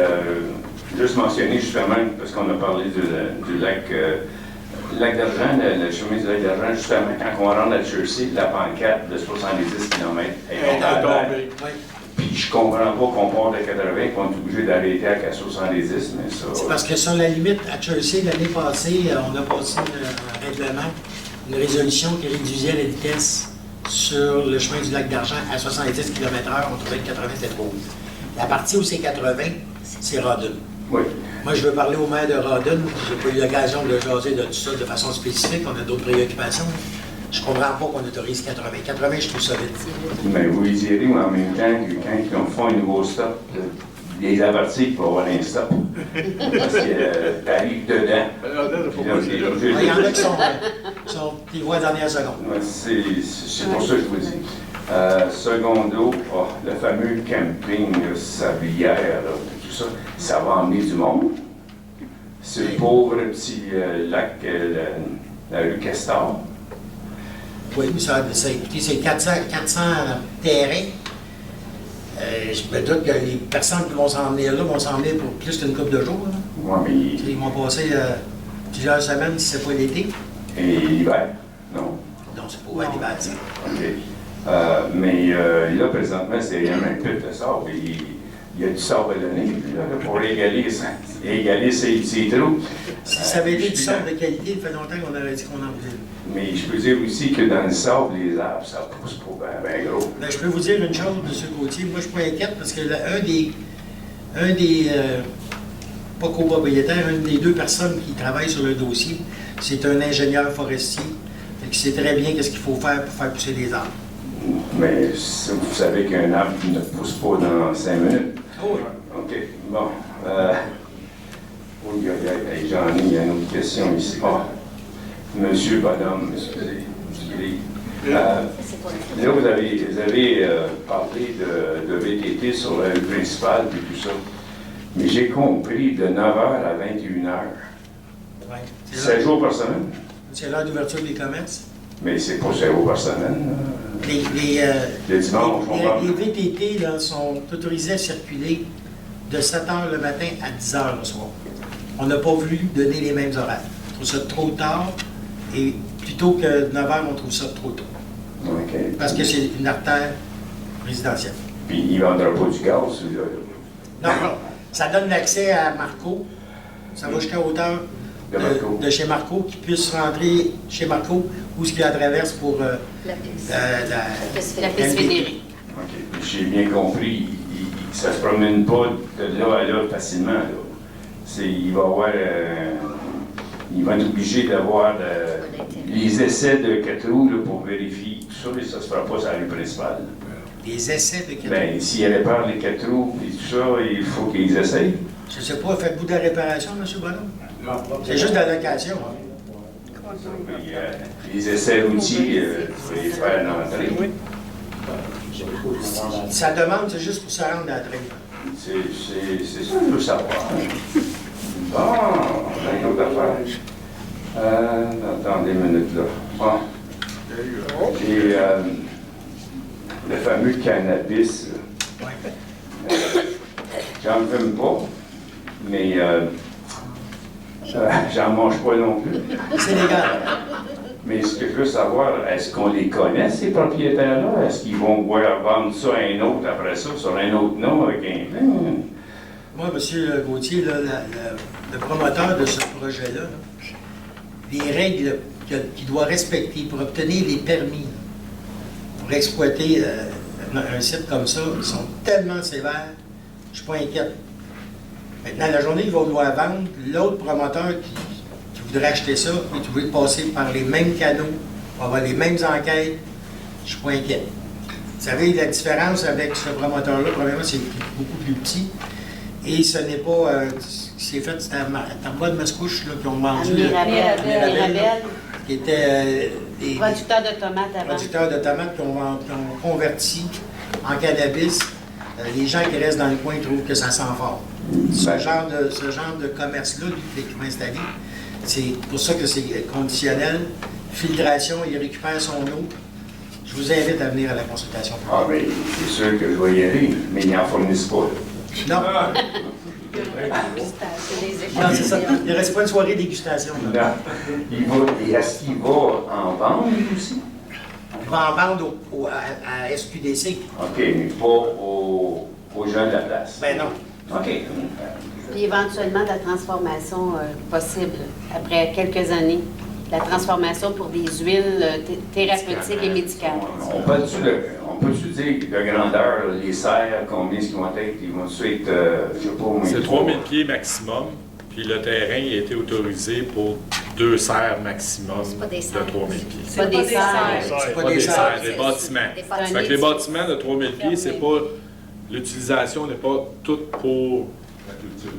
L: juste mentionner justement, parce qu'on a parlé du lac Lac d'Argent, le chemin du Lac d'Argent, justement, quand on rentre à Chelsea, la pancarte de 70 km est tombée. Puis je comprends pas qu'on part de 80, qu'on est obligé d'arrêter à 70, mais ça...
C: C'est parce que sur la limite, à Chelsea, l'année passée, on a passé un règlement, une résolution qui réduisait la vitesse sur le chemin du Lac d'Argent à 70 km/h. On trouvait que 80 était trop vite. La partie où c'est 80, c'est Rawdon.
L: Oui.
C: Moi, je veux parler au maire de Rawdon. Je n'ai pas eu l'occasion de jaser de tout ça de façon spécifique. On a d'autres préoccupations. Je ne comprends pas qu'on autorise 80. 80, je trouve ça vite.
L: Mais vous y direz, en même temps, que quand ils font un nouveau stop, les avertis pour avoir un stop. Parce que t'arrives dedans.
C: Il y en a qui sont qui voient la dernière seconde.
L: C'est pour ça que je vous dis. Secondo, le fameux camping Sablière, tout ça, ça va emmener du monde. Ce pauvre petit lac, la rue Castor.
C: Oui, mais c'est 400 terrains. Je me doute que les personnes qui vont s'en venir là vont s'en venir pour plus qu'une couple de jours.
L: Ouais, mais...
C: Ils vont passer plusieurs semaines si c'est pas l'été.
L: Et l'hiver, non?
C: Non, c'est pas l'hiver, ça.
L: OK. Mais là, présentement, c'est rien un pit de sable. Il y a du sable à donner là, pour égaler ces trous.
C: Si ça avait été du sable de qualité, il fait longtemps qu'on aurait dit qu'on en voulait.
L: Mais je peux dire aussi que dans le sable, les arbres, ça pousse pas bien gros.
C: Ben, je peux vous dire une chose, M. Gauthier. Moi, je suis pas inquiète parce que un des pas copropriétaires, une des deux personnes qui travaillent sur le dossier, c'est un ingénieur forestier. Qui sait très bien qu'est-ce qu'il faut faire pour faire pousser les arbres.
L: Mais vous savez qu'un arbre ne pousse pas dans 5 minutes.
C: Oh oui.
L: OK. Bon. Oui, j'en ai une autre question ici. Monsieur Bonhomme, excusez. Là, vous avez parlé de VTT sur la rue principale et tout ça. Mais j'ai compris de 9h à 21h.
C: Oui.
L: 7 jours par semaine?
C: C'est l'heure d'ouverture des commerces.
L: Mais c'est pas 7 jours par semaine. Le dimanche,
C: les VTT là, sont autorisés à circuler de 7h le matin à 10h le soir. On n'a pas voulu donner les mêmes horaires. On trouve ça trop tard et plutôt que 9h, on trouve ça trop tôt.
L: Okay.
C: Parce que c'est une artère résidentielle.
L: Puis il ne vendra pas du gaz?
C: Non, ça donne l'accès à Marco. Ça va jusqu'à hauteur de chez Marco, qui puisse rentrer chez Marco ou ce qu'il y a à traverse pour
F: la piste fédérée.
L: OK. J'ai bien compris. Ça ne se promène pas de là à là facilement. Là. Il va être obligé d'avoir les essais de 4 roues là, pour vérifier tout ça, mais ça ne se fera pas sur la rue principale.
C: Les essais de 4 roues?
L: Bien, s'il répare les 4 roues et tout ça, il faut qu'ils essayent.
C: Je ne sais pas, faites-vous de la réparation, M. Bonhomme? C'est juste de la location.
L: Les essais routiers, il faut les faire dans l'entrée.
C: Ça demande, c'est juste pour se rendre à la traîne.
L: C'est ça que je veux savoir. Bon, on a une autre affaire. Attendez une minute là. Bon. J'ai le fameux cannabis. J'en fume pas, mais j'en mange pas non plus.
C: C'est légal.
L: Mais ce que je veux savoir, est-ce qu'on les connaît, ces propriétaires-là? Est-ce qu'ils vont vendre ça à un autre après ça, sur un autre nom avec un...
C: Moi, M. Gauthier, là, le promoteur de ce projet-là, les règles qu'il doit respecter pour obtenir les permis pour exploiter un site comme ça, ils sont tellement sévères, je ne suis pas inquiète. Maintenant, la journée, ils vont devoir vendre. L'autre promoteur qui voudrait acheter ça est obligé de passer par les mêmes canaux, pour avoir les mêmes enquêtes. Je ne suis pas inquiet. Vous savez, la différence avec ce promoteur-là, premièrement, c'est beaucoup plus petit. Et ce n'est pas... c'est fait, c'était à Tarbois de Mascouche qui ont vendu...
F: Mirabel.
C: Qui étaient des
F: producteurs de tomates avant.
C: Producteurs de tomates qui ont converti en cannabis. Les gens qui restent dans le coin trouvent que ça sent fort. Ce genre de commerce-là, lui, qui va installer, c'est pour ça que c'est conditionnel. Filtration, il récupère son eau. Je vous invite à venir à la consultation.
L: Ah, mais c'est sûr que je vais y aller, mais ils n'en fournissent pas.
C: Non. Non, c'est ça. Il ne reste pas une soirée dégustation. Là.
L: Est-ce qu'il va en vendre lui aussi?
C: Il va en vendre à SQDC.
L: OK, mais pas aux gens de la place.
C: Ben non.
L: OK.
F: Puis éventuellement de la transformation possible après quelques années. La transformation pour des huiles thérapeutiques et médicales.
L: On peut-tu dire de grandeur, les serres, combien est-ce qu'ils vont être? Ils vont être, je sais pas, moins.
A: C'est 3000 pieds maximum, puis le terrain il a été autorisé pour 2 serres maximum de 3000 pieds.
F: C'est pas des serres.
A: C'est pas des serres, des bâtiments. Fait que les bâtiments de 3000 pieds, c'est pas. L'utilisation n'est pas toute pour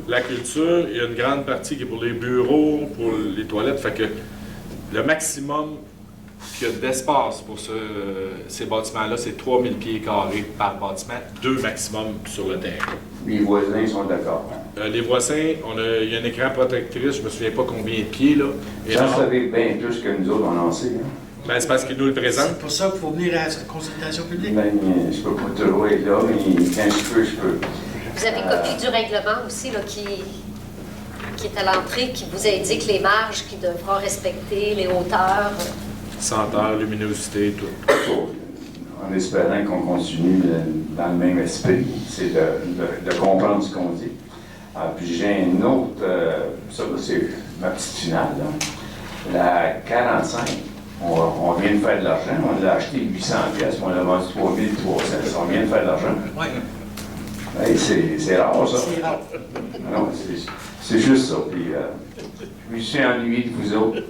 A: la culture. Il y a une grande partie qui est pour les bureaux, pour les toilettes. Fait que le maximum qu'il y a d'espace pour ces bâtiments-là, c'est 3000 pieds carrés par bâtiment, 2 maximum sur le terrain.
L: Les voisins sont d'accord.
A: Les voisins, il y a un écran protectrice, je ne me souviens pas combien de pieds. Là.
L: J'en savais bien plus que nous autres, on en sait. Hein?
A: Ben, c'est parce qu'ils nous le présentent.
C: C'est pour ça qu'il faut venir à la consultation publique.
L: Ben, je peux pas toujours être là, mais quand je peux, je peux.
B: Vous avez copie du règlement aussi là, qui est à l'entrée, qui vous indique les marges qui devront respecter, les hauteurs.
A: Senteur, luminosité, tout.
L: En espérant qu'on continue dans le même esprit, c'est de comprendre ce qu'on dit. Puis j'ai une autre, ça c'est ma petite finale, là. La 45, on vient de faire de l'argent, on l'a acheté 800 pièces, on l'a vendu 3300, on vient de faire de l'argent.
C: Oui.
L: Hey, c'est rare, ça.
C: C'est rare.
L: Non, c'est juste ça. Puis, je me suis ennuyé de vous autres.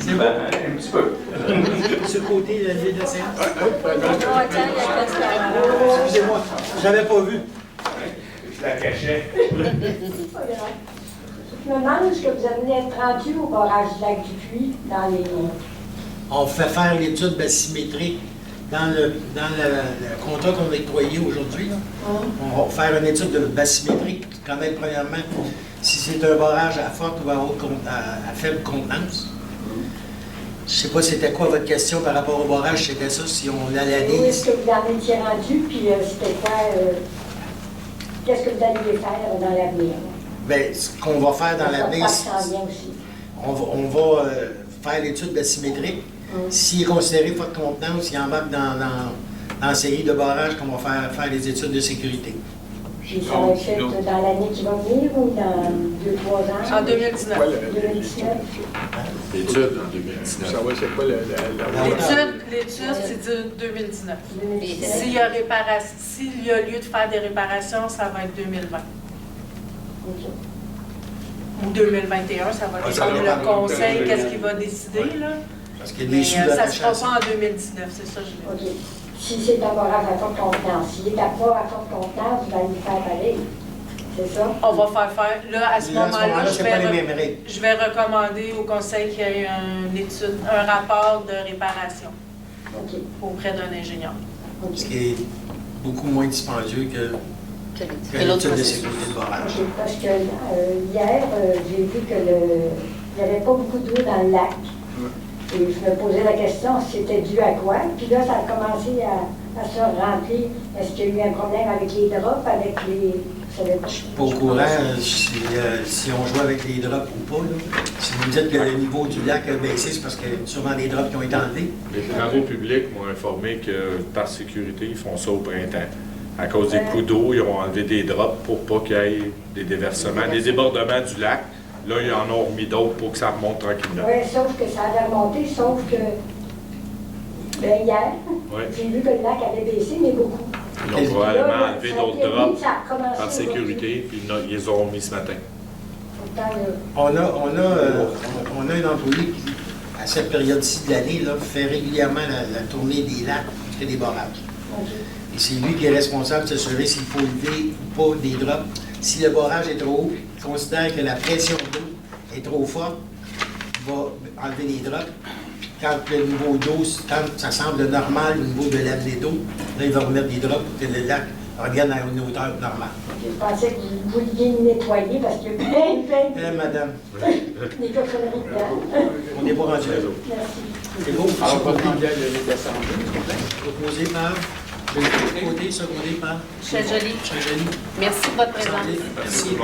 C: C'est bon.
L: Un petit peu.
C: Ce côté, la vie de la séance. Excusez-moi, je n'avais pas vu.
L: Je la cachais.
R: Je me demande ce que vous avez être rendu au barrage du lac du Puy dans les...
C: On fait faire l'étude basymétrique dans le contrat qu'on a octroyé aujourd'hui. On va faire une étude de basymétrique pour connaître premièrement si c'est un barrage à forte ou à faible contenance. Je ne sais pas c'était quoi votre question par rapport au barrage, c'était ça, si on allait aller...
R: Où est-ce que vous en étiez rendu, puis c'était quoi... Qu'est-ce que vous alliez faire dans l'avenir?
C: Bien, ce qu'on va faire dans l'avenir,
R: on
C: va faire l'étude basymétrique. S'il est considéré forte contenance, il embarque dans la série de barrages qu'on va faire les études de sécurité.
R: Puis ça va être fait dans l'année qui va venir ou dans 2-3 ans?
K: En 2019.
R: 2019.
A: L'étude en 2019.
G: Ça va, c'est quoi
K: L'étude, c'est 2019. S'il y a lieu de faire des réparations, ça va être 2020. Ou 2021, ça va dépendre le conseil, qu'est-ce qu'il va décider, là.
C: Parce qu'il y a
K: Mais
C: des sous
K: ça ne sera pas en 2019, c'est ça, je veux dire.
R: Si c'est un barrage à forte contenance, s'il est à pas à forte contenance, vous allez le faire pareil. C'est ça?
K: On va faire, là, à ce moment-là,
C: c'est pas les mêmes règles.
K: je vais recommander au conseil qu'il y ait un rapport de réparation auprès d'un ingénieur.
C: Ce qui est beaucoup moins dispendieux que l'étude de sécurité de barrage.
R: Parce que hier, j'ai vu qu'il n'y avait pas beaucoup d'eau dans le lac. Et je me posais la question si c'était dû à quoi. Puis là, ça a commencé à se remplir. Est-ce qu'il y a eu un problème avec les drops, avec les... Je ne suis
C: pas au courant si on joue avec les drops ou pas. Là. Si vous me dites que le niveau du lac a baissé, c'est parce qu'il y a sûrement des drops qui ont été enlevés.
A: Les travaux publics m'ont informé que par sécurité, ils font ça au printemps. À cause des coups d'eau, ils ont enlevé des drops pour pas qu'il y ait des déversements, des débordements du lac. Là, ils en ont remis d'autres pour que ça remonte tranquillement.
R: Oui, sauf que ça avait remonté, sauf que hier, j'ai vu que le lac avait baissé, mais beaucoup.
A: Ils ont probablement enlevé d'autres drops par sécurité, puis ils les ont remis ce matin.
C: On a un employé qui, à cette période-ci de l'année, fait régulièrement la tournée des lacs et des barrages. Et c'est lui qui est responsable de s'assurer s'il faut lever ou pas des drops. Si le barrage est trop haut, il considère que la pression d'eau est trop forte, il va enlever les drops. Quand le niveau d'eau, quand ça semble normal au niveau de l'amener d'eau, là, il va remettre des drops pour que le lac revienne à une hauteur normale.
R: Je pensais que vous vouliez le nettoyer parce qu'il y a plein
C: madame.
R: des cochonneries dedans.
C: On n'est pas rendu à l'eau.
R: Merci.
C: C'est beau.
G: Alors, on va demander à l'année d'assemblée.
C: Proposé par Côté, secondé par
F: Michel Joly.
C: Michel Joly.
F: Merci de votre présence.
C: Merci.